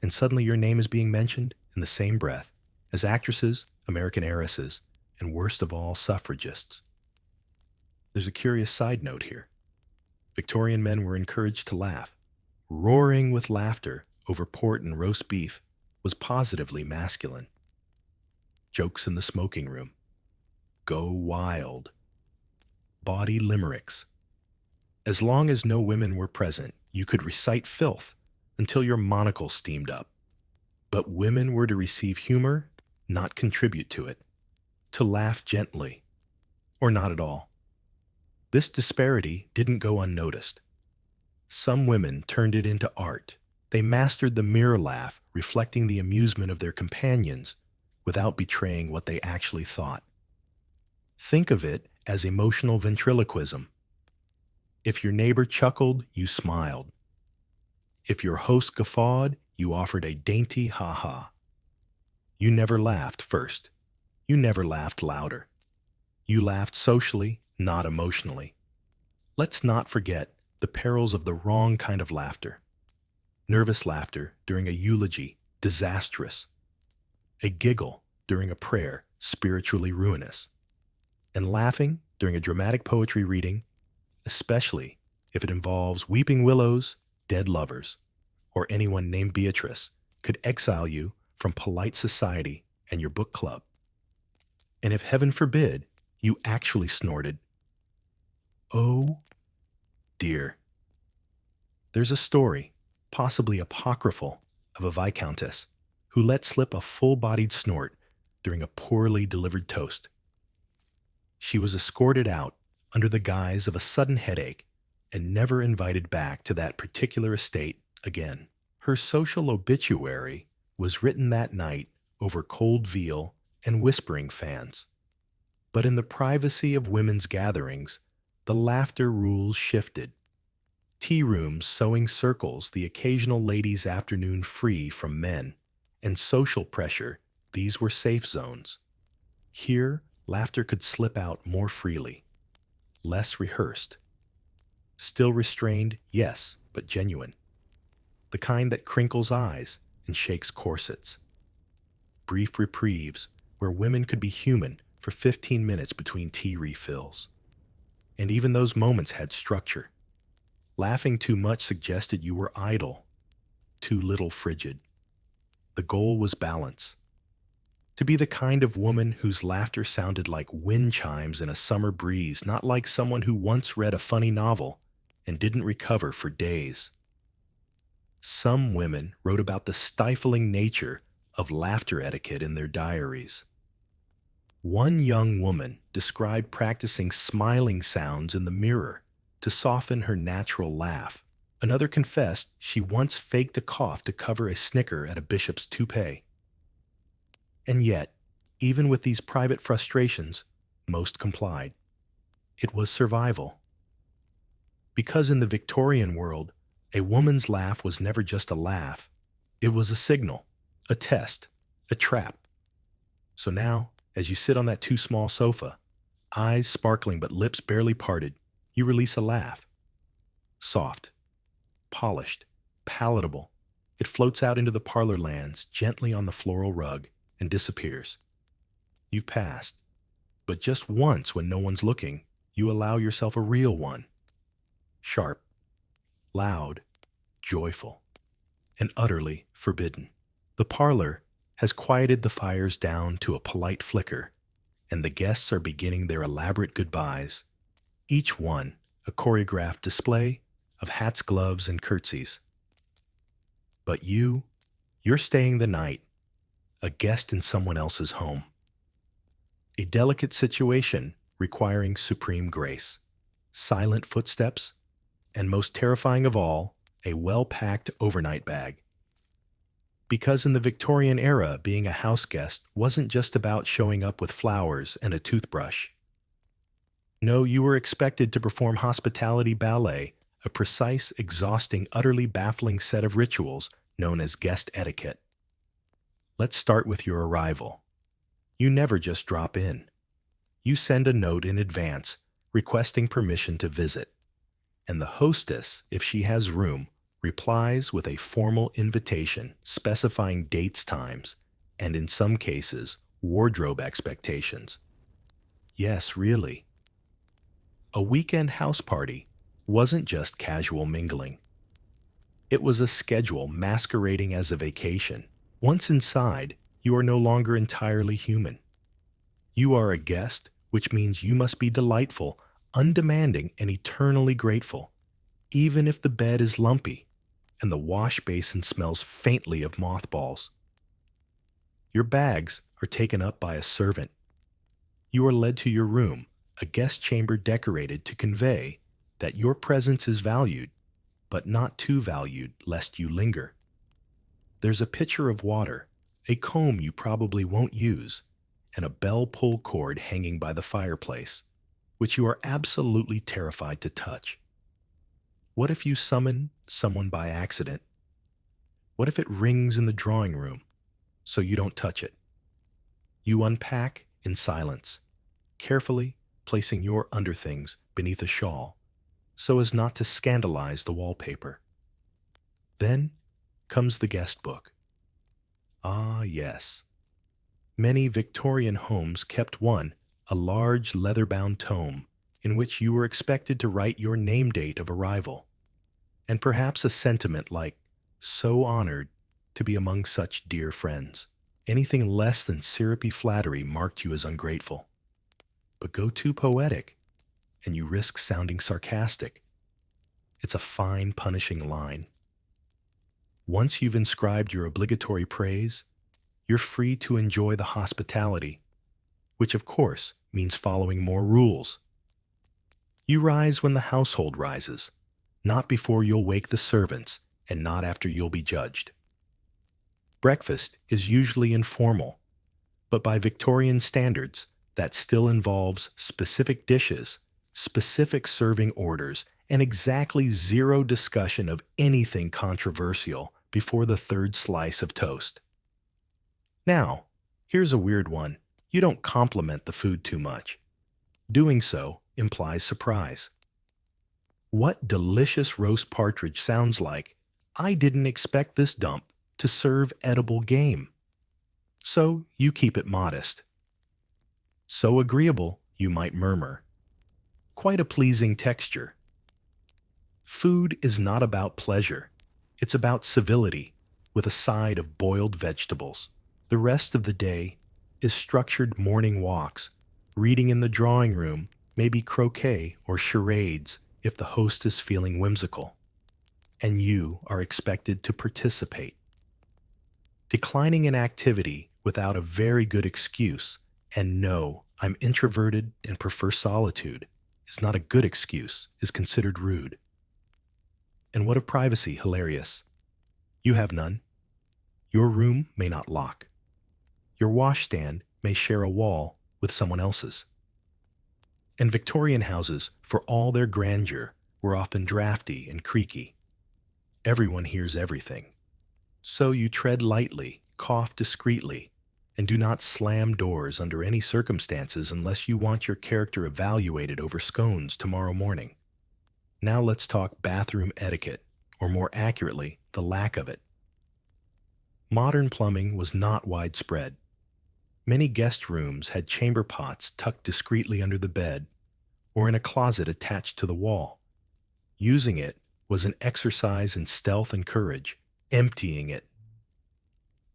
And suddenly your name is being mentioned in the same breath as actresses, American heiresses, and worst of all, suffragists. There's a curious side note here. Victorian men were encouraged to laugh. Roaring with laughter over port and roast beef was positively masculine. Jokes in the smoking room. Go wild. Bawdy limericks. As long as no women were present, you could recite filth until your monocle steamed up. But women were to receive humor, not contribute to it. To laugh gently, or not at all. This disparity didn't go unnoticed. Some women turned it into art. They mastered the mirror laugh, reflecting the amusement of their companions without betraying what they actually thought. Think of it as emotional ventriloquism. If your neighbor chuckled, you smiled. If your host guffawed, you offered a dainty ha-ha. You never laughed first. You never laughed louder. You laughed socially, not emotionally. Let's not forget the perils of the wrong kind of laughter. Nervous laughter during a eulogy, disastrous. A giggle during a prayer, spiritually ruinous. And laughing during a dramatic poetry reading, especially if it involves weeping willows, dead lovers, or anyone named Beatrice, could exile you from polite society and your book club. And if heaven forbid, you actually snorted, oh dear. There's a story, possibly apocryphal, of a viscountess who let slip a full-bodied snort during a poorly delivered toast. She was escorted out under the guise of a sudden headache and never invited back to that particular estate again. Her social obituary was written that night over cold veal and whispering fans. But in the privacy of women's gatherings, the laughter rules shifted. Tea rooms sewing circles the occasional ladies' afternoon free from men, and social pressure, these were safe zones. Here, laughter could slip out more freely, less rehearsed. Still restrained, yes, but genuine. The kind that crinkles eyes and shakes corsets. Brief reprieves where women could be human for 15 minutes between tea refills. And even those moments had structure. Laughing too much suggested you were idle, too little frigid. The goal was balance. To be the kind of woman whose laughter sounded like wind chimes in a summer breeze, not like someone who once read a funny novel and didn't recover for days. Some women wrote about the stifling nature of laughter etiquette in their diaries. One young woman described practicing smiling sounds in the mirror to soften her natural laugh. Another confessed she once faked a cough to cover a snicker at a bishop's toupee. And yet, even with these private frustrations, most complied. It was survival. Because in the Victorian world, a woman's laugh was never just a laugh. It was a signal, a test, a trap. So now, as you sit on that too small sofa, eyes sparkling but lips barely parted, you release a laugh. Soft, polished, palatable. It floats out into the parlor lands, gently on the floral rug, and disappears. You've passed. But just once when no one's looking, you allow yourself a real one. Sharp, loud, joyful, and utterly forbidden. The parlor has quieted the fires down to a polite flicker, and the guests are beginning their elaborate goodbyes, each one a choreographed display of hats, gloves, and curtsies. But you're staying the night, a guest in someone else's home. A delicate situation requiring supreme grace, silent footsteps, and most terrifying of all, a well-packed overnight bag. Because in the Victorian era, being a house guest wasn't just about showing up with flowers and a toothbrush. No, you were expected to perform hospitality ballet, a precise, exhausting, utterly baffling set of rituals known as guest etiquette. Let's start with your arrival. You never just drop in. You send a note in advance requesting permission to visit, and the hostess, if she has room, replies with a formal invitation specifying dates, times, and in some cases, wardrobe expectations. Yes, really. A weekend house party wasn't just casual mingling. It was a schedule masquerading as a vacation. Once inside, you are no longer entirely human. You are a guest, which means you must be delightful, undemanding, and eternally grateful, even if the bed is lumpy and the wash basin smells faintly of mothballs. Your bags are taken up by a servant. You are led to your room, a guest chamber decorated to convey that your presence is valued, but not too valued lest you linger. There's a pitcher of water, a comb you probably won't use, and a bell pull cord hanging by the fireplace, which you are absolutely terrified to touch. What if you summon someone by accident? What if it rings in the drawing room, so you don't touch it? You unpack in silence, carefully placing your underthings beneath a shawl, so as not to scandalize the wallpaper. Then comes the guest book. Ah, yes. Many Victorian homes kept one, a large leather-bound tome, in which you were expected to write your name date of arrival, and perhaps a sentiment like, "So honored to be among such dear friends." Anything less than syrupy flattery marked you as ungrateful. But go too poetic, and you risk sounding sarcastic. It's a fine, punishing line. Once you've inscribed your obligatory praise, you're free to enjoy the hospitality, which of course means following more rules. You rise when the household rises, not before you'll wake the servants, and not after you'll be judged. Breakfast is usually informal, but by Victorian standards, that still involves specific dishes, specific serving orders, and exactly zero discussion of anything controversial before the third slice of toast. Now, here's a weird one. You don't compliment the food too much. Doing so implies surprise. What delicious roast partridge sounds like, "I didn't expect this dump to serve edible game." So you keep it modest. So agreeable, you might murmur. Quite a pleasing texture. Food is not about pleasure. It's about civility, with a side of boiled vegetables. The rest of the day is structured morning walks, reading in the drawing room, maybe croquet or charades if the host is feeling whimsical. And you are expected to participate. Declining an activity without a very good excuse, and "No, I'm introverted and prefer solitude," is not a good excuse, is considered rude. And what of privacy? Hilarious. You have none. Your room may not lock. Your washstand may share a wall with someone else's. And Victorian houses, for all their grandeur, were often drafty and creaky. Everyone hears everything. So you tread lightly, cough discreetly, and do not slam doors under any circumstances unless you want your character evaluated over scones tomorrow morning. Now let's talk bathroom etiquette, or more accurately, the lack of it. Modern plumbing was not widespread. Many guest rooms had chamber pots tucked discreetly under the bed or in a closet attached to the wall. Using it was an exercise in stealth and courage, emptying it,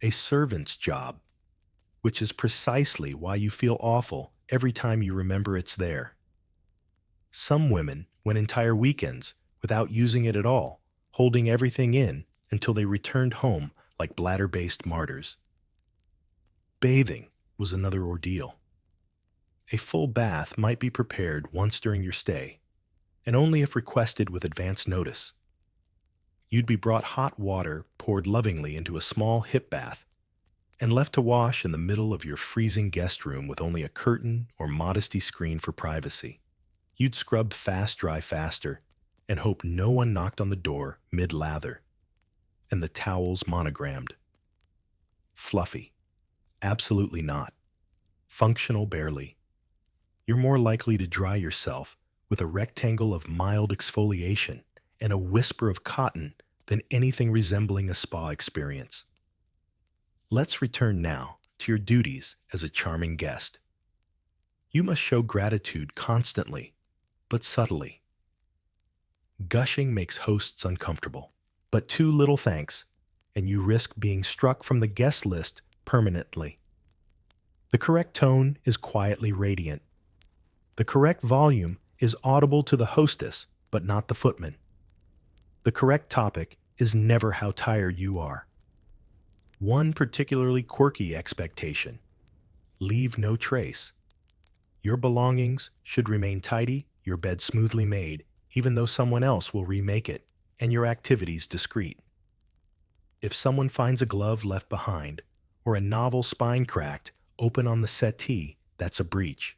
a servant's job, which is precisely why you feel awful every time you remember it's there. Some women went entire weekends without using it at all, holding everything in until they returned home like bladder-based martyrs. Bathing was another ordeal. A full bath might be prepared once during your stay, and only if requested with advance notice. You'd be brought hot water poured lovingly into a small hip bath and left to wash in the middle of your freezing guest room with only a curtain or modesty screen for privacy. You'd scrub fast dry faster and hope no one knocked on the door mid-lather, and the towels monogrammed. Fluffy. Absolutely not. Functional barely. You're more likely to dry yourself with a rectangle of mild exfoliation and a whisper of cotton than anything resembling a spa experience. Let's return now to your duties as a charming guest. You must show gratitude constantly, but subtly. Gushing makes hosts uncomfortable, but too little thanks, and you risk being struck from the guest list permanently. The correct tone is quietly radiant. The correct volume is audible to the hostess, but not the footman. The correct topic is never how tired you are. One particularly quirky expectation: leave no trace. Your belongings should remain tidy, your bed smoothly made, even though someone else will remake it, and your activities discreet. If someone finds a glove left behind, or a novel spine cracked open on the settee, that's a breach.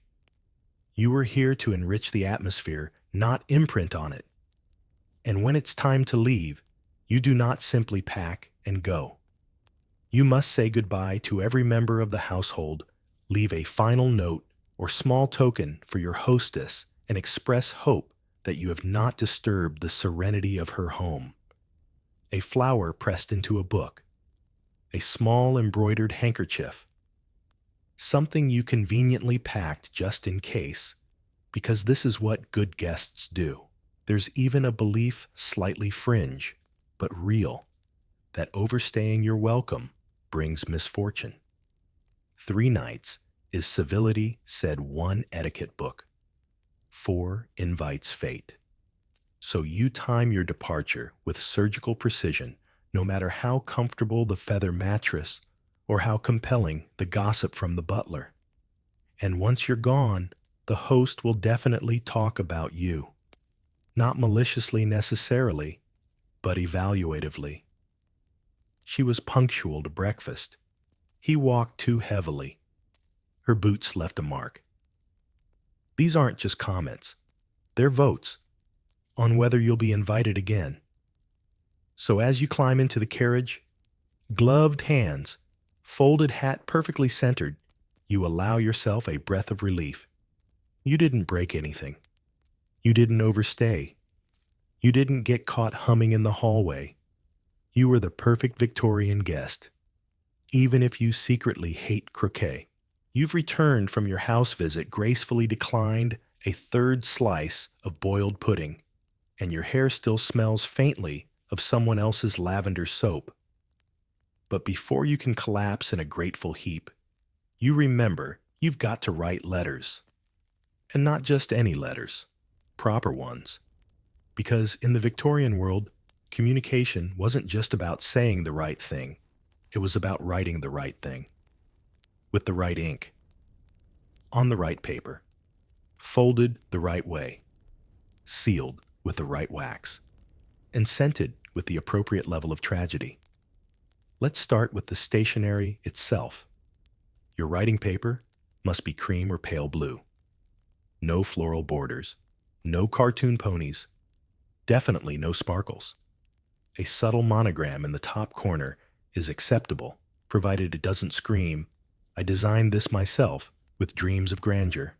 You are here to enrich the atmosphere, not imprint on it. And when it's time to leave, you do not simply pack and go. You must say goodbye to every member of the household, leave a final note or small token for your hostess, and express hope that you have not disturbed the serenity of her home. A flower pressed into a book, a small embroidered handkerchief, something you conveniently packed just in case, because this is what good guests do. There's even a belief, slightly fringe, but real, that overstaying your welcome brings misfortune. 3 nights is civility said one etiquette book. 4 invites fate. So you time your departure with surgical precision, no matter how comfortable the feather mattress or how compelling the gossip from the butler. And once you're gone, the host will definitely talk about you. Not maliciously necessarily, but evaluatively. She was punctual to breakfast. He walked too heavily. Her boots left a mark. These aren't just comments. They're votes on whether you'll be invited again. So as you climb into the carriage, gloved hands, folded hat perfectly centered, you allow yourself a breath of relief. You didn't break anything. You didn't overstay. You didn't get caught humming in the hallway. You were the perfect Victorian guest, even if you secretly hate croquet. You've returned from your house visit gracefully declined a 3rd slice of boiled pudding, and your hair still smells faintly of someone else's lavender soap. But before you can collapse in a grateful heap, you remember you've got to write letters. And not just any letters, proper ones. Because in the Victorian world, communication wasn't just about saying the right thing. It was about writing the right thing. With the right ink. On the right paper. Folded the right way. Sealed with the right wax. And scented with the appropriate level of tragedy. Let's start with the stationery itself. Your writing paper must be cream or pale blue. No floral borders. No cartoon ponies. Definitely no sparkles. A subtle monogram in the top corner is acceptable, provided it doesn't scream, "I designed this myself with dreams of grandeur."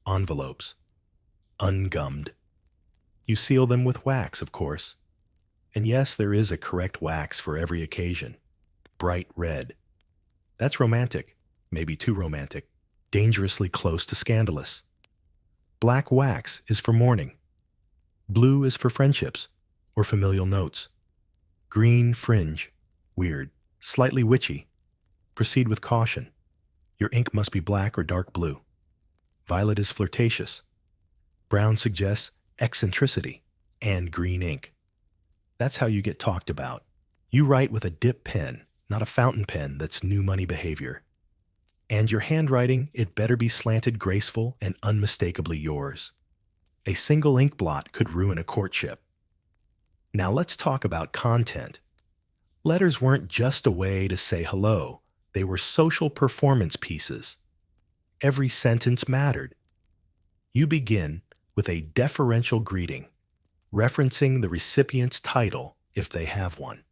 Envelopes. Ungummed. You seal them with wax, of course. And yes, there is a correct wax for every occasion. Bright red. That's romantic, maybe too romantic, dangerously close to scandalous. Black wax is for mourning. Blue is for friendships or familial notes. Green fringe, weird, slightly witchy. Proceed with caution. Your ink must be black or dark blue. Violet is flirtatious. Brown suggests eccentricity, and green ink. That's how you get talked about. You write with a dip pen, not a fountain pen that's new money behavior. And your handwriting, it better be slanted, graceful, and unmistakably yours. A single ink blot could ruin a courtship. Now let's talk about content. Letters weren't just a way to say hello. They were social performance pieces. Every sentence mattered. You begin with a deferential greeting, referencing the recipient's title if they have one.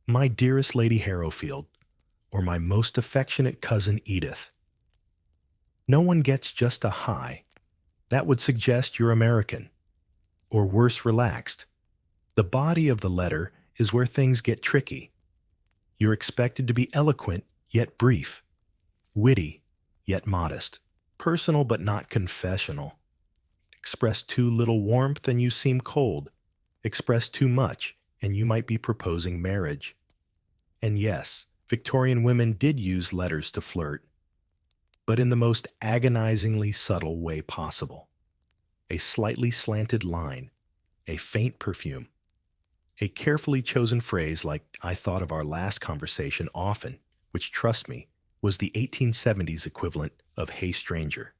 My dearest Lady Harrowfield, or my most affectionate cousin Edith. No one gets just a hi. That would suggest you're American, or worse, relaxed. The body of the letter is where things get tricky. You're expected to be eloquent, yet brief, witty, yet modest, personal but not confessional. Express too little warmth and you seem cold. Express too much and you might be proposing marriage. And yes, Victorian women did use letters to flirt, but in the most agonizingly subtle way possible. A slightly slanted line, a faint perfume, a carefully chosen phrase like "I thought of our last conversation often," which, trust me, was the 1870s equivalent of "Hey stranger."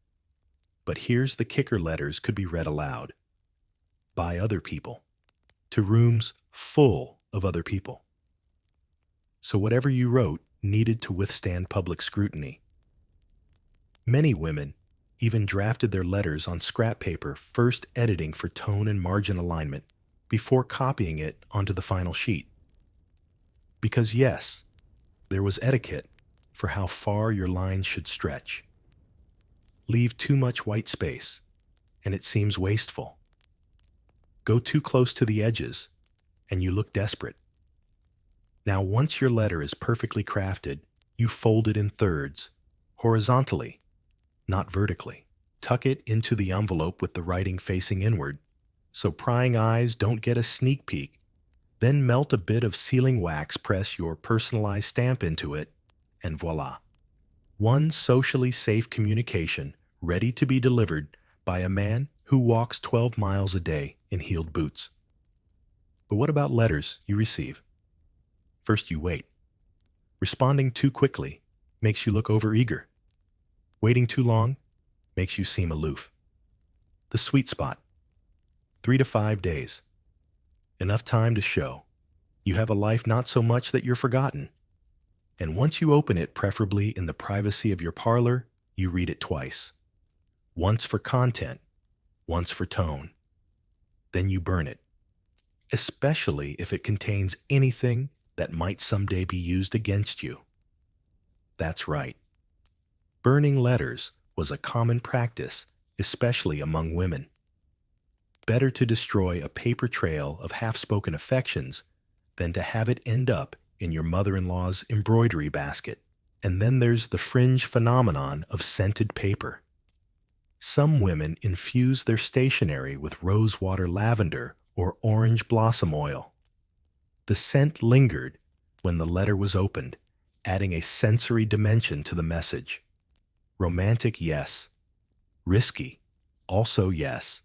But here's the kicker: letters could be read aloud by other people to rooms full of other people. So whatever you wrote needed to withstand public scrutiny. Many women even drafted their letters on scrap paper, first editing for tone and margin alignment before copying it onto the final sheet. Because yes, there was etiquette for how far your lines should stretch. Leave too much white space, and it seems wasteful. Go too close to the edges, and you look desperate. Now, once your letter is perfectly crafted, you fold it in thirds, horizontally, not vertically. Tuck it into the envelope with the writing facing inward, so prying eyes don't get a sneak peek. Then melt a bit of sealing wax, press your personalized stamp into it, and voila. One socially safe communication ready to be delivered by a man who walks 12 miles a day in heeled boots. But what about letters you receive? First, you wait. Responding too quickly makes you look overeager. Waiting too long makes you seem aloof. The sweet spot: 3 to 5 days. Enough time to show you have a life, not so much that you're forgotten. And once you open it, preferably in the privacy of your parlor, you read it twice. Once for content, once for tone. Then you burn it, especially if it contains anything that might someday be used against you. That's right. Burning letters was a common practice, especially among women. Better to destroy a paper trail of half-spoken affections than to have it end up in your mother-in-law's embroidery basket. And then there's the fringe phenomenon of scented paper. Some women infuse their stationery with rosewater lavender or orange blossom oil. The scent lingered when the letter was opened, adding a sensory dimension to the message. Romantic, yes. Risky, also yes.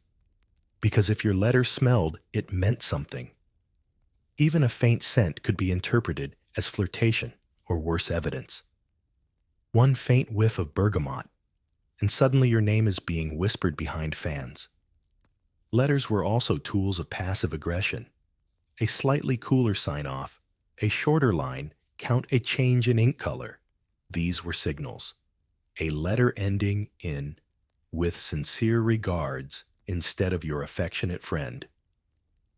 Because if your letter smelled, it meant something. Even a faint scent could be interpreted as flirtation or worse evidence. One faint whiff of bergamot, and suddenly your name is being whispered behind fans. Letters were also tools of passive aggression. A slightly cooler sign-off, a shorter line, count a change in ink color. These were signals. A letter ending in "with sincere regards" instead of "your affectionate friend."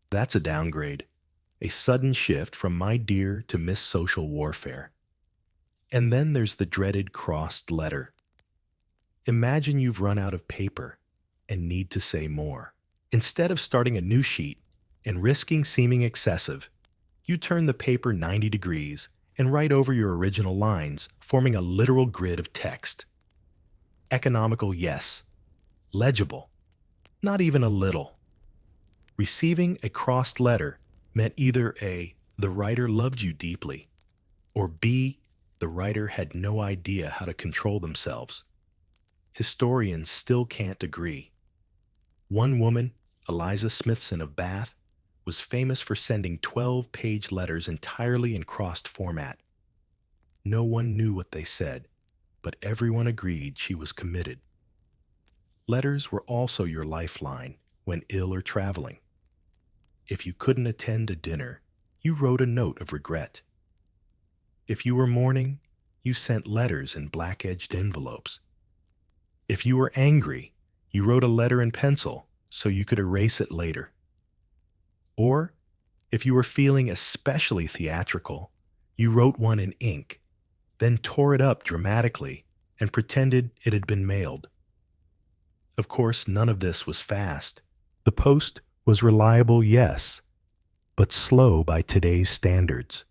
That's a downgrade, a sudden shift from "my dear" to "Miss Social Warfare." And then there's the dreaded crossed letter. Imagine you've run out of paper and need to say more. Instead of starting a new sheet and risking seeming excessive, you turn the paper 90 degrees and write over your original lines, forming a literal grid of text. Economical, yes. Legible, not even a little. Receiving a crossed letter meant either A, the writer loved you deeply, or B, the writer had no idea how to control themselves. Historians still can't agree. One woman, Eliza Smithson of Bath, was famous for sending 12-page letters entirely in crossed format. No one knew what they said, but everyone agreed she was committed. Letters were also your lifeline when ill or traveling. If you couldn't attend a dinner, you wrote a note of regret. If you were mourning, you sent letters in black-edged envelopes. If you were angry, you wrote a letter in pencil so you could erase it later. Or, if you were feeling especially theatrical, you wrote one in ink, then tore it up dramatically and pretended it had been mailed. Of course, none of this was fast. The post was reliable, yes, but slow by today's standards.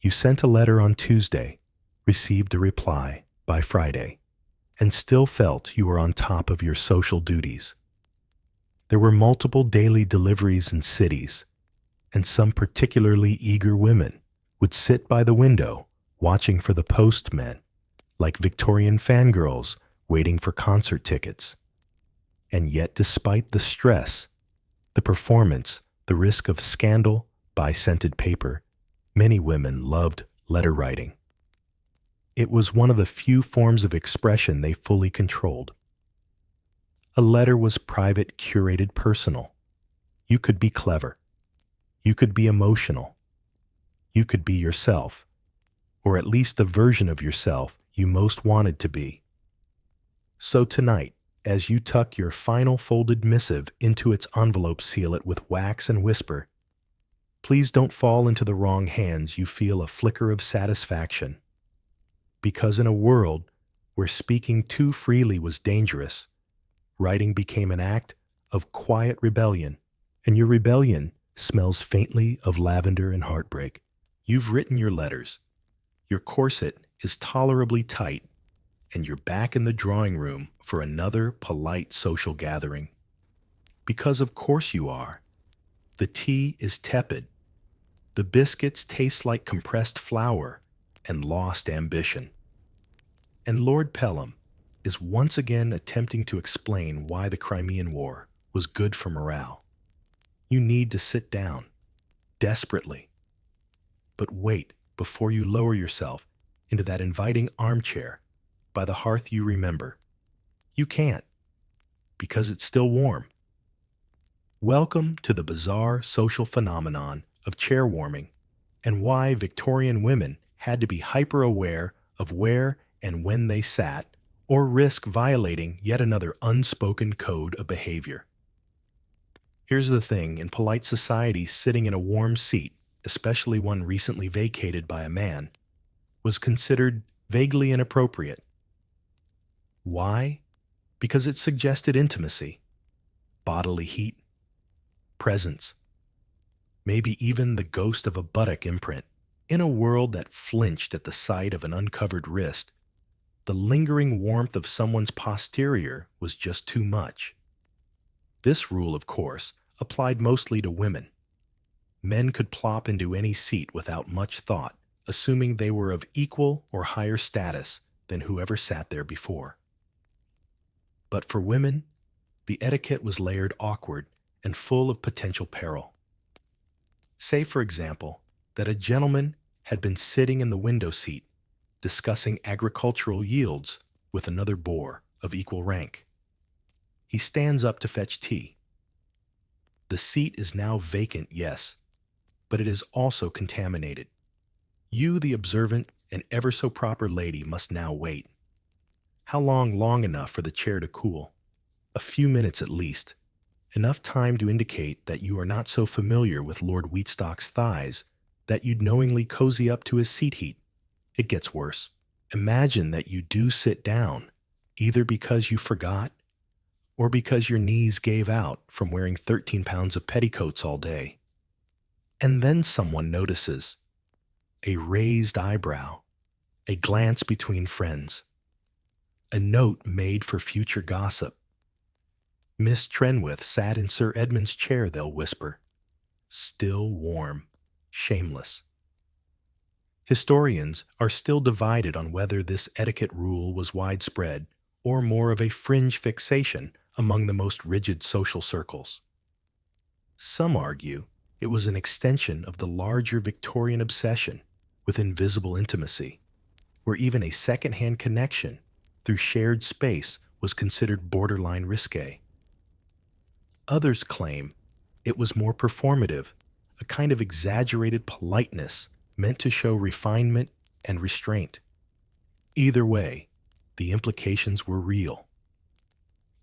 You sent a letter on Tuesday, received a reply by Friday, and still felt you were on top of your social duties. There were multiple daily deliveries in cities, and some particularly eager women would sit by the window watching for the postmen, like Victorian fangirls waiting for concert tickets. And yet, despite the stress, the performance, the risk of scandal by scented paper, many women loved letter writing. It was one of the few forms of expression they fully controlled. A letter was private, curated, personal. You could be clever. You could be emotional. You could be yourself, or at least the version of yourself you most wanted to be. So tonight, as you tuck your final folded missive into its envelope, seal it with wax and whisper, please don't fall into the wrong hands. You feel a flicker of satisfaction. Because in a world where speaking too freely was dangerous, writing became an act of quiet rebellion, and your rebellion smells faintly of lavender and heartbreak. You've written your letters. Your corset is tolerably tight, and you're back in the drawing room for another polite social gathering. Because of course you are. The tea is tepid. The biscuits taste like compressed flour and lost ambition. And Lord Pelham is once again attempting to explain why the Crimean War was good for morale. You need to sit down, desperately. But wait before you lower yourself into that inviting armchair by the hearth you remember. You can't, because it's still warm. Welcome to the bizarre social phenomenon of chair warming, and why Victorian women had to be hyper-aware of where and when they sat, or risk violating yet another unspoken code of behavior. Here's the thing, in polite society, sitting in a warm seat, especially one recently vacated by a man, was considered vaguely inappropriate. Why? Because it suggested intimacy, bodily heat, presence, maybe even the ghost of a buttock imprint. In a world that flinched at the sight of an uncovered wrist, the lingering warmth of someone's posterior was just too much. This rule, of course, applied mostly to women. Men could plop into any seat without much thought, assuming they were of equal or higher status than whoever sat there before. But for women, the etiquette was layered, awkward, and full of potential peril. Say, for example, that a gentleman had been sitting in the window seat discussing agricultural yields with another boor of equal rank. He stands up to fetch tea. The seat is now vacant, yes, but it is also contaminated. You, the observant and ever so proper lady, must now wait. How long? Long enough for the chair to cool. A few minutes at least. Enough time to indicate that you are not so familiar with Lord Wheatstock's thighs that you'd knowingly cozy up to his seat heat. It gets worse. Imagine that you do sit down, either because you forgot or because your knees gave out from wearing 13 pounds of petticoats all day. And then someone notices. a raised eyebrow, a glance between friends, a note made for future gossip. Miss Trenwith sat in Sir Edmund's chair, they'll whisper, still warm, shameless. Historians are still divided on whether this etiquette rule was widespread or more of a fringe fixation among the most rigid social circles. Some argue it was an extension of the larger Victorian obsession with invisible intimacy, where even a second-hand connection through shared space was considered borderline risque. Others claim it was more performative, a kind of exaggerated politeness meant to show refinement and restraint. Either way, the implications were real.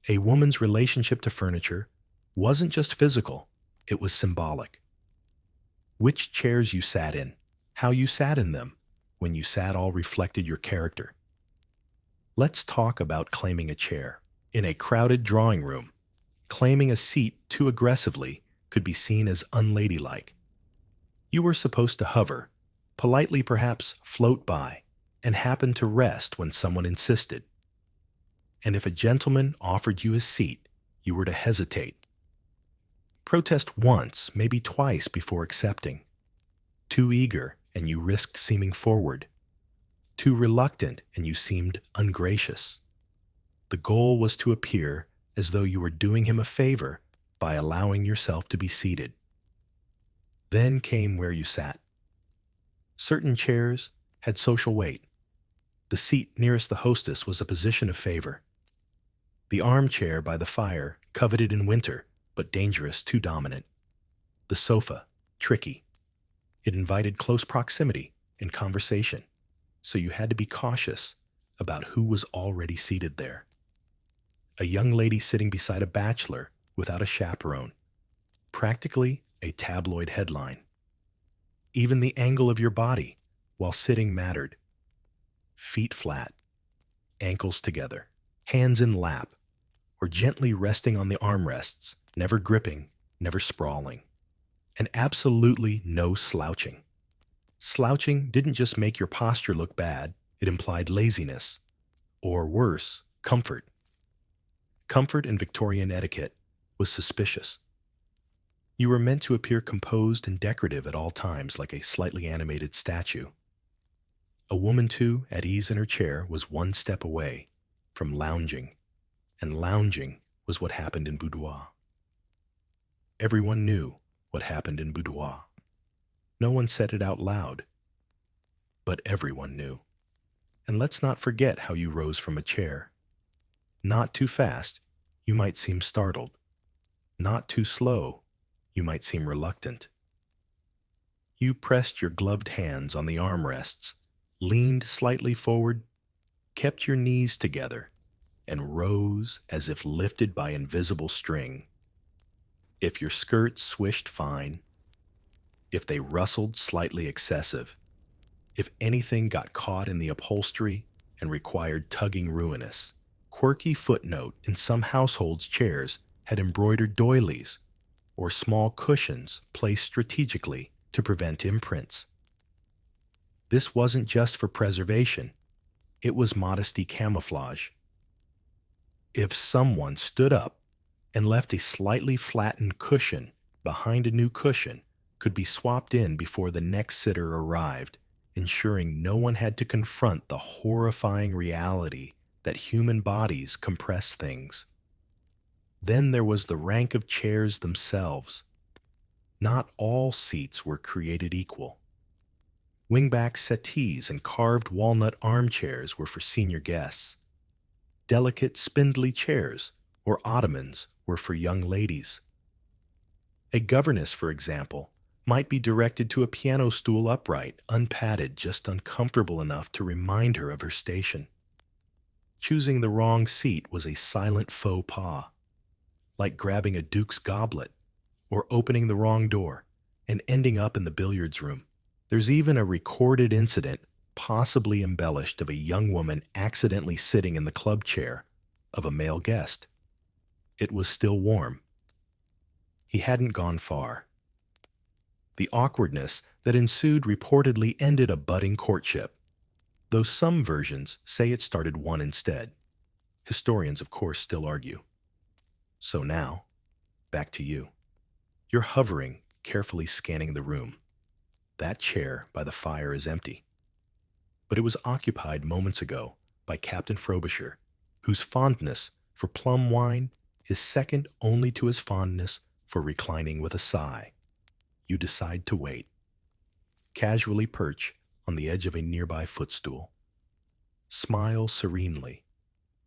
A woman's relationship to furniture wasn't just physical, it was symbolic. Which chairs you sat in, how you sat in them, when you sat all reflected your character. Let's talk about claiming a chair. In a crowded drawing room, claiming a seat too aggressively could be seen as unladylike. You were supposed to hover, politely perhaps float by, and happen to rest when someone insisted. And if a gentleman offered you a seat, you were to hesitate. Protest once, maybe twice before accepting. Too eager, and you risked seeming forward. Too reluctant, and you seemed ungracious. The goal was to appear as though you were doing him a favor by allowing yourself to be seated. Then came where you sat. Certain chairs had social weight. The seat nearest the hostess was a position of favor. The armchair by the fire, coveted in winter, but dangerous, too dominant. The sofa, tricky. It invited close proximity and conversation, so you had to be cautious about who was already seated there. A young lady sitting beside a bachelor without a chaperone. Practically a tabloid headline. Even the angle of your body while sitting mattered. Feet flat, ankles together, hands in lap, or gently resting on the armrests, never gripping, never sprawling. And absolutely no slouching. Slouching didn't just make your posture look bad, it implied laziness. Or worse, comfort. Comfort in Victorian etiquette was suspicious. You were meant to appear composed and decorative at all times, like a slightly animated statue. A woman, too, at ease in her chair, was one step away from lounging, and lounging was what happened in boudoir. Everyone knew what happened in boudoir. No one said it out loud, but everyone knew. And let's not forget how you rose from a chair. Not too fast, you might seem startled. Not too slow, you might seem reluctant. You pressed your gloved hands on the armrests, leaned slightly forward, kept your knees together, and rose as if lifted by invisible string. If your skirts swished fine, if they rustled slightly excessive, if anything got caught in the upholstery and required tugging ruinous, quirky footnote in some households' chairs had embroidered doilies or small cushions placed strategically to prevent imprints. This wasn't just for preservation, it was modesty camouflage. If someone stood up and left a slightly flattened cushion behind a new cushion, could be swapped in before the next sitter arrived, ensuring no one had to confront the horrifying reality that human bodies compress things. Then there was the rank of chairs themselves. Not all seats were created equal. Wingback settees and carved walnut armchairs were for senior guests. Delicate, spindly chairs or ottomans were for young ladies. A governess, for example, might be directed to a piano stool upright, unpadded, just uncomfortable enough to remind her of her station. Choosing the wrong seat was a silent faux pas, like grabbing a duke's goblet or opening the wrong door and ending up in the billiards room. There's even a recorded incident, possibly embellished, of a young woman accidentally sitting in the club chair of a male guest. It was still warm. He hadn't gone far. The awkwardness that ensued reportedly ended a budding courtship, though some versions say it started one instead. Historians, of course, still argue. So now, back to you. You're hovering, carefully scanning the room. That chair by the fire is empty. But it was occupied moments ago by Captain Frobisher, whose fondness for plum wine is second only to his fondness for reclining with a sigh. You decide to wait. Casually perch on the edge of a nearby footstool. Smile serenely.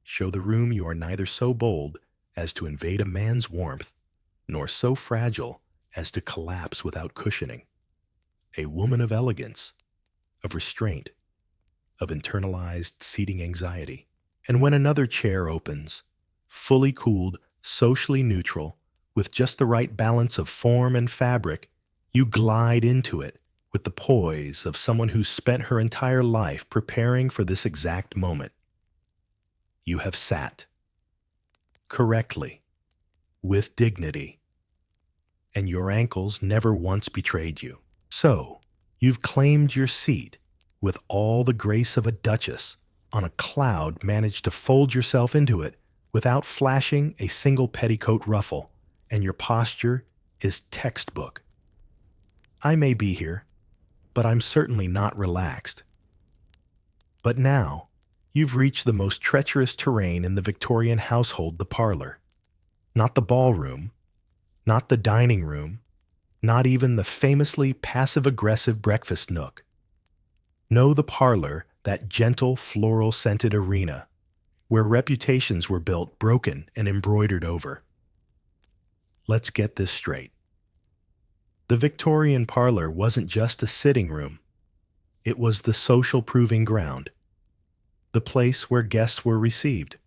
Show the room you are neither so bold as to invade a man's warmth, nor so fragile as to collapse without cushioning. A woman of elegance, of restraint, of internalized seating anxiety. And when another chair opens, fully cooled, socially neutral, with just the right balance of form and fabric, you glide into it with the poise of someone who's spent her entire life preparing for this exact moment. You have sat correctly, with dignity, and your ankles never once betrayed you. So, you've claimed your seat with all the grace of a duchess on a cloud, managed to fold yourself into it without flashing a single petticoat ruffle, and your posture is textbook. I may be here, but I'm certainly not relaxed. But now, you've reached the most treacherous terrain in the Victorian household, the parlor. Not the ballroom, not the dining room, not even the famously passive-aggressive breakfast nook. No, the parlor, that gentle, floral-scented arena, where reputations were built, broken, and embroidered over. Let's get this straight. The Victorian parlor wasn't just a sitting room. It was the social proving ground, the place where guests were received.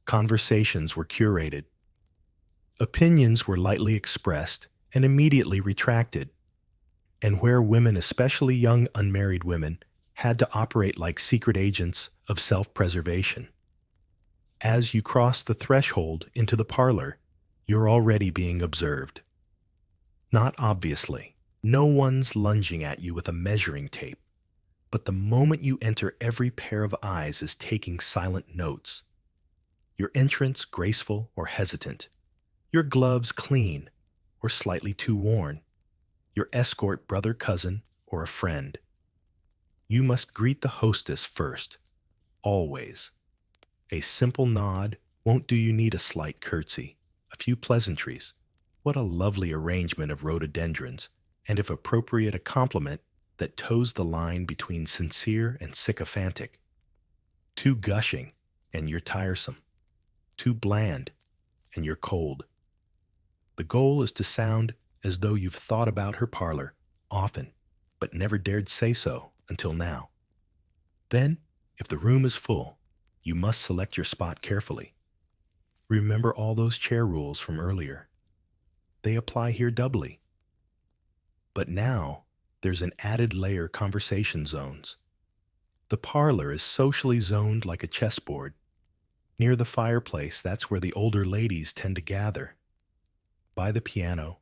Conversations were curated. Opinions were lightly expressed and immediately retracted, and where women, especially young unmarried women, had to operate like secret agents of self-preservation. As you cross the threshold into the parlor, you're already being observed. Not obviously. No one's lunging at you with a measuring tape. But the moment you enter, every pair of eyes is taking silent notes. Your entrance graceful or hesitant. Your gloves clean or slightly too worn. Your escort brother, cousin, or a friend. You must greet the hostess first. Always. A simple nod won't do. You need a slight curtsy, a few pleasantries. What a lovely arrangement of rhododendrons, and if appropriate, a compliment that toes the line between sincere and sycophantic. Too gushing, and you're tiresome. Too bland, and you're cold. The goal is to sound as though you've thought about her parlor often, but never dared say so until now. Then, if the room is full, you must select your spot carefully. Remember all those chair rules from earlier. They apply here doubly. But now, there's an added layer: conversation zones. The parlor is socially zoned like a chessboard. Near the fireplace, that's where the older ladies tend to gather. By the piano,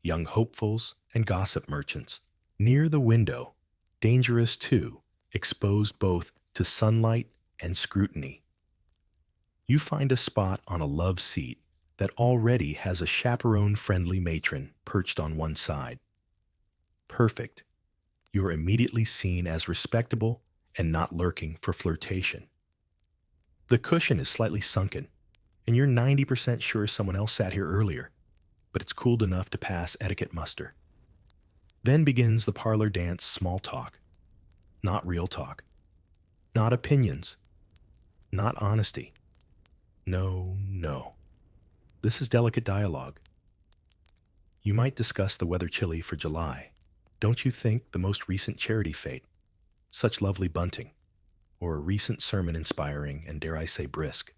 young hopefuls and gossip merchants. Near the window, dangerous too, exposed both to sunlight and scrutiny. You find a spot on a love seat that already has a chaperone-friendly matron perched on one side. Perfect. You're immediately seen as respectable and not lurking for flirtation. The cushion is slightly sunken, and you're 90% sure someone else sat here earlier, but it's cooled enough to pass etiquette muster. Then begins the parlor dance small talk. Not real talk. Not opinions. Not honesty. No, no. This is delicate dialogue. You might discuss the weather chilly for July. Don't you think the most recent charity fete? Such lovely bunting. Or a recent sermon inspiring and, dare I say, brisk.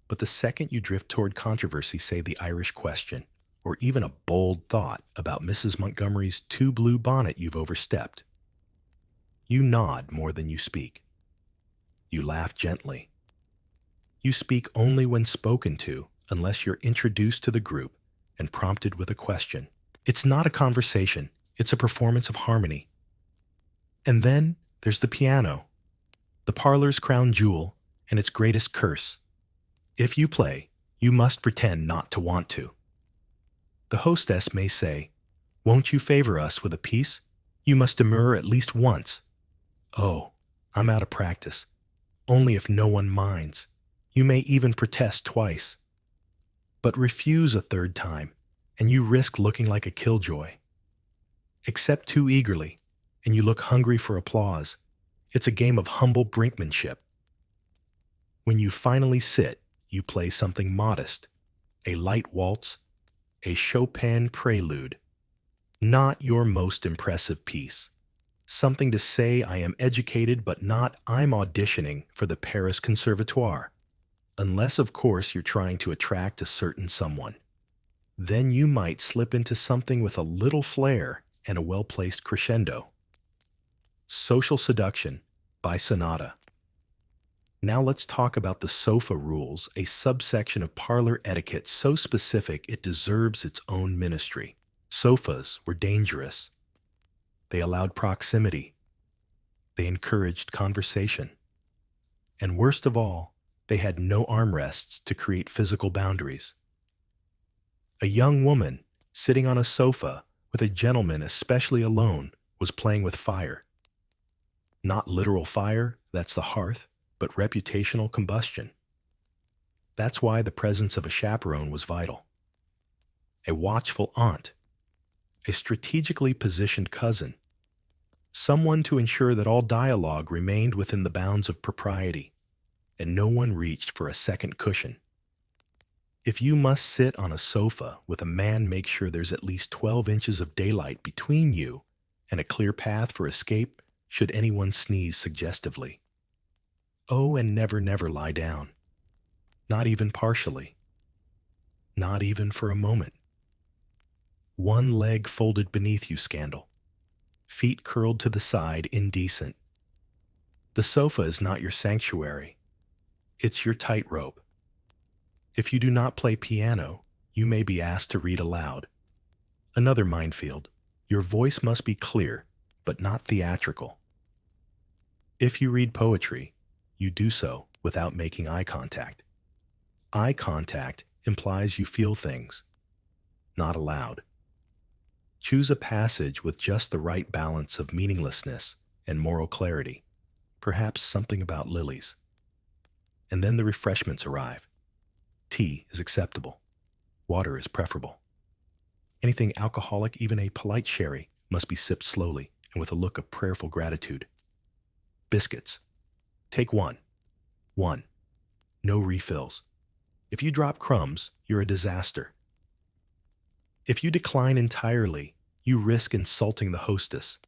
But the second you drift toward controversy, say the Irish question, or even a bold thought about Mrs. Montgomery's too blue bonnet, you've overstepped. You nod more than you speak. You laugh gently. You speak only when spoken to, unless you're introduced to the group and prompted with a question. It's not a conversation, It's a performance of harmony. And then there's the piano, the parlor's crown jewel and its greatest curse. If you play, you must pretend not to want to. The hostess may say, "Won't you favor us with a piece?" You must demur at least once. "Oh, I'm out of practice. Only if no one minds." You may even protest twice. But refuse a third time, and you risk looking like a killjoy. Accept too eagerly, and you look hungry for applause. It's a game of humble brinkmanship. When you finally sit, you play something modest, a light waltz, a Chopin prelude. Not your most impressive piece. Something to say I am educated but not I'm auditioning for the Paris Conservatoire. Unless, of course, you're trying to attract a certain someone. Then you might slip into something with a little flair and a well-placed crescendo. Social Seduction by Sonata. Now let's talk about the sofa rules, a subsection of parlor etiquette so specific it deserves its own ministry. Sofas were dangerous. They allowed proximity. They encouraged conversation. And worst of all, they had no armrests to create physical boundaries. A young woman sitting on a sofa with a gentleman especially alone was playing with fire. Not literal fire, that's the hearth, but reputational combustion. That's why the presence of a chaperone was vital. A watchful aunt, a strategically positioned cousin, someone to ensure that all dialogue remained within the bounds of propriety, and no one reached for a second cushion. If you must sit on a sofa with a man, make sure there's at least 12 inches of daylight between you and a clear path for escape should anyone sneeze suggestively. Oh, and never, never lie down. Not even partially. Not even for a moment. One leg folded beneath you, scandal. Feet curled to the side, indecent. The sofa is not your sanctuary. It's your tightrope. If you do not play piano, you may be asked to read aloud. Another minefield. Your voice must be clear, but not theatrical. If you read poetry, you do so without making eye contact. Eye contact implies you feel things. Not aloud. Choose a passage with just the right balance of meaninglessness and moral clarity, perhaps something about lilies. And then the refreshments arrive. Tea is acceptable. Water is preferable. Anything alcoholic, even a polite sherry, must be sipped slowly and with a look of prayerful gratitude. Biscuits. Take one. One. No refills. If you drop crumbs, you're a disaster. If you decline entirely, you risk insulting the hostess.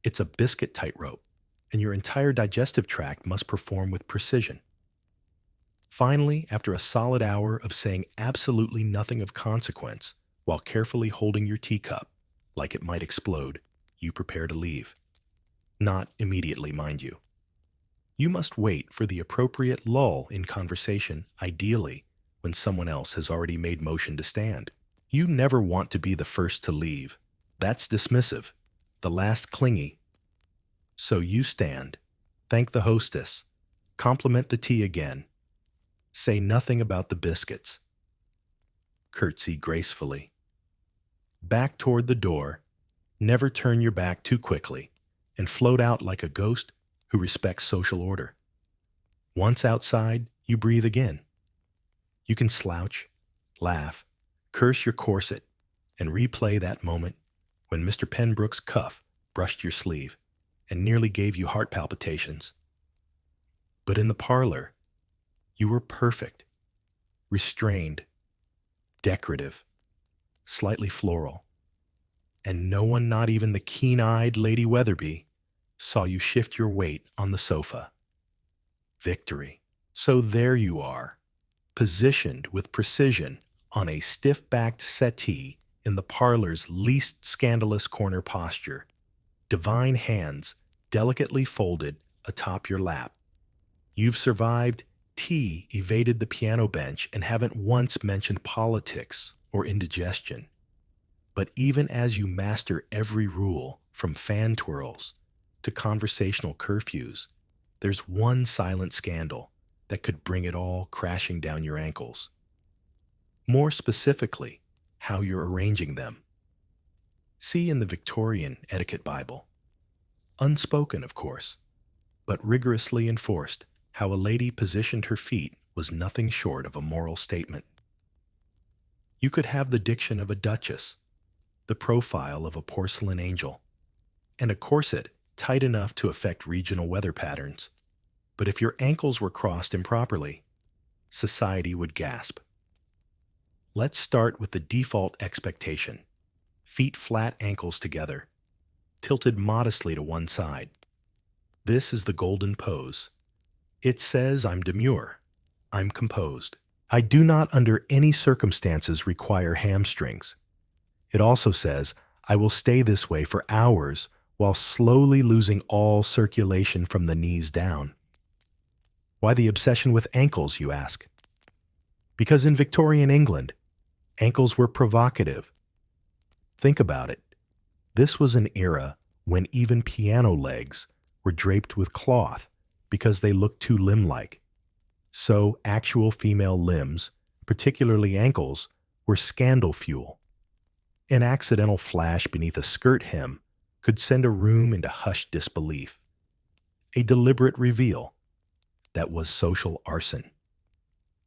It's a biscuit tightrope, and your entire digestive tract must perform with precision. Finally, after a solid hour of saying absolutely nothing of consequence while carefully holding your teacup, like it might explode, you prepare to leave. Not immediately, mind you. You must wait for the appropriate lull in conversation, ideally when someone else has already made motion to stand. You never want to be the first to leave. That's dismissive, the last clingy. So you stand, thank the hostess, compliment the tea again, say nothing about the biscuits, curtsy gracefully. Back toward the door, never turn your back too quickly, and float out like a ghost who respects social order. Once outside, you breathe again. You can slouch, laugh, curse your corset, and replay that moment when Mr. Penbrook's cuff brushed your sleeve and nearly gave you heart palpitations. But in the parlor, you were perfect, restrained, decorative, slightly floral, and no one, not even the keen-eyed Lady Weatherby, saw you shift your weight on the sofa. Victory. So there you are, positioned with precision on a stiff-backed settee in the parlor's least scandalous corner posture, divine hands delicately folded atop your lap. You've survived, tea evaded the piano bench, and haven't once mentioned politics or indigestion. But even as you master every rule, from fan twirls to conversational curfews, there's one silent scandal that could bring it all crashing down your ankles. More specifically, how you're arranging them. See in the Victorian Etiquette Bible. Unspoken, of course, but rigorously enforced, how a lady positioned her feet was nothing short of a moral statement. You could have the diction of a duchess, the profile of a porcelain angel, and a corset tight enough to affect regional weather patterns. But if your ankles were crossed improperly, society would gasp. Let's start with the default expectation. Feet flat, ankles together, tilted modestly to one side. This is the golden pose. It says I'm demure, I'm composed. I do not under any circumstances require hamstrings. It also says I will stay this way for hours while slowly losing all circulation from the knees down. Why the obsession with ankles, you ask? Because in Victorian England, ankles were provocative. Think about it. This was an era when even piano legs were draped with cloth because they looked too limb-like. So actual female limbs, particularly ankles, were scandal fuel. An accidental flash beneath a skirt hem could send a room into hushed disbelief. A deliberate reveal that was social arson.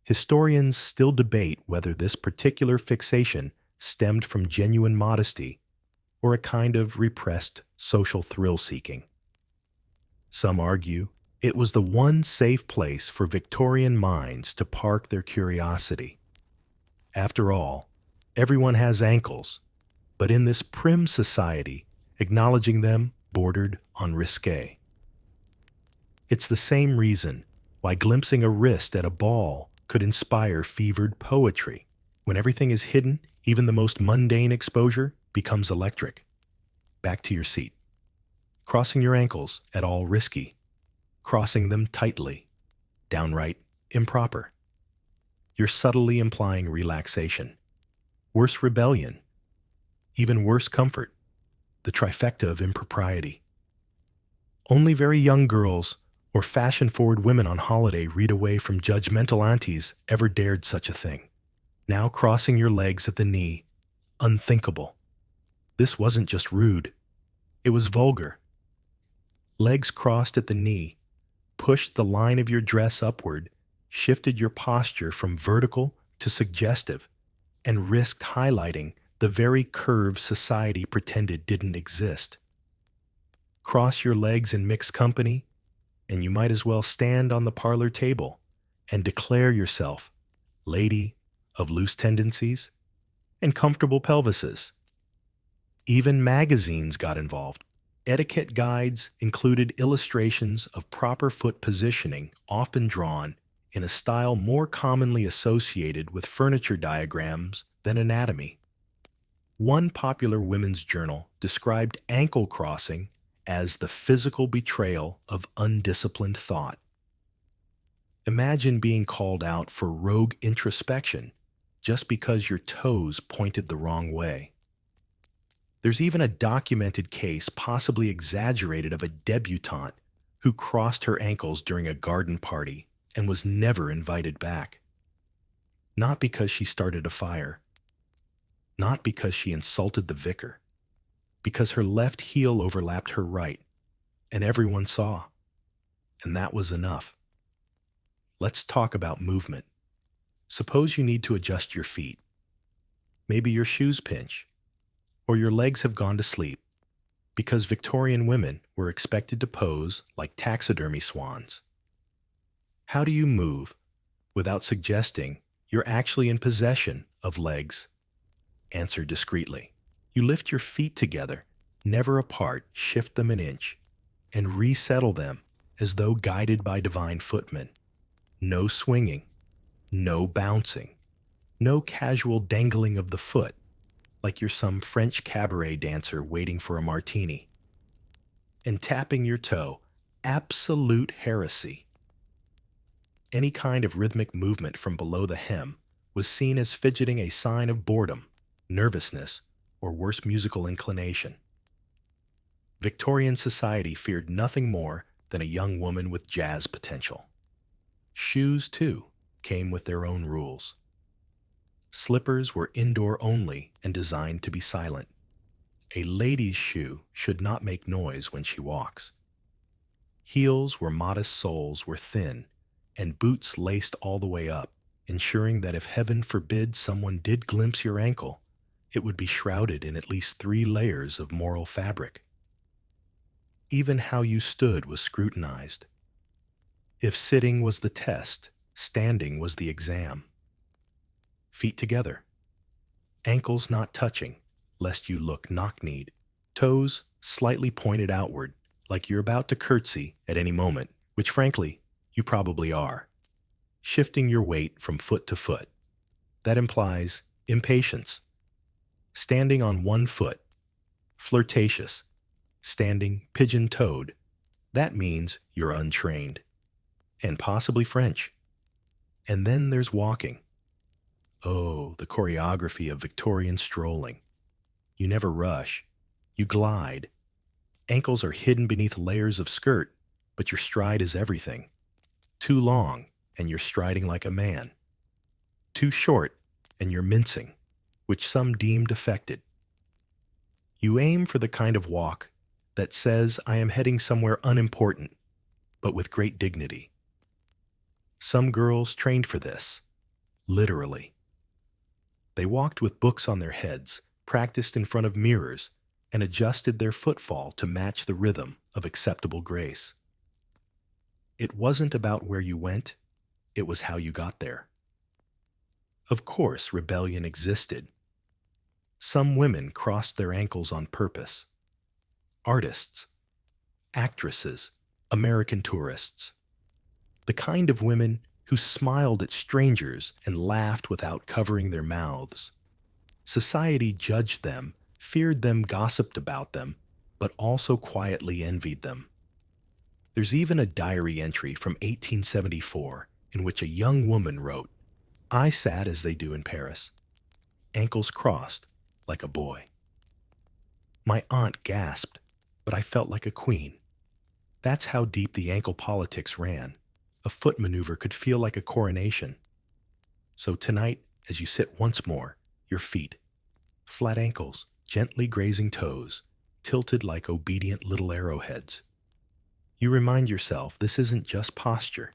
Historians still debate whether this particular fixation stemmed from genuine modesty or a kind of repressed social thrill-seeking. Some argue it was the one safe place for Victorian minds to park their curiosity. After all, everyone has ankles, but in this prim society, acknowledging them bordered on risque. It's the same reason why glimpsing a wrist at a ball could inspire fevered poetry. When everything is hidden, even the most mundane exposure becomes electric. Back to your seat. Crossing your ankles at all risky. Crossing them tightly. Downright improper. You're subtly implying relaxation. Worse rebellion. Even worse comfort. The trifecta of impropriety. Only very young girls or fashion-forward women on holiday read away from judgmental aunties ever dared such a thing. Now crossing your legs at the knee. Unthinkable. This wasn't just rude. It was vulgar. Legs crossed at the knee pushed the line of your dress upward, shifted your posture from vertical to suggestive, and risked highlighting the very curve society pretended didn't exist. Cross your legs in mixed company, and you might as well stand on the parlor table and declare yourself lady of loose tendencies and comfortable pelvises. Even magazines got involved. Etiquette guides included illustrations of proper foot positioning, often drawn in a style more commonly associated with furniture diagrams than anatomy. One popular women's journal described ankle crossing as the physical betrayal of undisciplined thought. Imagine being called out for rogue introspection just because your toes pointed the wrong way. There's even a documented case, possibly exaggerated, of a debutante who crossed her ankles during a garden party and was never invited back. Not because she started a fire, not because she insulted the vicar, because her left heel overlapped her right, and everyone saw. And that was enough. Let's talk about movement. Suppose you need to adjust your feet. Maybe your shoes pinch, or your legs have gone to sleep, because Victorian women were expected to pose like taxidermy swans. How do you move without suggesting you're actually in possession of legs? Answer discreetly. You lift your feet together, never apart, shift them an inch, and resettle them as though guided by divine footmen. No swinging, no bouncing, no casual dangling of the foot, like you're some French cabaret dancer waiting for a martini. And tapping your toe, absolute heresy. Any kind of rhythmic movement from below the hem was seen as fidgeting, a sign of boredom, nervousness, or worse musical inclination. Victorian society feared nothing more than a young woman with jazz potential. Shoes, too, came with their own rules. Slippers were indoor only and designed to be silent. A lady's shoe should not make noise when she walks. Heels where modest soles were thin, and boots laced all the way up, ensuring that if heaven forbid someone did glimpse your ankle, it would be shrouded in at least 3 layers of moral fabric. Even how you stood was scrutinized. If sitting was the test, standing was the exam. Feet together. Ankles not touching, lest you look knock-kneed. Toes slightly pointed outward, like you're about to curtsy at any moment, which frankly, you probably are. Shifting your weight from foot to foot. That implies impatience. Standing on one foot. Flirtatious. Standing pigeon-toed. That means you're untrained. And possibly French. And then there's walking. Oh, the choreography of Victorian strolling. You never rush. You glide. Ankles are hidden beneath layers of skirt, but your stride is everything. Too long, and you're striding like a man. Too short, and you're mincing, which some deemed affected. You aim for the kind of walk that says, I am heading somewhere unimportant, but with great dignity. Some girls trained for this, literally. They walked with books on their heads, practiced in front of mirrors, and adjusted their footfall to match the rhythm of acceptable grace. It wasn't about where you went, it was how you got there. Of course, rebellion existed. Some women crossed their ankles on purpose. Artists, actresses, American tourists. The kind of women who smiled at strangers and laughed without covering their mouths. Society judged them, feared them, gossiped about them, but also quietly envied them. There's even a diary entry from 1874 in which a young woman wrote, I sat as they do in Paris, ankles crossed like a boy. My aunt gasped, but I felt like a queen. That's how deep the ankle politics ran. A foot maneuver could feel like a coronation. So tonight, as you sit once more, your feet, flat ankles, gently grazing toes, tilted like obedient little arrowheads. You remind yourself this isn't just posture.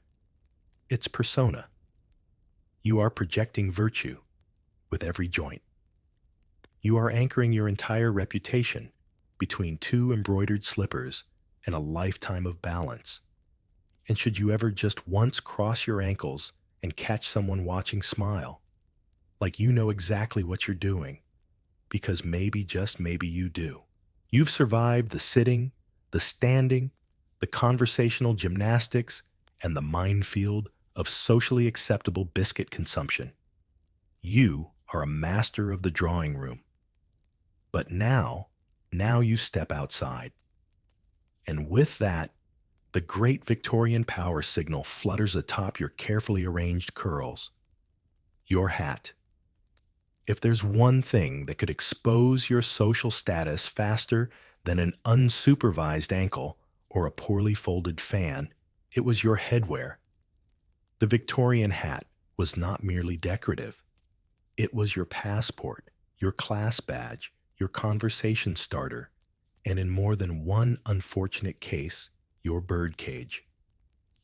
It's persona. You are projecting virtue with every joint. You are anchoring your entire reputation between 2 embroidered slippers and a lifetime of balance. And should you ever just once cross your ankles and catch someone watching smile, like you know exactly what you're doing, because maybe, just maybe you do. You've survived the sitting, the standing, the conversational gymnastics, and the minefield of socially acceptable biscuit consumption. You are a master of the drawing room. But now you step outside. And with that, the great Victorian power signal flutters atop your carefully arranged curls. Your hat. If there's one thing that could expose your social status faster than an unsupervised ankle or a poorly folded fan, it was your headwear. The Victorian hat was not merely decorative. It was your passport, your class badge, your conversation starter, and in more than one unfortunate case, your birdcage.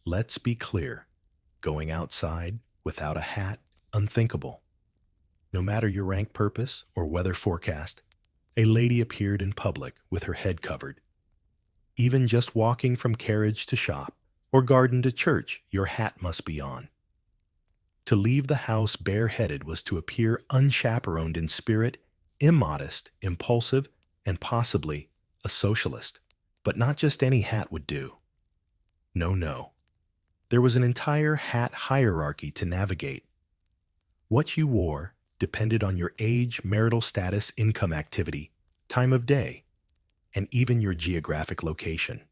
Let's be clear, going outside without a hat, unthinkable. No matter your rank purpose or weather forecast, a lady appeared in public with her head covered. Even just walking from carriage to shop or garden to church, your hat must be on. To leave the house bareheaded was to appear unchaperoned in spirit, immodest, impulsive, and possibly a socialist. But not just any hat would do. No. There was an entire hat hierarchy to navigate. What you wore depended on your age, marital status, income activity, time of day, and even your geographic location.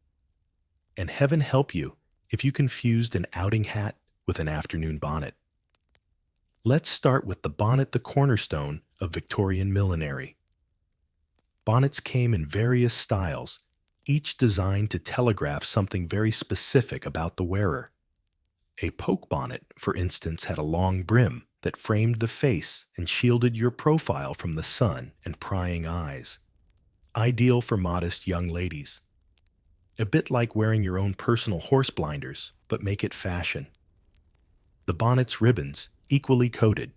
And heaven help you if you confused an outing hat with an afternoon bonnet. Let's start with the bonnet, the cornerstone of Victorian millinery. Bonnets came in various styles, each designed to telegraph something very specific about the wearer. A poke bonnet, for instance, had a long brim that framed the face and shielded your profile from the sun and prying eyes. Ideal for modest young ladies. A bit like wearing your own personal horse blinders, but make it fashion. The bonnet's ribbons, equally coated,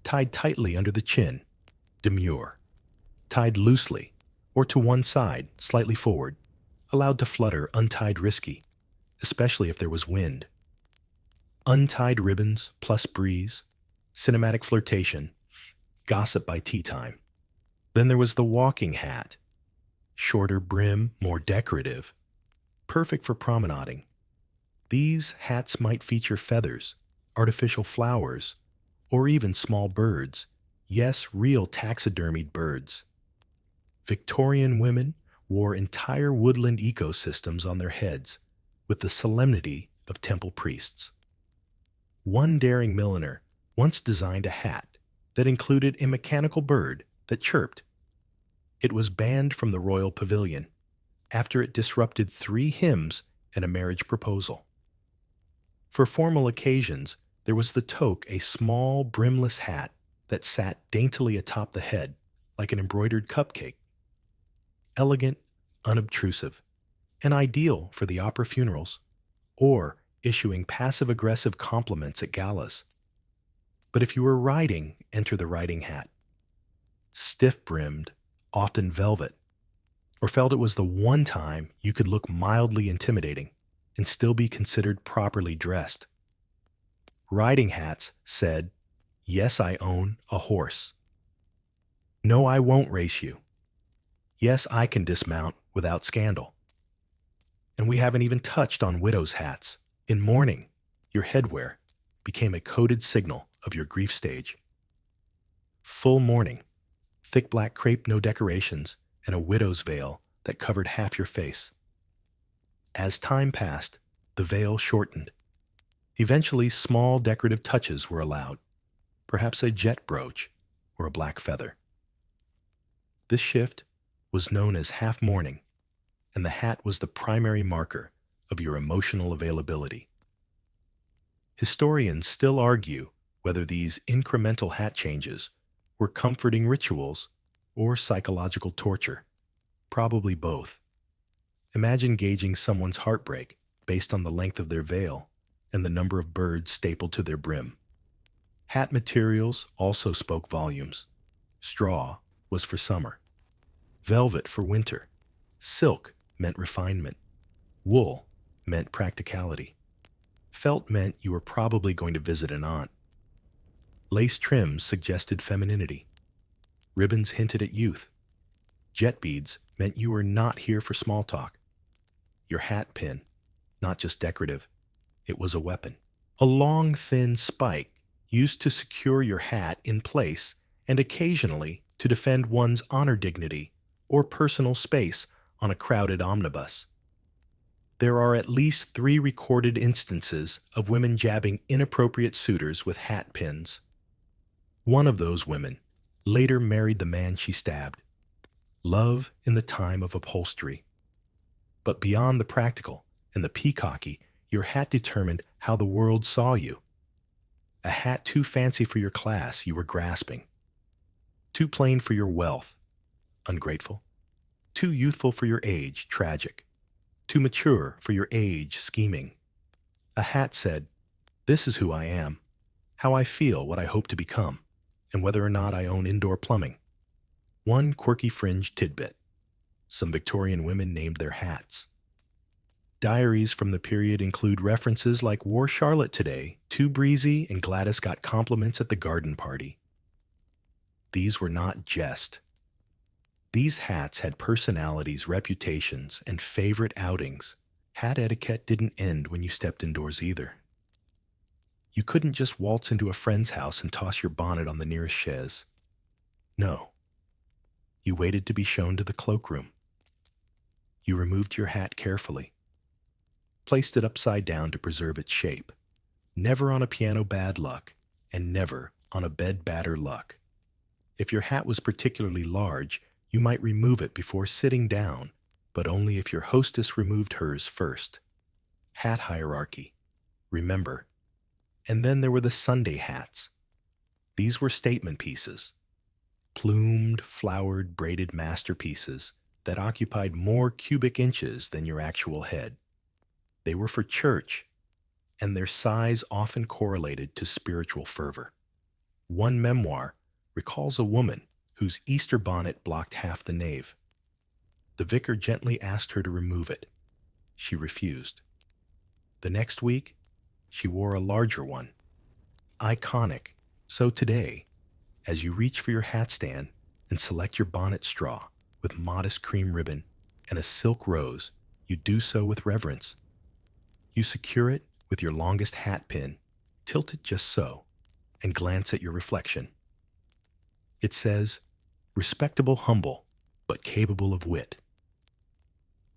tied tightly under the chin, demure. Tied loosely, or to one side, slightly forward, allowed to flutter untied risky, especially if there was wind. Untied ribbons plus breeze, cinematic flirtation, gossip by tea time. Then there was the walking hat. Shorter brim, more decorative. Perfect for promenading. These hats might feature feathers, artificial flowers, or even small birds. Yes, real taxidermied birds. Victorian women wore entire woodland ecosystems on their heads with the solemnity of temple priests. One daring milliner once designed a hat that included a mechanical bird that chirped. It was banned from the royal pavilion after it disrupted 3 hymns and a marriage proposal. For formal occasions, there was the toque, a small brimless hat that sat daintily atop the head like an embroidered cupcake. Elegant, unobtrusive, and ideal for the opera funerals or issuing passive-aggressive compliments at galas. But if you were riding, enter the riding hat. Stiff-brimmed, often velvet, or felt it was the one time you could look mildly intimidating and still be considered properly dressed. Riding hats said, "Yes, I own a horse." "No, I won't race you." "Yes, I can dismount without scandal." And we haven't even touched on widows' hats. In mourning, your headwear became a coded signal of your grief stage. Full mourning, thick black crepe, no decorations, and a widow's veil that covered half your face. As time passed, the veil shortened. Eventually, small decorative touches were allowed, perhaps a jet brooch or a black feather. This shift was known as half mourning, and the hat was the primary marker of your emotional availability. Historians still argue whether these incremental hat changes were comforting rituals or psychological torture. Probably both. Imagine gauging someone's heartbreak based on the length of their veil and the number of birds stapled to their brim. Hat materials also spoke volumes. Straw was for summer. Velvet for winter. Silk meant refinement. Wool meant practicality. Felt meant you were probably going to visit an aunt. Lace trims suggested femininity. Ribbons hinted at youth. Jet beads meant you were not here for small talk. Your hat pin, not just decorative, it was a weapon. A long, thin spike used to secure your hat in place and occasionally to defend one's honor dignity or personal space on a crowded omnibus. There are at least 3 recorded instances of women jabbing inappropriate suitors with hat pins. One of those women later married the man she stabbed. Love in the time of upholstery. But beyond the practical and the peacocky, your hat determined how the world saw you. A hat too fancy for your class, you were grasping. Too plain for your wealth, ungrateful. Too youthful for your age, tragic. Too mature for your age, scheming. A hat said, "This is who I am, how I feel, what I hope to become, and whether or not I own indoor plumbing." One quirky fringe tidbit. Some Victorian women named their hats. Diaries from the period include references like "Wore Charlotte today, too breezy, and Gladys got compliments at the garden party." These were not jest. These hats had personalities, reputations, and favorite outings. Hat etiquette didn't end when you stepped indoors either. You couldn't just waltz into a friend's house and toss your bonnet on the nearest chaise. No. You waited to be shown to the cloakroom. You removed your hat carefully, placed it upside down to preserve its shape, never on a piano bad luck, and never on a bed batter luck. If your hat was particularly large, You might remove it before sitting down, but only if your hostess removed hers first. Hat hierarchy. Remember. And then there were the Sunday hats. These were statement pieces. Plumed, flowered, braided masterpieces that occupied more cubic inches than your actual head. They were for church, and their size often correlated to spiritual fervor. One memoir recalls a woman whose Easter bonnet blocked half the nave. The vicar gently asked her to remove it. She refused. The next week, she wore a larger one. Iconic. So today, as you reach for your hat stand and select your bonnet straw with modest cream ribbon and a silk rose, you do so with reverence. You secure it with your longest hat pin, tilt it just so, and glance at your reflection. It says, respectable, humble, but capable of wit.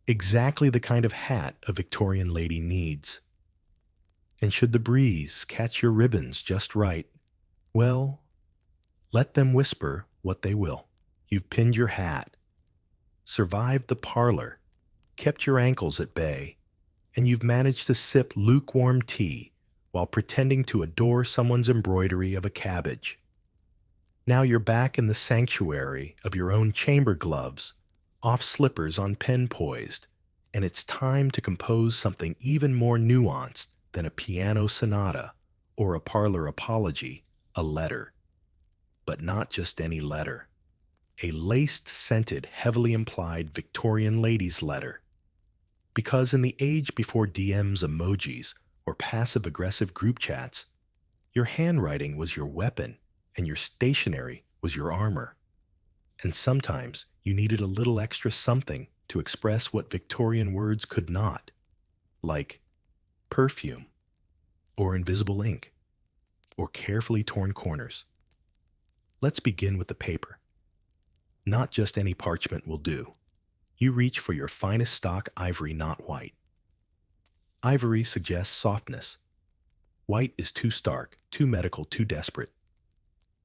Exactly the kind of hat a Victorian lady needs. And should the breeze catch your ribbons just right, well, let them whisper what they will. You've pinned your hat, survived the parlor, kept your ankles at bay, and you've managed to sip lukewarm tea while pretending to adore someone's embroidery of a cabbage. Now you're back in the sanctuary of your own chamber gloves, off slippers on pen poised, and it's time to compose something even more nuanced than a piano sonata or a parlor apology, a letter. But not just any letter. A laced, scented, heavily implied Victorian ladies' letter. Because in the age before DMs, emojis, or passive-aggressive group chats, your handwriting was your weapon and your stationery was your armor. And sometimes you needed a little extra something to express what Victorian words could not, like perfume, or invisible ink, or carefully torn corners. Let's begin with the paper. Not just any parchment will do. You reach for your finest stock ivory, not white. Ivory suggests softness. White is too stark, too medical, too desperate.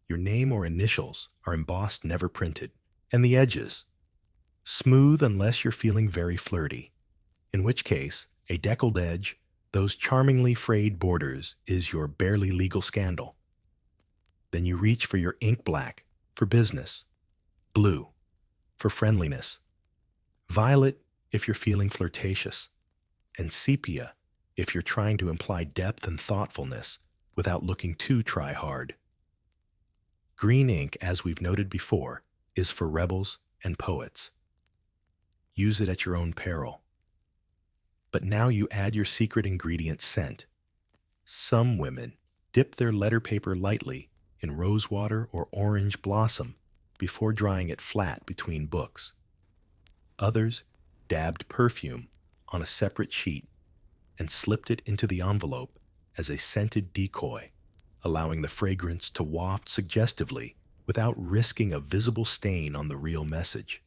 Your name or initials are embossed, never printed. And the edges? Smooth unless you're feeling very flirty. In which case, a deckled edge, those charmingly frayed borders, is your barely legal scandal. Then you reach for your ink black, for business. Blue, for friendliness. Violet, if you're feeling flirtatious. And sepia, if you're trying to imply depth and thoughtfulness without looking too try-hard. Green ink, as we've noted before, is for rebels and poets. Use it at your own peril. But now you add your secret ingredient, scent. Some women dip their letter paper lightly in rosewater or orange blossom before drying it flat between books. Others dabbed perfume on a separate sheet and slipped it into the envelope as a scented decoy, allowing the fragrance to waft suggestively without risking a visible stain on the real message.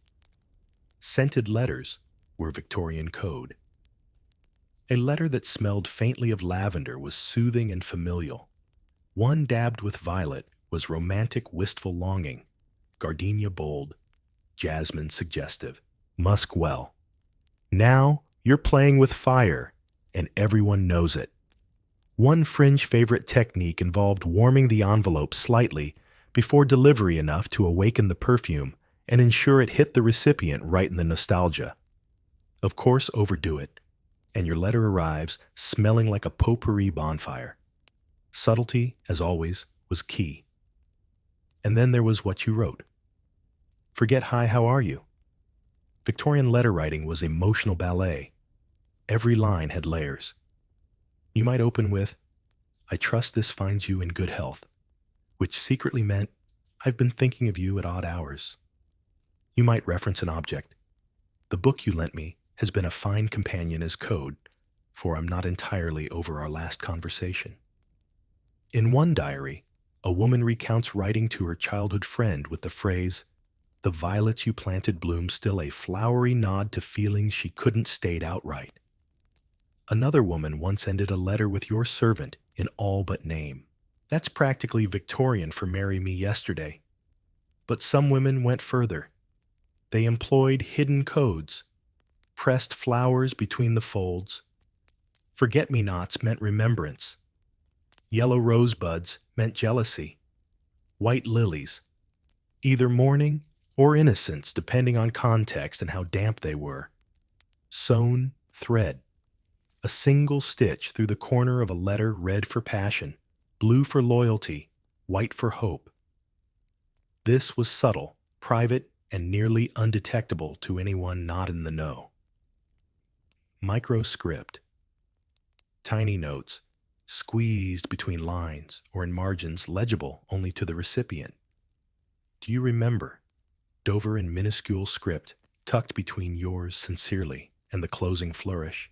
Scented letters were Victorian code. A letter that smelled faintly of lavender was soothing and familial. One dabbed with violet was romantic, wistful longing, gardenia bold, jasmine suggestive, musk well. Now you're playing with fire, and everyone knows it. One fringe favorite technique involved warming the envelope slightly before delivery enough to awaken the perfume and ensure it hit the recipient right in the nostalgia. Of course, overdo it, and your letter arrives smelling like a potpourri bonfire. Subtlety, as always, was key. And then there was what you wrote. Forget hi, how are you? Victorian letter writing was emotional ballet. Every line had layers. You might open with, I trust this finds you in good health, which secretly meant, I've been thinking of you at odd hours. You might reference an object. The book you lent me has been a fine companion as code, for I'm not entirely over our last conversation. In one diary, a woman recounts writing to her childhood friend with the phrase, the violets you planted bloom still, a flowery nod to feelings she couldn't state outright. Another woman once ended a letter with your servant in all but name. That's practically Victorian for marry me yesterday. But some women went further. They employed hidden codes, pressed flowers between the folds. Forget-me-nots meant remembrance. Yellow rosebuds meant jealousy. White lilies, either mourning or innocence depending on context and how damp they were. Sewn thread, a single stitch through the corner of a letter red for passion, blue for loyalty, white for hope. This was subtle, private, and nearly undetectable to anyone not in the know. Microscript, tiny notes, squeezed between lines or in margins legible only to the recipient. Do you remember? Dover in minuscule script tucked between yours sincerely and the closing flourish.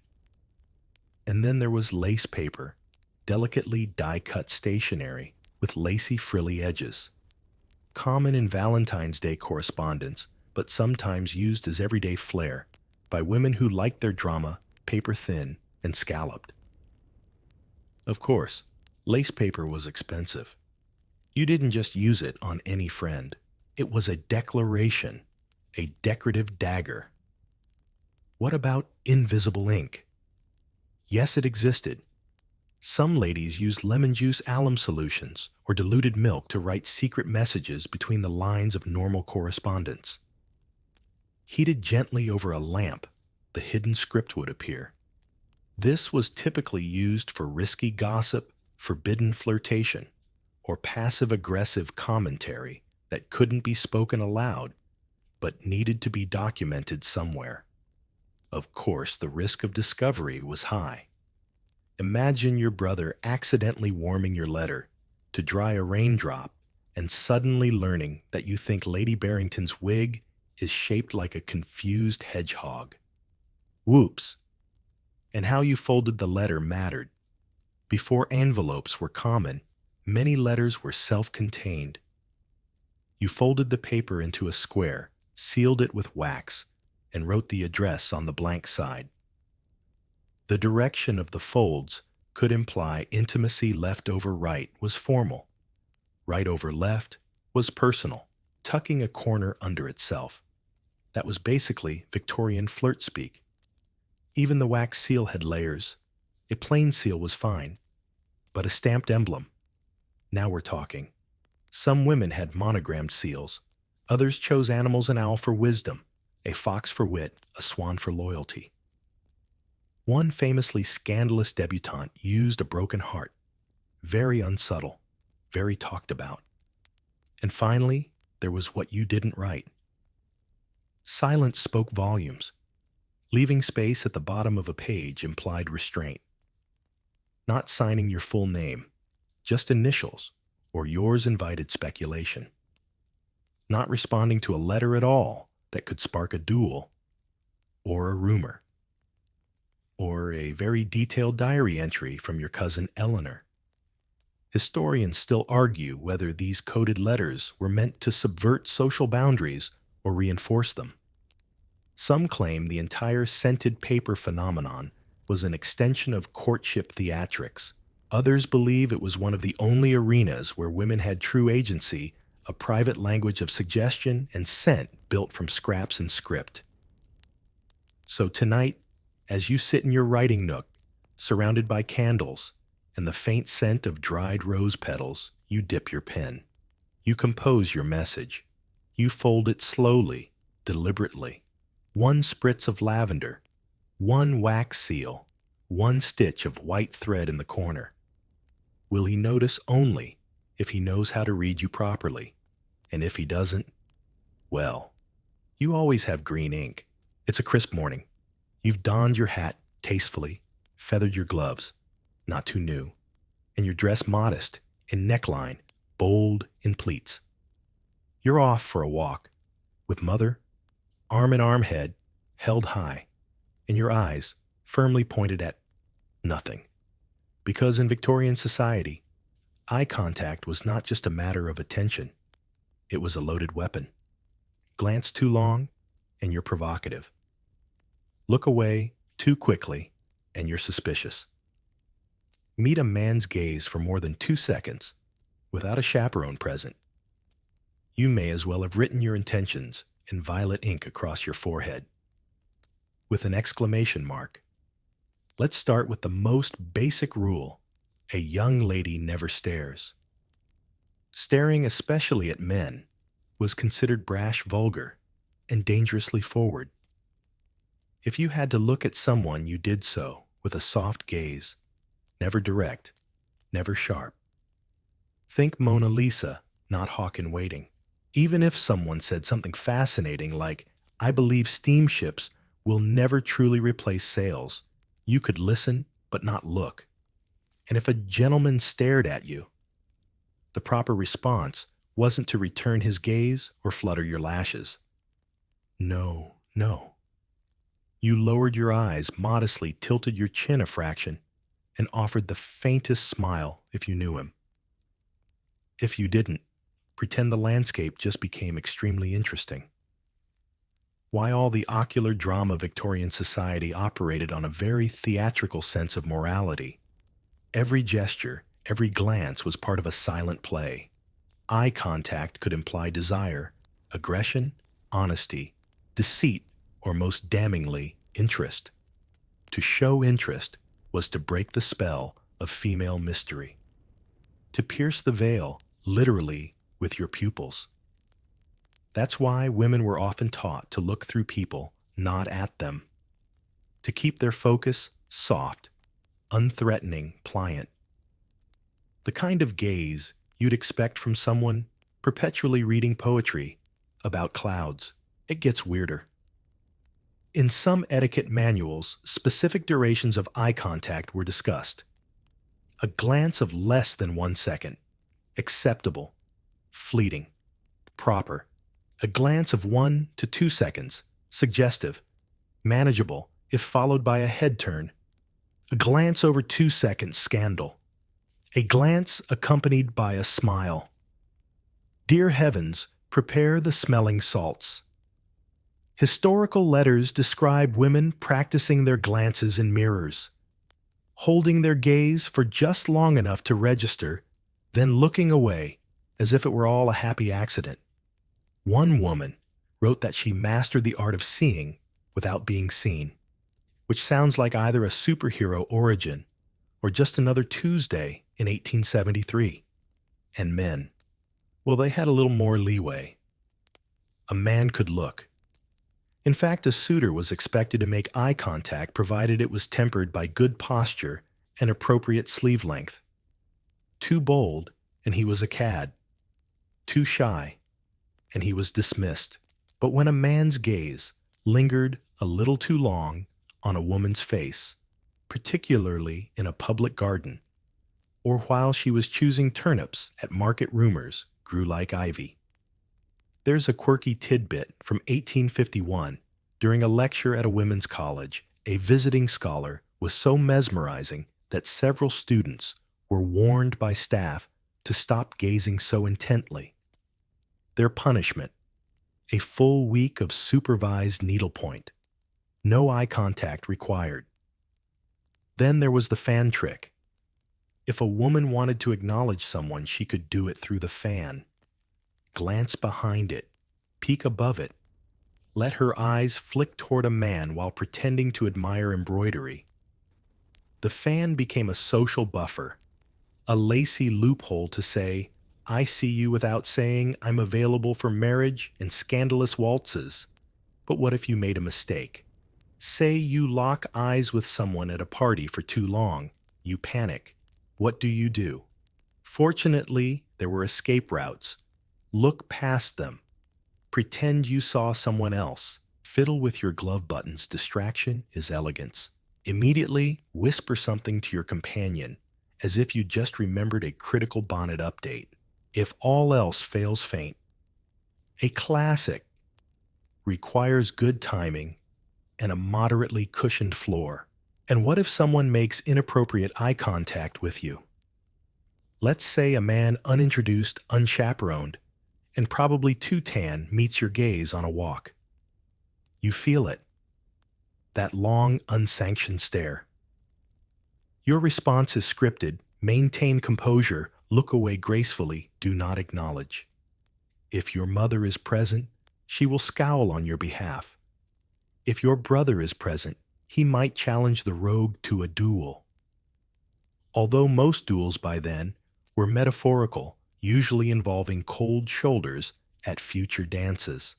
And then there was lace paper, delicately die-cut stationery with lacy frilly edges. Common in Valentine's Day correspondence, but sometimes used as everyday flair by women who liked their drama paper thin and scalloped. Of course, lace paper was expensive. You didn't just use it on any friend. It was a declaration, a decorative dagger. What about invisible ink? Yes, it existed. Some ladies used lemon juice alum solutions or diluted milk to write secret messages between the lines of normal correspondence. Heated gently over a lamp, the hidden script would appear. This was typically used for risky gossip, forbidden flirtation, or passive-aggressive commentary that couldn't be spoken aloud, but needed to be documented somewhere. Of course, the risk of discovery was high. Imagine your brother accidentally warming your letter to dry a raindrop and suddenly learning that you think Lady Barrington's wig is shaped like a confused hedgehog. Whoops! And how you folded the letter mattered. Before envelopes were common, many letters were self-contained. You folded the paper into a square, sealed it with wax, and wrote the address on the blank side. The direction of the folds could imply intimacy left over right was formal. Right over left was personal, tucking a corner under itself. That was basically Victorian flirt speak. Even the wax seal had layers. A plain seal was fine, but a stamped emblem. Now we're talking. Some women had monogrammed seals. Others chose animals: an owl for wisdom, a fox for wit, a swan for loyalty. One famously scandalous debutante used a broken heart. Very unsubtle, very talked about. And finally, there was what you didn't write. Silence spoke volumes. Leaving space at the bottom of a page implied restraint. Not signing your full name, just initials, or yours invited speculation. Not responding to a letter at all that could spark a duel, or a rumor. Or a very detailed diary entry from your cousin Eleanor. Historians still argue whether these coded letters were meant to subvert social boundaries or reinforce them. Some claim the entire scented paper phenomenon was an extension of courtship theatrics. Others believe it was one of the only arenas where women had true agency, a private language of suggestion and scent built from scraps and script. So tonight, as you sit in your writing nook, surrounded by candles and the faint scent of dried rose petals, you dip your pen. You compose your message. You fold it slowly, deliberately. One spritz of lavender, one wax seal, one stitch of white thread in the corner. Will he notice only if he knows how to read you properly? And if he doesn't, well, you always have green ink. It's a crisp morning. You've donned your hat tastefully, feathered your gloves, not too new, and you're dressed modest, in neckline, bold in pleats. You're off for a walk, with mother, arm in arm, head held high, and your eyes firmly pointed at nothing. Because in Victorian society, eye contact was not just a matter of attention, it was a loaded weapon. Glance too long, and you're provocative. Look away too quickly, and you're suspicious. Meet a man's gaze for more than 2 seconds, without a chaperone present. You may as well have written your intentions and violet ink across your forehead, with an exclamation mark. Let's start with the most basic rule. A young lady never stares. Staring, especially at men, was considered brash, vulgar, and dangerously forward. If you had to look at someone, you did so with a soft gaze, never direct, never sharp. Think Mona Lisa, not hawk in waiting. Even if someone said something fascinating like, "I believe steamships will never truly replace sails," you could listen but not look. And if a gentleman stared at you, the proper response wasn't to return his gaze or flutter your lashes. No, no. You lowered your eyes, modestly tilted your chin a fraction, and offered the faintest smile if you knew him. If you didn't, pretend the landscape just became extremely interesting. Why all the ocular drama Victorian society operated on a very theatrical sense of morality. Every gesture, every glance was part of a silent play. Eye contact could imply desire, aggression, honesty, deceit, or most damningly, interest. To show interest was to break the spell of female mystery. To pierce the veil, literally, with your pupils. That's why women were often taught to look through people, not at them. To keep their focus soft, unthreatening, pliant. The kind of gaze you'd expect from someone perpetually reading poetry about clouds. It gets weirder. In some etiquette manuals, specific durations of eye contact were discussed. A glance of less than 1 second. Acceptable. Fleeting. Proper. A glance of 1 to 2 seconds. Suggestive. Manageable, if followed by a head turn. A glance over 2 seconds. Scandal. A glance accompanied by a smile. Dear heavens, prepare the smelling salts. Historical letters describe women practicing their glances in mirrors, holding their gaze for just long enough to register, then looking away as if it were all a happy accident. One woman wrote that she mastered the art of seeing without being seen, which sounds like either a superhero origin or just another Tuesday in 1873. And men, well, they had a little more leeway. A man could look. In fact, a suitor was expected to make eye contact provided it was tempered by good posture and appropriate sleeve length. Too bold, and he was a cad. Too shy, and he was dismissed. But when a man's gaze lingered a little too long on a woman's face, particularly in a public garden, or while she was choosing turnips at market, rumors grew like ivy. There's a quirky tidbit from 1851. During a lecture at a women's college, a visiting scholar was so mesmerizing that several students were warned by staff to stop gazing so intently. Their punishment: a full week of supervised needlepoint. No eye contact required. Then there was the fan trick. If a woman wanted to acknowledge someone, she could do it through the fan. Glance behind it, peek above it, let her eyes flick toward a man while pretending to admire embroidery. The fan became a social buffer, a lacy loophole to say, "I see you," without saying, "I'm available for marriage and scandalous waltzes." But what if you made a mistake? Say you lock eyes with someone at a party for too long. You panic. What do? Fortunately, there were escape routes. Look past them. Pretend you saw someone else. Fiddle with your glove buttons. Distraction is elegance. Immediately, whisper something to your companion, as if you just remembered a critical bonnet update. If all else fails, faint. A classic. Requires good timing and a moderately cushioned floor. And what if someone makes inappropriate eye contact with you? Let's say a man unintroduced, unchaperoned, and probably too tan meets your gaze on a walk. You feel it. That long, unsanctioned stare. Your response is scripted. Maintain composure. Look away gracefully. Do not acknowledge. If your mother is present, she will scowl on your behalf. If your brother is present, he might challenge the rogue to a duel. Although most duels by then were metaphorical, usually involving cold shoulders at future dances.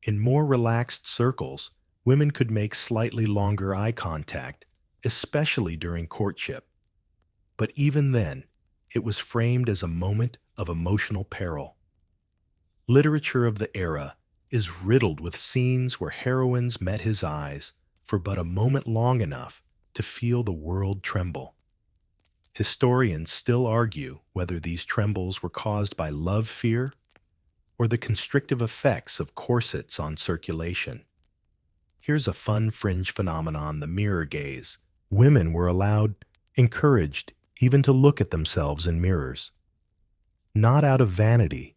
In more relaxed circles, women could make slightly longer eye contact, especially during courtship. But even then, it was framed as a moment of emotional peril. Literature of the era is riddled with scenes where heroines met his eyes for but a moment long enough to feel the world tremble. Historians still argue whether these trembles were caused by love fear or the constrictive effects of corsets on circulation. Here's a fun fringe phenomenon: the mirror gaze. Women were encouraged, even to look at themselves in mirrors. Not out of vanity,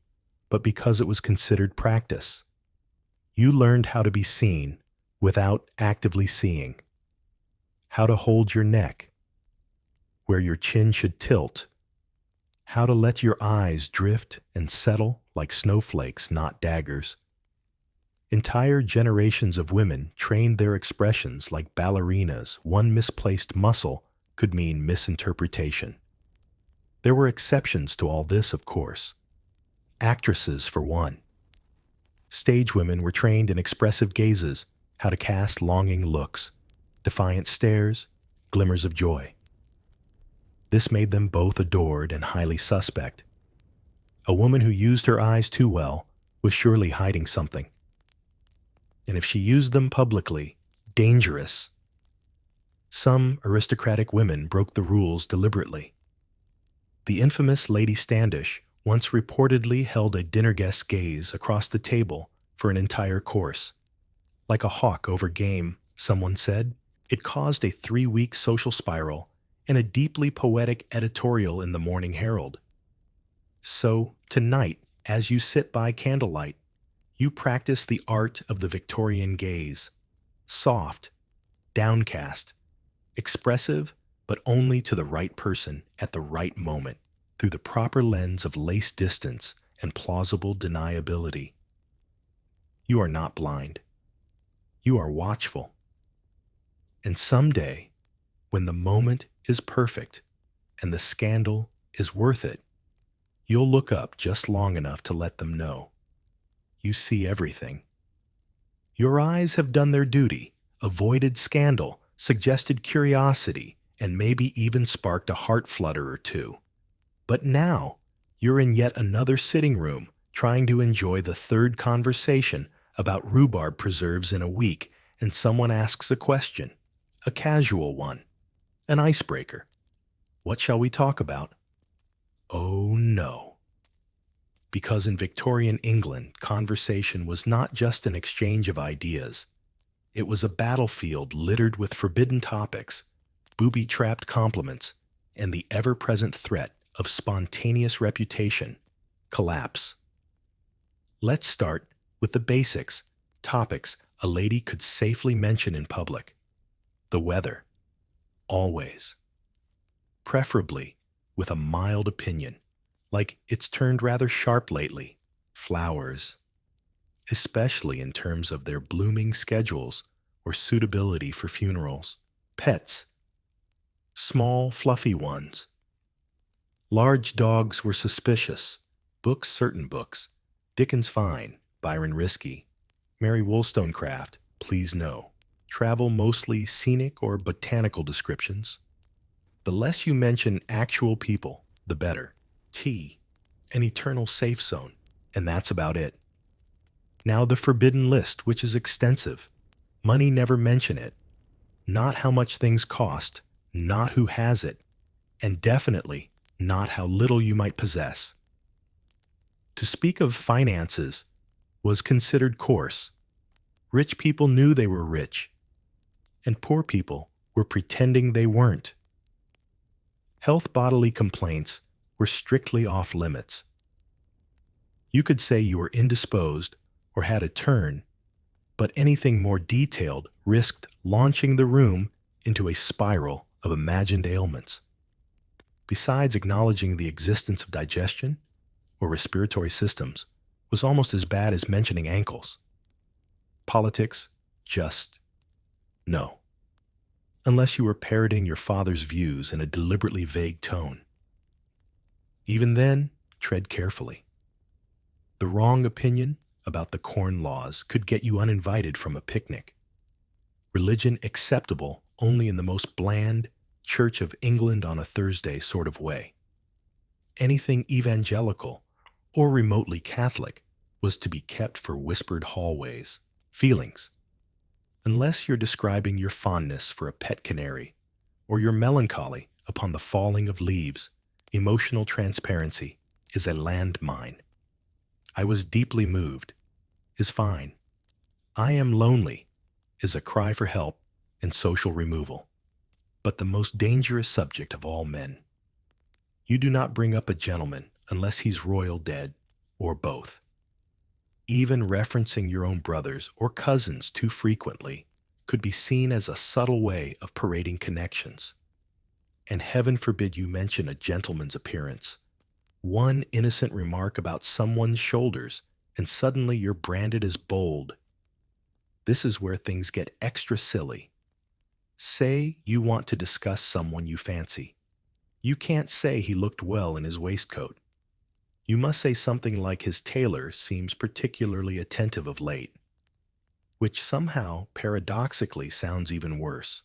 but because it was considered practice. You learned how to be seen without actively seeing, how to hold your neck, where your chin should tilt, how to let your eyes drift and settle like snowflakes, not daggers. Entire generations of women trained their expressions like ballerinas. One misplaced muscle could mean misinterpretation. There were exceptions to all this, of course. Actresses, for one. Stage women were trained in expressive gazes, how to cast longing looks, defiant stares, glimmers of joy. This made them both adored and highly suspect. A woman who used her eyes too well was surely hiding something. And if she used them publicly, dangerous. Some aristocratic women broke the rules deliberately. The infamous Lady Standish once reportedly held a dinner guest's gaze across the table for an entire course. Like a hawk over game, someone said, it caused a 3-week social spiral and a deeply poetic editorial in the Morning Herald. So, tonight, as you sit by candlelight, you practice the art of the Victorian gaze. Soft, downcast, expressive, but only to the right person at the right moment, through the proper lens of lace distance and plausible deniability. You are not blind. You are watchful. And someday, when the moment is perfect and the scandal is worth it, you'll look up just long enough to let them know. You see everything. Your eyes have done their duty, avoided scandal, suggested curiosity, and maybe even sparked a heart flutter or two. But now, you're in yet another sitting room, trying to enjoy the third conversation about rhubarb preserves in a week, and someone asks a question, a casual one, an icebreaker. What shall we talk about? Oh no. Because in Victorian England, conversation was not just an exchange of ideas. It was a battlefield littered with forbidden topics, booby-trapped compliments, and the ever-present threat of spontaneous reputation, collapse. Let's start with the basics, topics a lady could safely mention in public. The weather. Always. Preferably with a mild opinion, like it's turned rather sharp lately. Flowers. Especially in terms of their blooming schedules or suitability for funerals. Pets. Small, fluffy ones. Large dogs were suspicious. Books, certain books. Dickens fine, Byron risky. Mary Wollstonecraft, please no. Travel mostly scenic or botanical descriptions. The less you mention actual people, the better. Tea, an eternal safe zone, and that's about it. Now the forbidden list, which is extensive. Money, never mention it. Not how much things cost, not who has it, and definitely not how little you might possess. To speak of finances was considered coarse. Rich people knew they were rich, and poor people were pretending they weren't. Health bodily complaints were strictly off limits. You could say you were indisposed or had a turn, but anything more detailed risked launching the room into a spiral of imagined ailments. Besides acknowledging the existence of digestion or respiratory systems, was almost as bad as mentioning ankles. Politics, just no. Unless you were parroting your father's views in a deliberately vague tone. Even then, tread carefully. The wrong opinion about the corn laws could get you uninvited from a picnic. Religion acceptable only in the most bland, Church of England on a Thursday sort of way. Anything evangelical or remotely Catholic was to be kept for whispered hallways. Feelings. Unless you're describing your fondness for a pet canary or your melancholy upon the falling of leaves, emotional transparency is a landmine. I was deeply moved is fine. I am lonely is a cry for help and social removal. But the most dangerous subject of all men. You do not bring up a gentleman unless he's royal dead, or both. Even referencing your own brothers or cousins too frequently could be seen as a subtle way of parading connections. And heaven forbid you mention a gentleman's appearance. One innocent remark about someone's shoulders, and suddenly you're branded as bold. This is where things get extra silly. Say you want to discuss someone you fancy. You can't say he looked well in his waistcoat. You must say something like his tailor seems particularly attentive of late, which somehow paradoxically sounds even worse.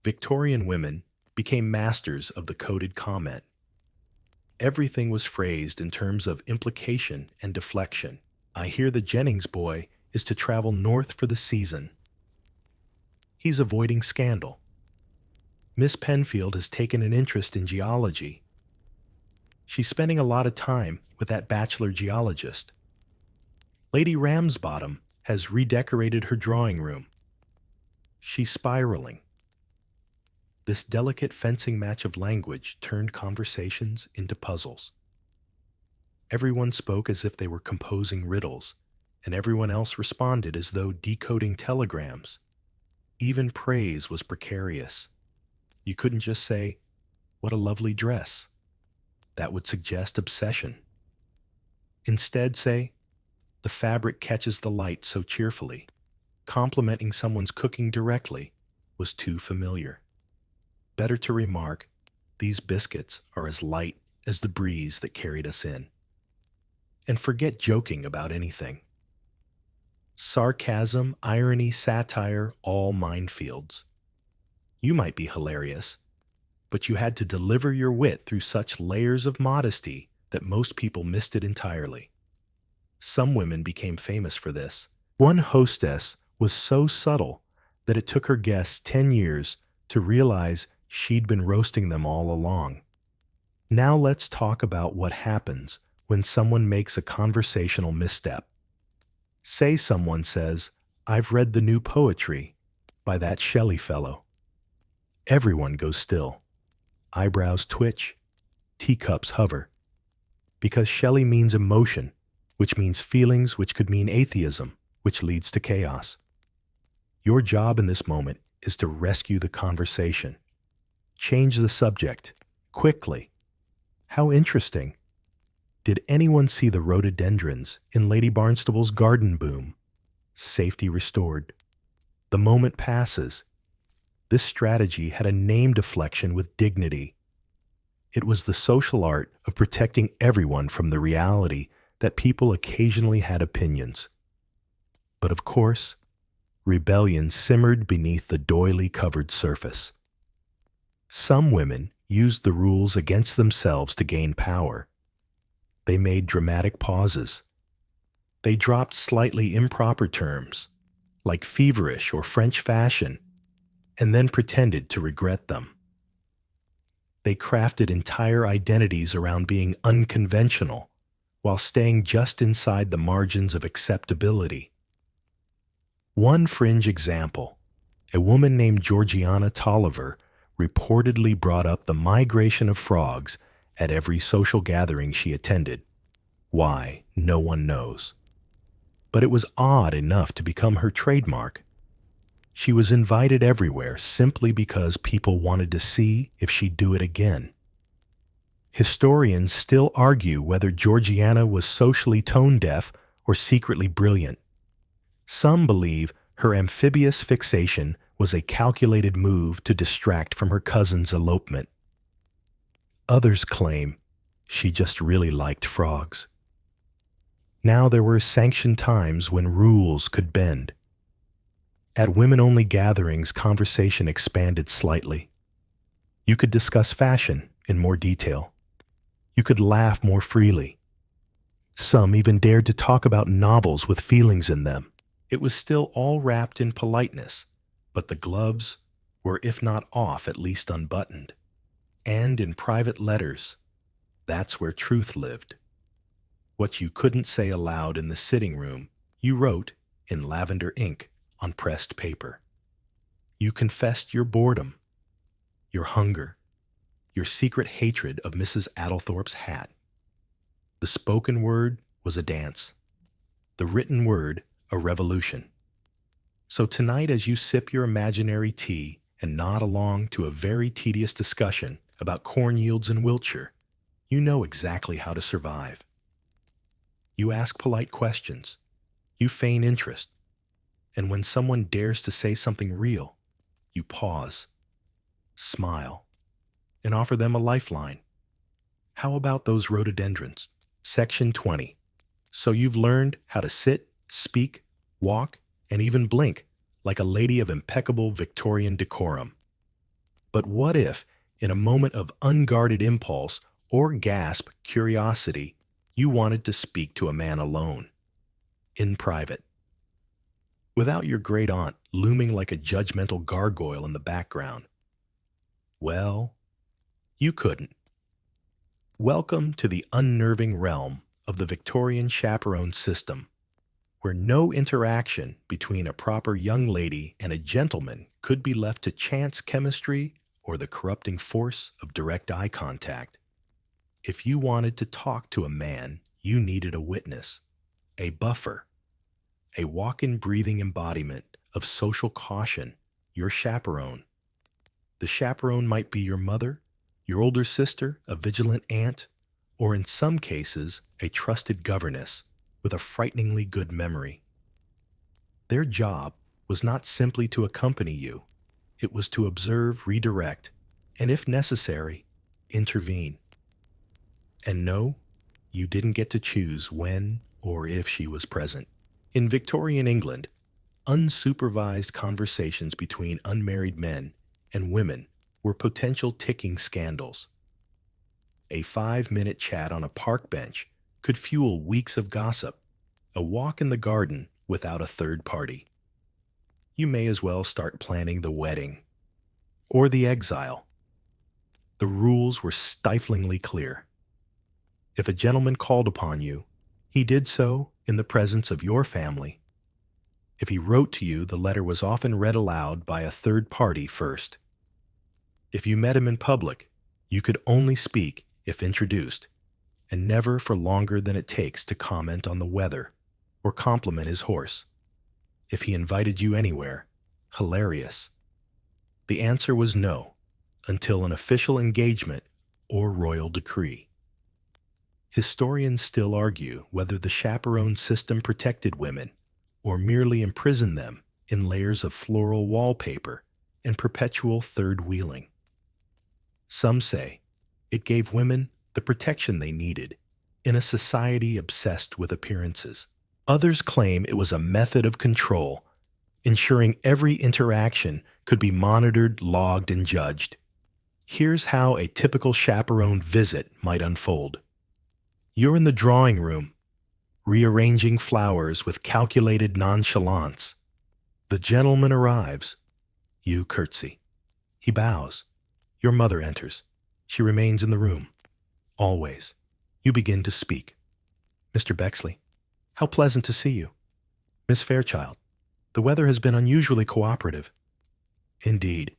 Victorian women became masters of the coded comment. Everything was phrased in terms of implication and deflection. I hear the Jennings boy is to travel north for the season. He's avoiding scandal. Miss Penfield has taken an interest in geology. She's spending a lot of time with that bachelor geologist. Lady Ramsbottom has redecorated her drawing room. She's spiraling. This delicate fencing match of language turned conversations into puzzles. Everyone spoke as if they were composing riddles, and everyone else responded as though decoding telegrams. Even praise was precarious. You couldn't just say, "What a lovely dress." That would suggest obsession. Instead, say, "The fabric catches the light so cheerfully." Complimenting someone's cooking directly was too familiar. Better to remark, "These biscuits are as light as the breeze that carried us in." And forget joking about anything. Sarcasm, irony, satire, all minefields. You might be hilarious, but you had to deliver your wit through such layers of modesty that most people missed it entirely. Some women became famous for this. One hostess was so subtle that it took her guests 10 years to realize she'd been roasting them all along. Now let's talk about what happens when someone makes a conversational misstep. Say someone says, "I've read the new poetry by that Shelley fellow." Everyone goes still. Eyebrows twitch, teacups hover. Because Shelley means emotion, which means feelings, which could mean atheism, which leads to chaos. Your job in this moment is to rescue the conversation. Change the subject, quickly. How interesting. Did anyone see the rhododendrons in Lady Barnstable's garden boom? Safety restored. The moment passes. This strategy had a name deflection with dignity. It was the social art of protecting everyone from the reality that people occasionally had opinions. But of course, rebellion simmered beneath the doily-covered surface. Some women used the rules against themselves to gain power. They made dramatic pauses. They dropped slightly improper terms, like feverish or French fashion, and then pretended to regret them. They crafted entire identities around being unconventional, while staying just inside the margins of acceptability. One fringe example, a woman named Georgiana Tolliver reportedly brought up the migration of frogs at every social gathering she attended. Why, no one knows. But it was odd enough to become her trademark. She was invited everywhere simply because people wanted to see if she'd do it again. Historians still argue whether Georgiana was socially tone-deaf or secretly brilliant. Some believe her amphibious fixation was a calculated move to distract from her cousin's elopement. Others claim she just really liked frogs. Now there were sanctioned times when rules could bend. At women-only gatherings, conversation expanded slightly. You could discuss fashion in more detail. You could laugh more freely. Some even dared to talk about novels with feelings in them. It was still all wrapped in politeness, but the gloves were, if not off, at least unbuttoned. And in private letters, that's where truth lived. What you couldn't say aloud in the sitting room, you wrote in lavender ink on pressed paper. You confessed your boredom, your hunger, your secret hatred of Mrs. Addlethorpe's hat. The spoken word was a dance, the written word a revolution. So tonight, as you sip your imaginary tea and nod along to a very tedious discussion about corn yields in Wiltshire, you know exactly how to survive. You ask polite questions, you feign interest, and when someone dares to say something real, you pause, smile, and offer them a lifeline. How about those rhododendrons? Section 20. So you've learned how to sit, speak, walk, and even blink like a lady of impeccable Victorian decorum. But what if, in a moment of unguarded impulse or gasp curiosity, you wanted to speak to a man alone, in private, without your great aunt looming like a judgmental gargoyle in the background? Well, you couldn't. Welcome to the unnerving realm of the Victorian chaperone system, where no interaction between a proper young lady and a gentleman could be left to chance chemistry or the corrupting force of direct eye contact. If you wanted to talk to a man, you needed a witness, a buffer, a walk-in breathing embodiment of social caution, your chaperone. The chaperone might be your mother, your older sister, a vigilant aunt, or in some cases, a trusted governess with a frighteningly good memory. Their job was not simply to accompany you, it was to observe, redirect, and if necessary, intervene. And no, you didn't get to choose when or if she was present. In Victorian England, unsupervised conversations between unmarried men and women were potential ticking scandals. A 5-minute chat on a park bench could fuel weeks of gossip, a walk in the garden without a third party. You may as well start planning the wedding or the exile. The rules were stiflingly clear. If a gentleman called upon you, he did so in the presence of your family. If he wrote to you, the letter was often read aloud by a third party first. If you met him in public, you could only speak if introduced, and never for longer than it takes to comment on the weather or compliment his horse. If he invited you anywhere, hilarious. The answer was no, until an official engagement or royal decree. Historians still argue whether the chaperone system protected women or merely imprisoned them in layers of floral wallpaper and perpetual third-wheeling. Some say it gave women the protection they needed in a society obsessed with appearances. Others claim it was a method of control, ensuring every interaction could be monitored, logged, and judged. Here's how a typical chaperone visit might unfold. You're in the drawing room, rearranging flowers with calculated nonchalance. The gentleman arrives. You curtsy. He bows. Your mother enters. She remains in the room. Always. You begin to speak. Mr. Bexley, how pleasant to see you. Miss Fairchild, the weather has been unusually cooperative. Indeed.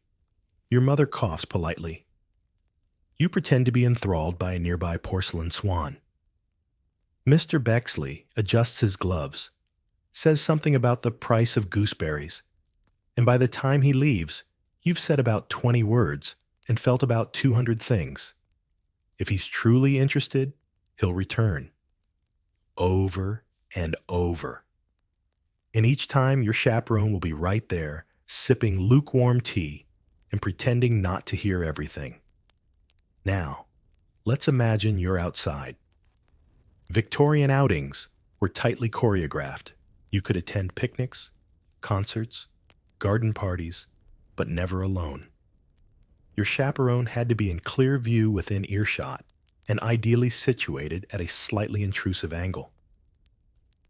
Your mother coughs politely. You pretend to be enthralled by a nearby porcelain swan. Mr. Bexley adjusts his gloves, says something about the price of gooseberries, and by the time he leaves, you've said about 20 words and felt about 200 things. If he's truly interested, he'll return over and over. And each time your chaperone will be right there, sipping lukewarm tea and pretending not to hear everything. Now, let's imagine you're outside. Victorian outings were tightly choreographed. You could attend picnics, concerts, garden parties, but never alone. Your chaperone had to be in clear view within earshot and ideally situated at a slightly intrusive angle.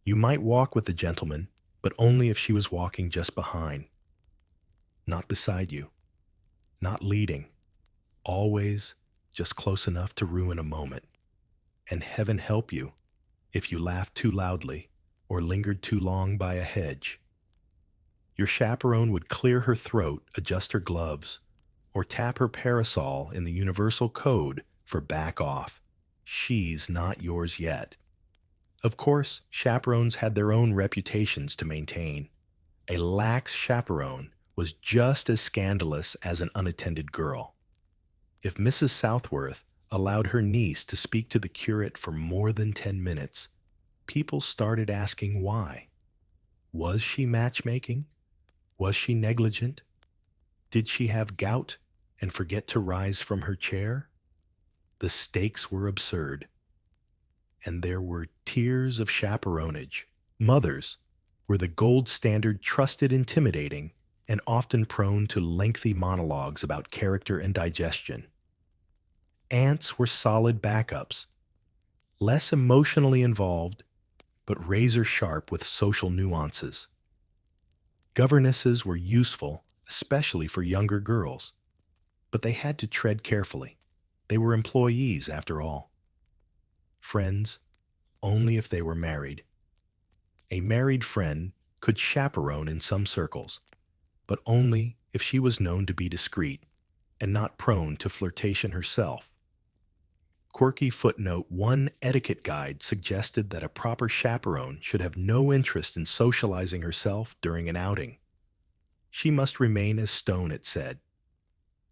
You might walk with the gentleman, but only if she was walking just behind, not beside you, not leading, always just close enough to ruin a moment. And heaven help you if you laughed too loudly or lingered too long by a hedge. Your chaperone would clear her throat, adjust her gloves, or tap her parasol in the universal code for back off. She's not yours yet. Of course, chaperones had their own reputations to maintain. A lax chaperone was just as scandalous as an unattended girl. If Mrs. Southworth allowed her niece to speak to the curate for more than 10 minutes, people started asking why. Was she matchmaking? Was she negligent? Did she have gout and forget to rise from her chair? The stakes were absurd. And there were tiers of chaperonage. Mothers were the gold standard, trusted, intimidating, and often prone to lengthy monologues about character and digestion. Aunts were solid backups, less emotionally involved, but razor sharp with social nuances. Governesses were useful, especially for younger girls, but they had to tread carefully. They were employees, after all. Friends, only if they were married. A married friend could chaperone in some circles, but only if she was known to be discreet and not prone to flirtation herself. Quirky footnote: one etiquette guide suggested that a proper chaperone should have no interest in socializing herself during an outing. She must remain as stone, it said.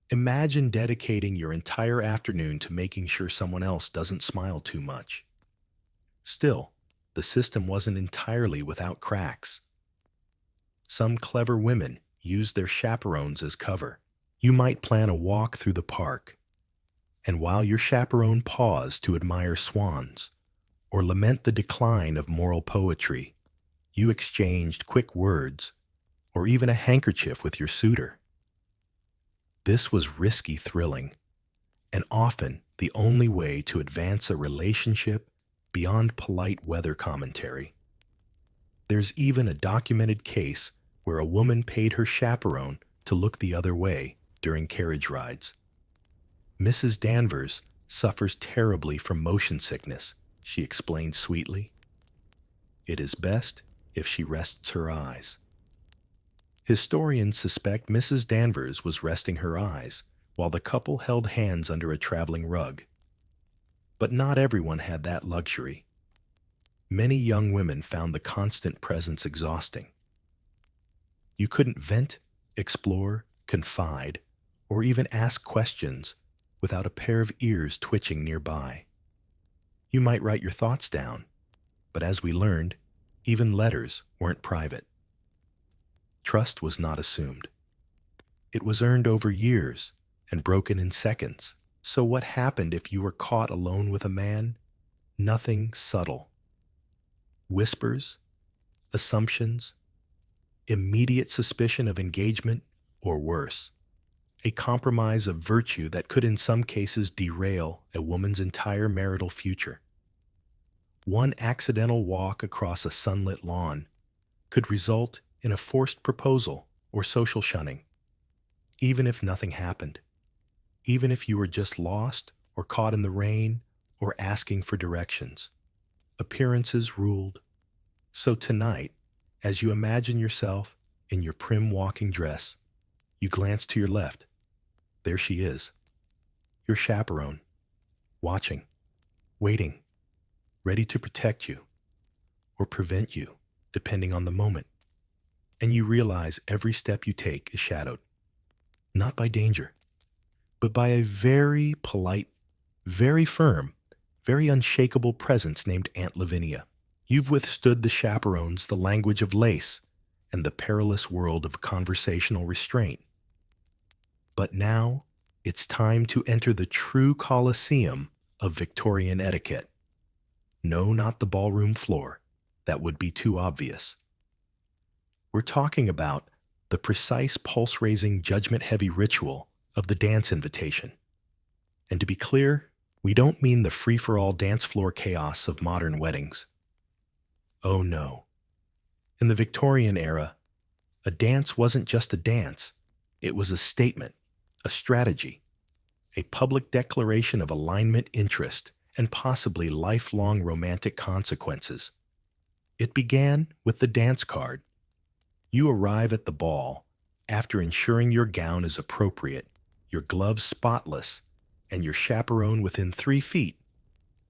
Imagine dedicating your entire afternoon to making sure someone else doesn't smile too much. Still, the system wasn't entirely without cracks. Some clever women used their chaperones as cover. You might plan a walk through the park, and while your chaperone paused to admire swans or lament the decline of moral poetry, you exchanged quick words or even a handkerchief with your suitor. This was risky thrilling, and often the only way to advance a relationship beyond polite weather commentary. There's even a documented case where a woman paid her chaperone to look the other way during carriage rides. Mrs. Danvers suffers terribly from motion sickness, she explained sweetly. It is best if she rests her eyes. Historians suspect Mrs. Danvers was resting her eyes while the couple held hands under a traveling rug. But not everyone had that luxury. Many young women found the constant presence exhausting. You couldn't vent, explore, confide, or even ask questions without a pair of ears twitching nearby. You might write your thoughts down, but as we learned, even letters weren't private. Trust was not assumed. It was earned over years and broken in seconds. So what happened if you were caught alone with a man? Nothing subtle. Whispers, assumptions, immediate suspicion of engagement, or worse, a compromise of virtue that could in some cases derail a woman's entire marital future. One accidental walk across a sunlit lawn could result in a forced proposal or social shunning, even if nothing happened, even if you were just lost or caught in the rain or asking for directions. Appearances ruled. So tonight, as you imagine yourself in your prim walking dress, you glance to your left. There she is, your chaperone, watching, waiting, ready to protect you or prevent you, depending on the moment. And you realize every step you take is shadowed, not by danger, but by a very polite Very firm, very unshakable presence named Aunt Lavinia. You've withstood the chaperones, the language of lace, and the perilous world of conversational restraint. But now, it's time to enter the true Colosseum of Victorian etiquette. No, not the ballroom floor. That would be too obvious. We're talking about the precise pulse-raising, judgment-heavy ritual of the dance invitation. And to be clear, we don't mean the free-for-all dance floor chaos of modern weddings. Oh no. In the Victorian era, a dance wasn't just a dance. It was a statement, a strategy, a public declaration of alignment, interest, and possibly lifelong romantic consequences. It began with the dance card. You arrive at the ball after ensuring your gown is appropriate, your gloves spotless, and your chaperone within 3 feet,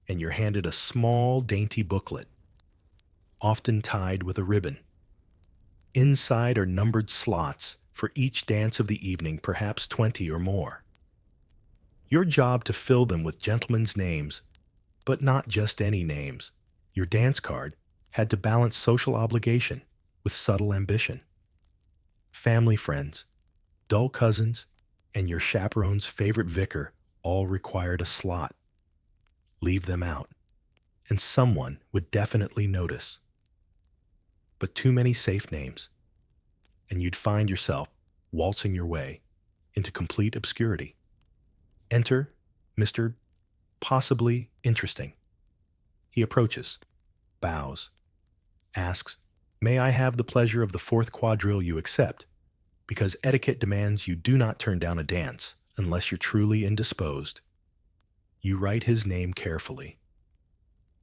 and you're handed a small, dainty booklet, often tied with a ribbon. Inside are numbered slots for each dance of the evening, perhaps 20 or more. Your job to fill them with gentlemen's names, but not just any names. Your dance card had to balance social obligation with subtle ambition. Family friends, dull cousins, and your chaperone's favorite vicar all required a slot. Leave them out, and someone would definitely notice. But too many safe names, and you'd find yourself waltzing your way into complete obscurity. Enter Mr. Possibly Interesting. He approaches, bows, asks, "May I have the pleasure of the 4th quadrille you accept?" Because etiquette demands you do not turn down a dance unless you're truly indisposed. You write his name carefully.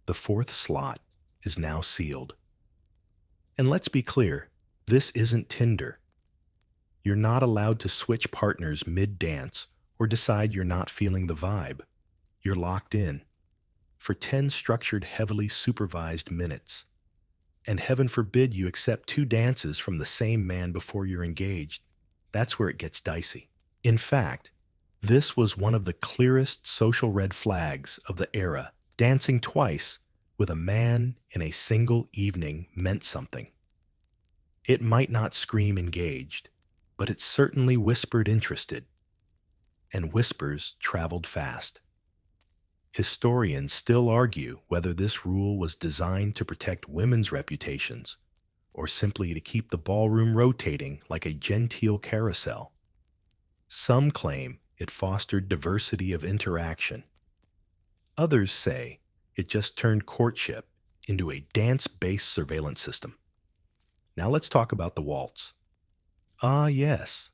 The 4th slot is now sealed. And let's be clear, this isn't Tinder. You're not allowed to switch partners mid-dance or decide you're not feeling the vibe. You're locked in for 10 structured, heavily supervised minutes. And heaven forbid you accept 2 dances from the same man before you're engaged. That's where it gets dicey. In fact, this was one of the clearest social red flags of the era. Dancing twice with a man in a single evening meant something. It might not scream engaged, but it certainly whispered interested. And whispers traveled fast. Historians still argue whether this rule was designed to protect women's reputations or simply to keep the ballroom rotating like a genteel carousel. Some claim it fostered diversity of interaction. Others say it just turned courtship into a dance-based surveillance system. Now let's talk about the waltz. Ah, yes,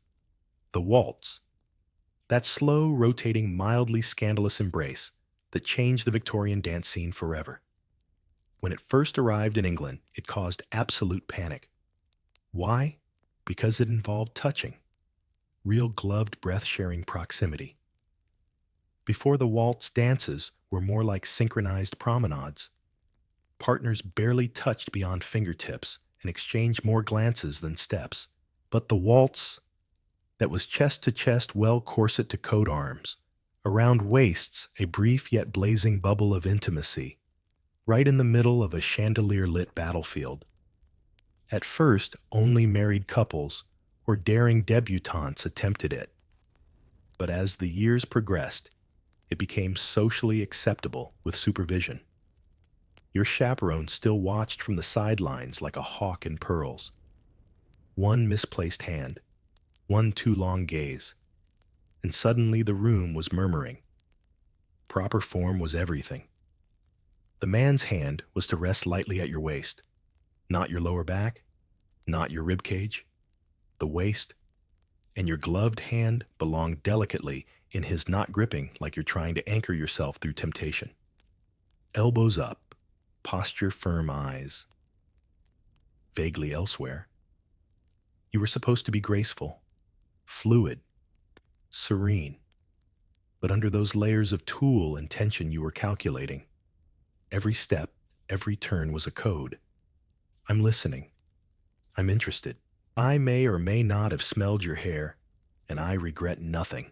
the waltz. That slow, rotating, mildly scandalous embrace that changed the Victorian dance scene forever. When it first arrived in England, it caused absolute panic. Why? Because it involved touching. Real gloved, breath-sharing proximity. Before the waltz, dances were more like synchronized promenades. Partners barely touched beyond fingertips and exchanged more glances than steps. But the waltz, that was chest to chest, well corset to coat arms, around waists a brief yet blazing bubble of intimacy, right in the middle of a chandelier-lit battlefield. At first, only married couples or daring debutantes attempted it. But as the years progressed, it became socially acceptable with supervision. Your chaperone still watched from the sidelines like a hawk in Perils. One misplaced hand, one too long gaze, and suddenly the room was murmuring. Proper form was everything. The man's hand was to rest lightly at your waist, not your lower back, not your rib cage, the waist, and your gloved hand belonged delicately in his, not gripping like you're trying to anchor yourself through temptation. Elbows up, posture firm, eyes vaguely elsewhere. You were supposed to be graceful, fluid, serene, but under those layers of tulle and tension you were calculating. Every step, every turn was a code. I'm listening. I'm interested. I may or may not have smelled your hair, and I regret nothing.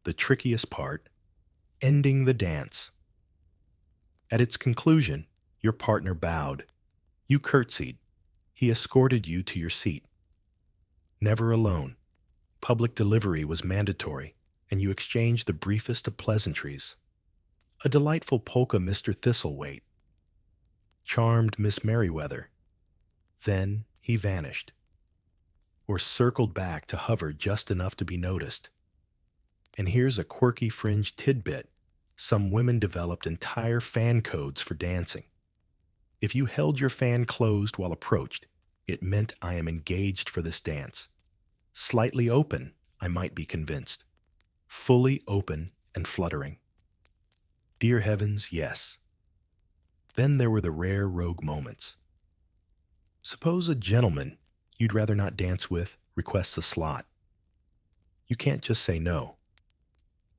The trickiest part, ending the dance. At its conclusion, your partner bowed. You curtsied. He escorted you to your seat. Never alone. Public delivery was mandatory, and you exchanged the briefest of pleasantries. A delightful polka, Mr. Thistlethwaite. Charmed Miss Merriweather. Then he vanished, or circled back to hover just enough to be noticed. And here's a quirky fringe tidbit. Some women developed entire fan codes for dancing. If you held your fan closed while approached, it meant I am engaged for this dance. Slightly open, I might be convinced. Fully open and fluttering. Dear heavens, yes. Then there were the rare rogue moments. Suppose a gentleman you'd rather not dance with requests a slot. You can't just say no.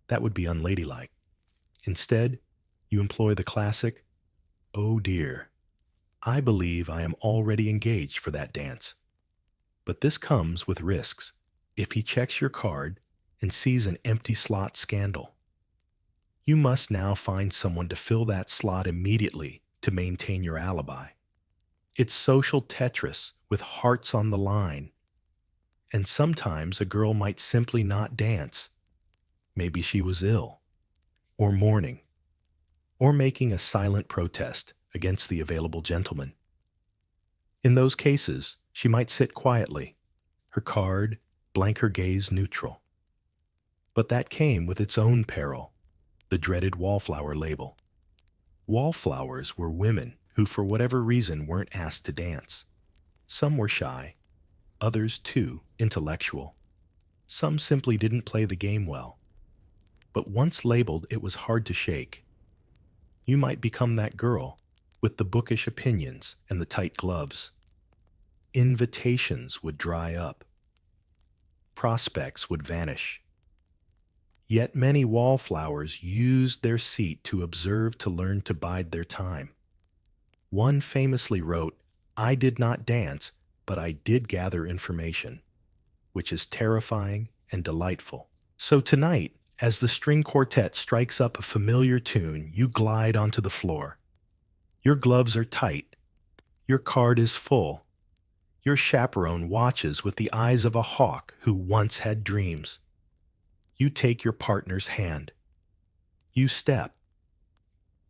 That would be unladylike. Instead, you employ the classic, "Oh dear, I believe I am already engaged for that dance." But this comes with risks. If he checks your card and sees an empty slot scandal, you must now find someone to fill that slot immediately to maintain your alibi. It's social Tetris with hearts on the line. And sometimes a girl might simply not dance. Maybe she was ill, or mourning, or making a silent protest against the available gentleman. In those cases, she might sit quietly, her card blank, her gaze neutral. But that came with its own peril, the dreaded wallflower label. Wallflowers were women who for whatever reason weren't asked to dance. Some were shy, others too intellectual. Some simply didn't play the game well. But once labeled, it was hard to shake. You might become that girl with the bookish opinions and the tight gloves. Invitations would dry up. Prospects would vanish. Yet many wallflowers used their seat to observe, to learn, to bide their time. One famously wrote, "I did not dance, but I did gather information," which is terrifying and delightful. So tonight, as the string quartet strikes up a familiar tune, you glide onto the floor. Your gloves are tight. Your card is full. Your chaperone watches with the eyes of a hawk who once had dreams. You take your partner's hand. You step.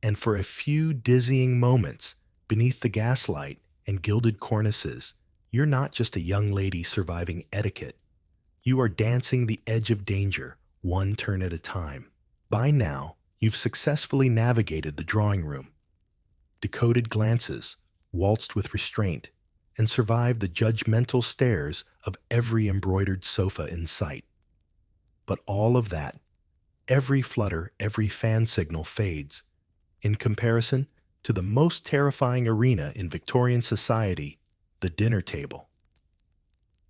And for a few dizzying moments, beneath the gaslight and gilded cornices, you're not just a young lady surviving etiquette. You are dancing the edge of danger, one turn at a time. By now, you've successfully navigated the drawing room, decoded glances, waltzed with restraint, and survived the judgmental stares of every embroidered sofa in sight. But all of that, every flutter, every fan signal fades in comparison to the most terrifying arena in Victorian society, the dinner table.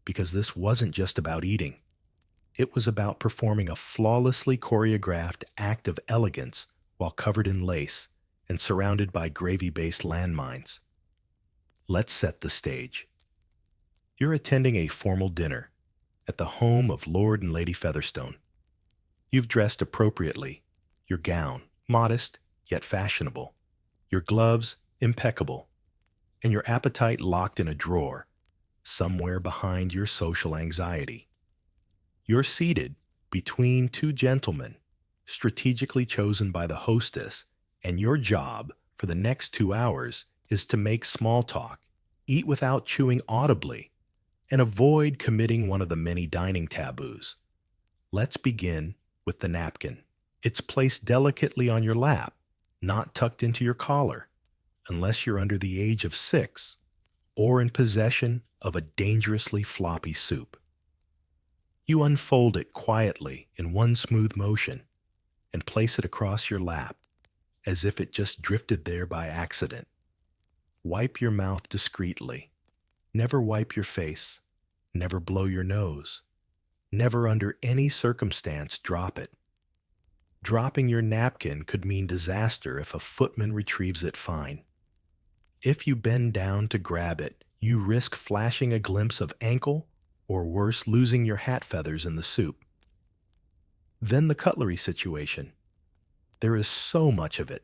Because this wasn't just about eating. It was about performing a flawlessly choreographed act of elegance while covered in lace and surrounded by gravy-based landmines. Let's set the stage. You're attending a formal dinner at the home of Lord and Lady Featherstone. You've dressed appropriately, your gown modest yet fashionable, your gloves impeccable, and your appetite locked in a drawer somewhere behind your social anxiety. You're seated between two gentlemen, strategically chosen by the hostess, and your job for the next 2 hours is to make small talk, eat without chewing audibly, and avoid committing one of the many dining taboos. Let's begin with the napkin. It's placed delicately on your lap, not tucked into your collar, unless you're under the age of 6 or in possession of a dangerously floppy soup. You unfold it quietly in one smooth motion and place it across your lap as if it just drifted there by accident. Wipe your mouth discreetly. Never wipe your face. Never blow your nose. Never under any circumstance drop it. Dropping your napkin could mean disaster if a footman retrieves it fine. If you bend down to grab it, you risk flashing a glimpse of ankle, or worse, losing your hat feathers in the soup. Then the cutlery situation. There is so much of it.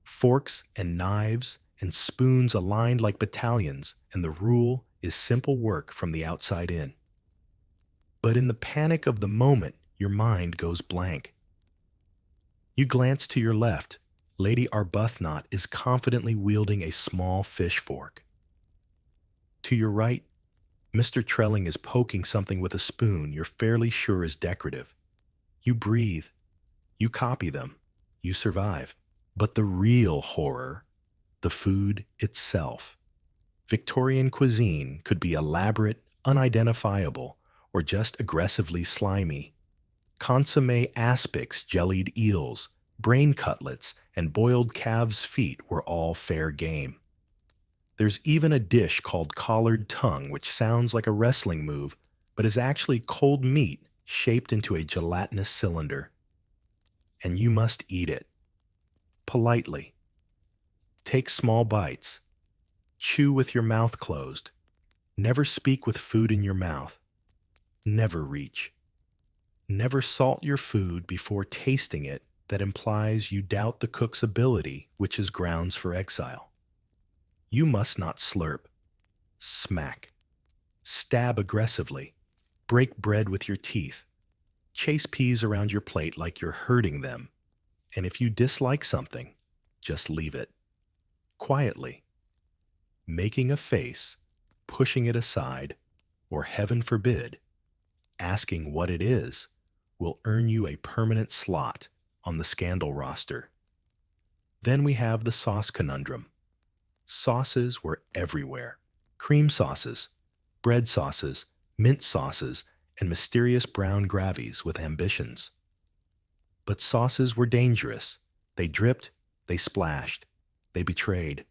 Forks and knives and spoons aligned like battalions, and the rule is simple work from the outside in. But in the panic of the moment, your mind goes blank. You glance to your left. Lady Arbuthnot is confidently wielding a small fish fork. To your right, Mr. Trelling is poking something with a spoon you're fairly sure is decorative. You breathe. You copy them. You survive. But the real horror, the food itself. Victorian cuisine could be elaborate, unidentifiable, or just aggressively slimy. Consommé aspics, jellied eels, brain cutlets, and boiled calves' feet were all fair game. There's even a dish called collared tongue, which sounds like a wrestling move, but is actually cold meat shaped into a gelatinous cylinder. And you must eat it. Politely. Take small bites. Chew with your mouth closed. Never speak with food in your mouth. Never reach. Never salt your food before tasting it. That implies you doubt the cook's ability, which is grounds for exile. You must not slurp. Smack. Stab aggressively. Break bread with your teeth. Chase peas around your plate like you're hurting them. And if you dislike something, just leave it. Quietly. Making a face, pushing it aside, or heaven forbid, asking what it is, will earn you a permanent slot on the scandal roster. Then we have the sauce conundrum. Sauces were everywhere. Cream sauces, bread sauces, mint sauces, and mysterious brown gravies with ambitions. But sauces were dangerous. They dripped, they splashed, they betrayed.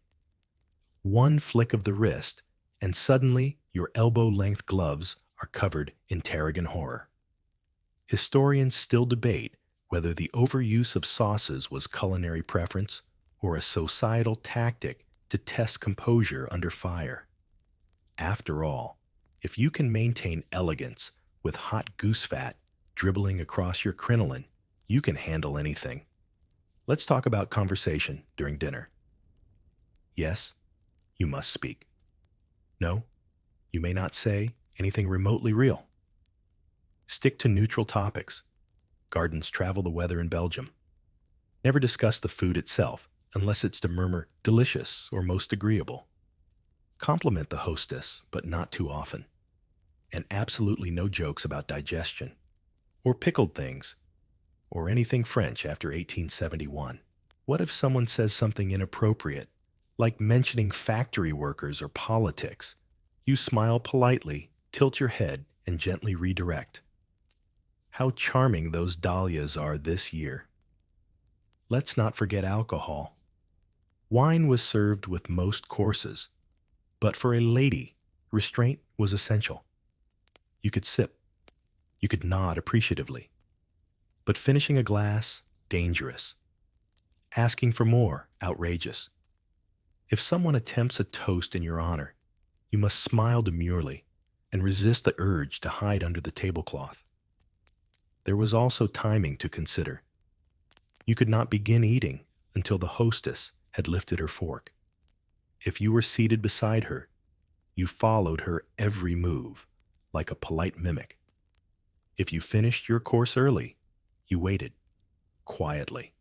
One flick of the wrist, and suddenly your elbow-length gloves are covered in tarragon horror. Historians still debate whether the overuse of sauces was culinary preference or a societal tactic to test composure under fire. After all, if you can maintain elegance with hot goose fat dribbling across your crinoline, you can handle anything. Let's talk about conversation during dinner. Yes, you must speak. No, you may not say anything remotely real. Stick to neutral topics. Gardens travel the weather in Belgium. Never discuss the food itself unless it's to murmur delicious or most agreeable. Compliment the hostess, but not too often. And absolutely no jokes about digestion, or pickled things, or anything French after 1871. What if someone says something inappropriate, like mentioning factory workers or politics? You smile politely, tilt your head, and gently redirect. How charming those dahlias are this year. Let's not forget alcohol. Wine was served with most courses, but for a lady, restraint was essential. You could sip. You could nod appreciatively. But finishing a glass, dangerous. Asking for more, outrageous. If someone attempts a toast in your honor, you must smile demurely and resist the urge to hide under the tablecloth. There was also timing to consider. You could not begin eating until the hostess had lifted her fork. If you were seated beside her, you followed her every move, like a polite mimic. If you finished your course early, you waited, quietly.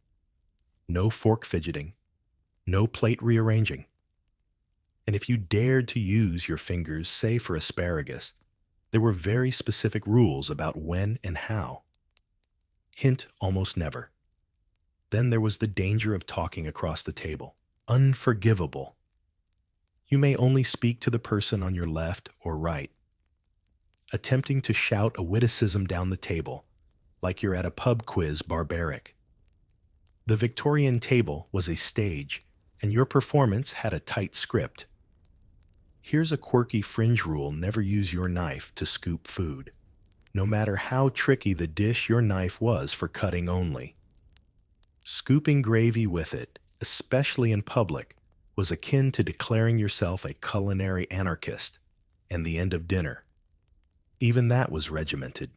No fork fidgeting, no plate rearranging. And if you dared to use your fingers, say for asparagus, there were very specific rules about when and how. Hint almost never. Then there was the danger of talking across the table. Unforgivable. You may only speak to the person on your left or right. Attempting to shout a witticism down the table, like you're at a pub quiz, barbaric. The Victorian table was a stage, and your performance had a tight script. Here's a quirky fringe rule: never use your knife to scoop food, no matter how tricky the dish your knife was for cutting only. Scooping gravy with it, especially in public, was akin to declaring yourself a culinary anarchist, and the end of dinner. Even that was regimented.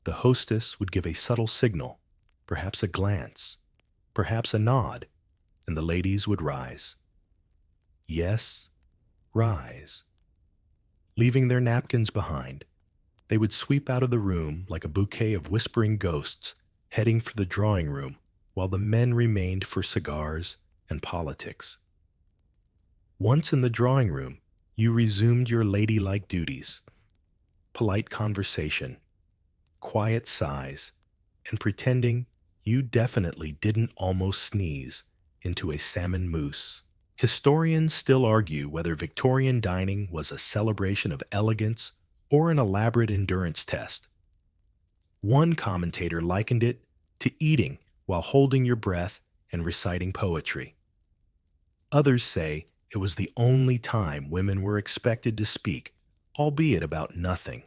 The hostess would give a subtle signal, perhaps a glance, perhaps a nod, and the ladies would rise. Yes, rise. Leaving their napkins behind, they would sweep out of the room like a bouquet of whispering ghosts, heading for the drawing room, while the men remained for cigars and politics. Once in the drawing room, you resumed your ladylike duties: polite conversation, quiet sighs, and pretending you definitely didn't almost sneeze into a salmon mousse. Historians still argue whether Victorian dining was a celebration of elegance or an elaborate endurance test. One commentator likened it to eating while holding your breath and reciting poetry. Others say it was the only time women were expected to speak, albeit about nothing.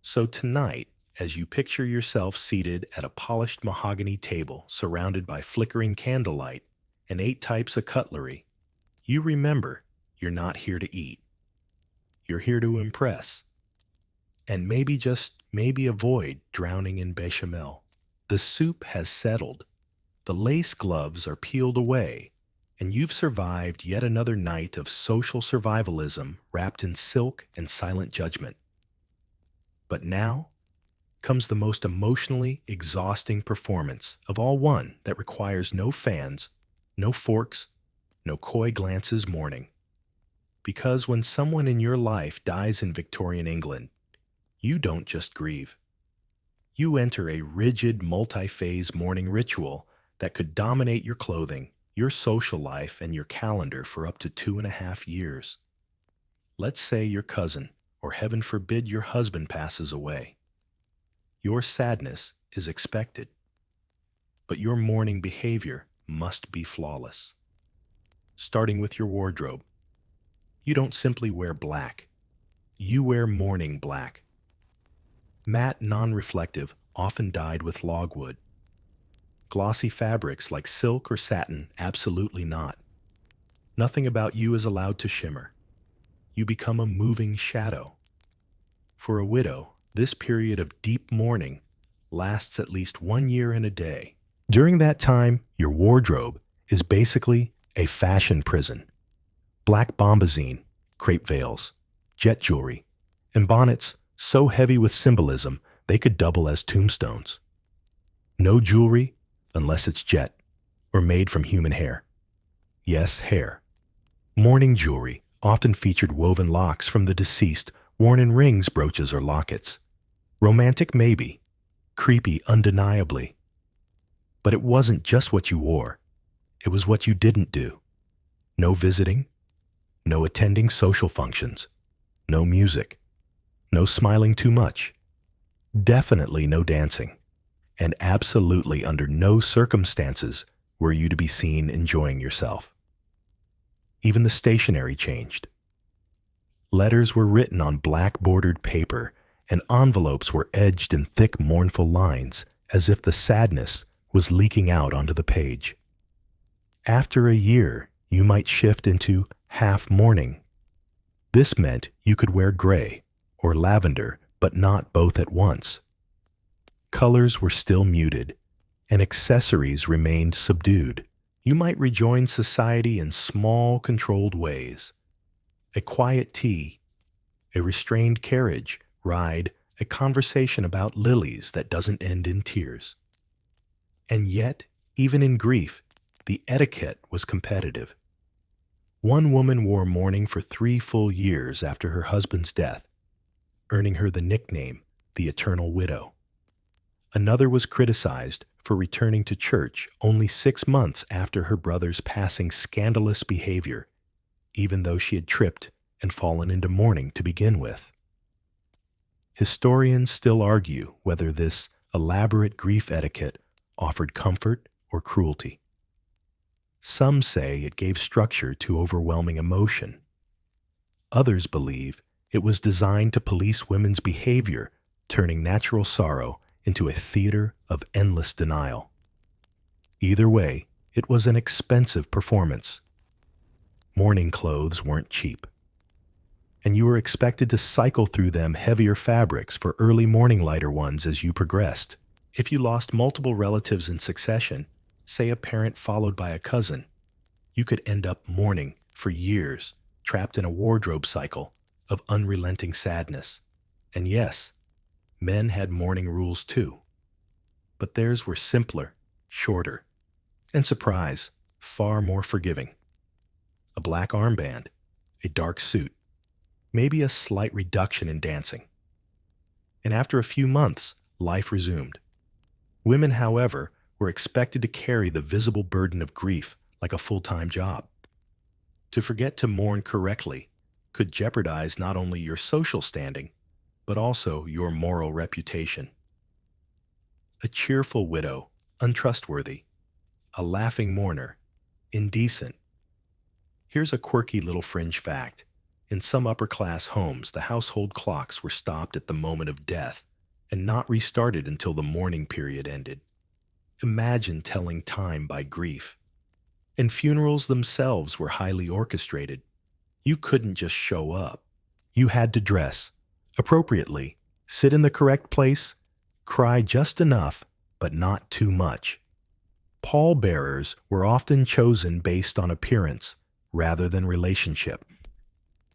So tonight, as you picture yourself seated at a polished mahogany table surrounded by flickering candlelight and 8 types of cutlery, you remember you're not here to eat. You're here to impress. And maybe just maybe avoid drowning in bechamel. The soup has settled. The lace gloves are peeled away, and you've survived yet another night of social survivalism wrapped in silk and silent judgment. But now comes the most emotionally exhausting performance of all, one that requires no fans, no forks, no coy glances mourning. Because when someone in your life dies in Victorian England, you don't just grieve. You enter a rigid, multi-phase mourning ritual that could dominate your clothing, your social life, and your calendar for up to 2.5 years. Let's say your cousin, or heaven forbid your husband, passes away. Your sadness is expected, but your mourning behavior must be flawless. Starting with your wardrobe. You don't simply wear black. You wear mourning black. Matte, non-reflective, often dyed with logwood. Glossy fabrics like silk or satin, absolutely not. Nothing about you is allowed to shimmer. You become a moving shadow. For a widow, this period of deep mourning lasts at least 1 year and a day. During that time, your wardrobe is basically a fashion prison. Black bombazine, crepe veils, jet jewelry, and bonnets so heavy with symbolism they could double as tombstones. No jewelry unless it's jet or made from human hair. Yes, hair. Mourning jewelry often featured woven locks from the deceased worn in rings, brooches, or lockets. Romantic maybe, creepy undeniably. But it wasn't just what you wore. It was what you didn't do. No visiting, no attending social functions, no music, no smiling too much, definitely no dancing, and absolutely under no circumstances were you to be seen enjoying yourself. Even the stationery changed. Letters were written on black-bordered paper, and envelopes were edged in thick, mournful lines, as if the sadness was leaking out onto the page. After a year, you might shift into half mourning. This meant you could wear gray or lavender, but not both at once. Colors were still muted, and accessories remained subdued. You might rejoin society in small, controlled ways. A quiet tea, a restrained carriage ride, a conversation about lilies that doesn't end in tears. And yet, even in grief, the etiquette was competitive. One woman wore mourning for 3 full years after her husband's death, earning her the nickname, the Eternal Widow. Another was criticized for returning to church only 6 months after her brother's passing scandalous behavior, even though she had tripped and fallen into mourning to begin with. Historians still argue whether this elaborate grief etiquette offered comfort or cruelty. Some say it gave structure to overwhelming emotion. Others believe it was designed to police women's behavior, turning natural sorrow into a theater of endless denial. Either way, it was an expensive performance. Mourning clothes weren't cheap, and you were expected to cycle through them heavier fabrics for early morning lighter ones as you progressed. If you lost multiple relatives in succession, say a parent followed by a cousin, you could end up mourning for years, trapped in a wardrobe cycle of unrelenting sadness. And yes, men had mourning rules too, but theirs were simpler, shorter, and surprise, far more forgiving. A black armband, a dark suit, maybe a slight reduction in dancing. And after a few months, life resumed. Women, however, were expected to carry the visible burden of grief like a full-time job. To forget to mourn correctly could jeopardize not only your social standing, but also your moral reputation. A cheerful widow, untrustworthy. A laughing mourner, indecent. Here's a quirky little fringe fact. In some upper-class homes, the household clocks were stopped at the moment of death and not restarted until the mourning period ended. Imagine telling time by grief. And funerals themselves were highly orchestrated. You couldn't just show up. You had to dress appropriately, sit in the correct place, cry just enough, but not too much. Pallbearers were often chosen based on appearance rather than relationship.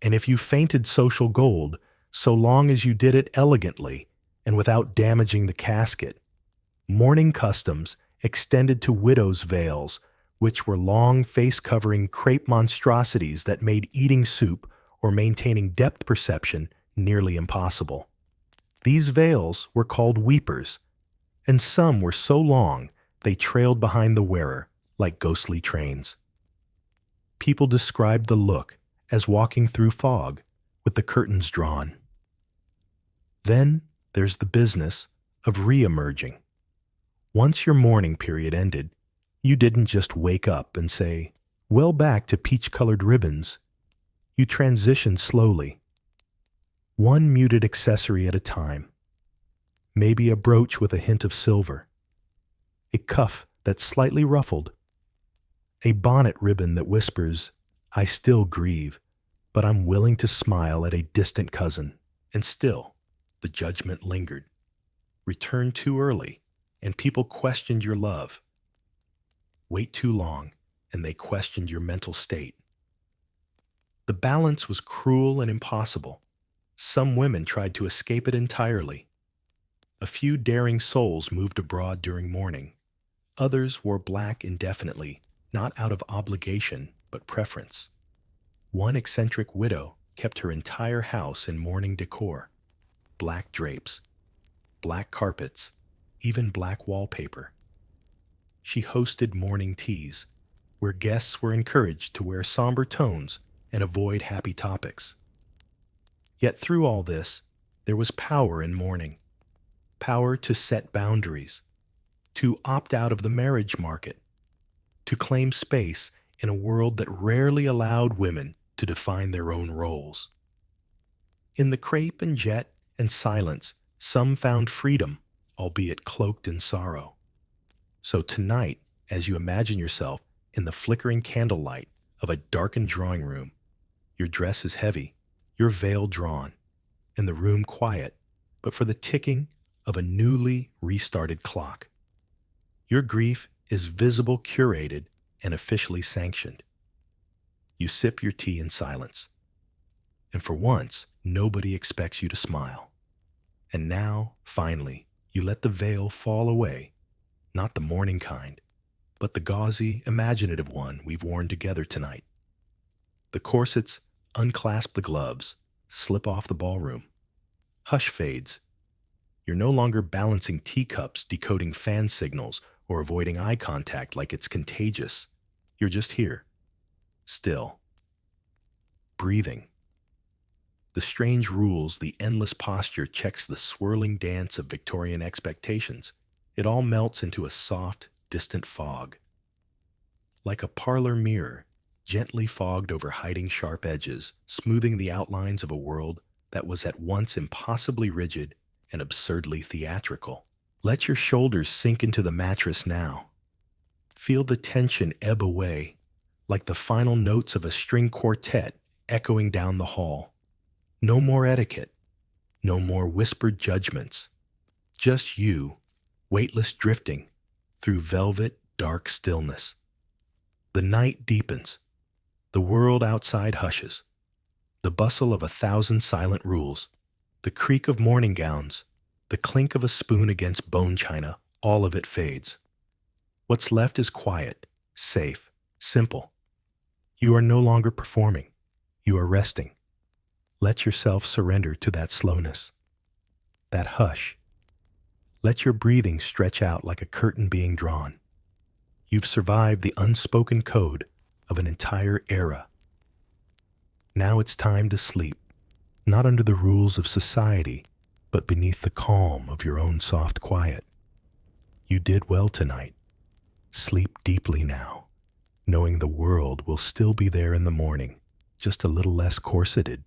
And if you fainted social gold, so long as you did it elegantly and without damaging the casket, mourning customs extended to widows' veils, which were long face-covering crepe monstrosities that made eating soup or maintaining depth perception nearly impossible. These veils were called weepers, and some were so long they trailed behind the wearer like ghostly trains. People described the look as walking through fog with the curtains drawn. Then there's the business of re-emerging. Once your mourning period ended, you didn't just wake up and say, "Well, back to peach-colored ribbons." You transitioned slowly, one muted accessory at a time. Maybe a brooch with a hint of silver, a cuff that's slightly ruffled, a bonnet ribbon that whispers, "I still grieve, but I'm willing to smile at a distant cousin." And still, the judgment lingered. Returned too early, and people questioned your love. Wait too long, and they questioned your mental state. The balance was cruel and impossible. Some women tried to escape it entirely. A few daring souls moved abroad during mourning. Others wore black indefinitely, not out of obligation, but preference. One eccentric widow kept her entire house in mourning decor. Black drapes, black carpets, even black wallpaper. She hosted mourning teas, where guests were encouraged to wear somber tones and avoid happy topics. Yet through all this, there was power in mourning. Power to set boundaries, to opt out of the marriage market, to claim space in a world that rarely allowed women to define their own roles. In the crepe and jet and silence, some found freedom, albeit cloaked in sorrow. So tonight, as you imagine yourself in the flickering candlelight of a darkened drawing room, your dress is heavy, your veil drawn, and the room quiet, but for the ticking of a newly restarted clock. Your grief is visible, curated, and officially sanctioned. You sip your tea in silence. And for once, nobody expects you to smile. And now, finally, you let the veil fall away, not the mourning kind, but the gauzy, imaginative one we've worn together tonight. The corsets unclasp the gloves, slip off the ballroom. Hush fades. You're no longer balancing teacups, decoding fan signals, or avoiding eye contact like it's contagious. You're just here, still, breathing. The strange rules, the endless posture checks the swirling dance of Victorian expectations. It all melts into a soft, distant fog. Like a parlor mirror, gently fogged over hiding sharp edges, smoothing the outlines of a world that was at once impossibly rigid and absurdly theatrical. Let your shoulders sink into the mattress now. Feel the tension ebb away, like the final notes of a string quartet echoing down the hall. No more etiquette, no more whispered judgments. Just you, weightless drifting through velvet, dark stillness. The night deepens. The world outside hushes. The bustle of 1,000 silent rules, the creak of morning gowns, the clink of a spoon against bone china, all of it fades. What's left is quiet, safe, simple. You are no longer performing. You are resting. Let yourself surrender to that slowness, that hush. Let your breathing stretch out like a curtain being drawn. You've survived the unspoken code of an entire era. Now it's time to sleep, not under the rules of society, but beneath the calm of your own soft quiet. You did well tonight. Sleep deeply now, knowing the world will still be there in the morning, just a little less corseted.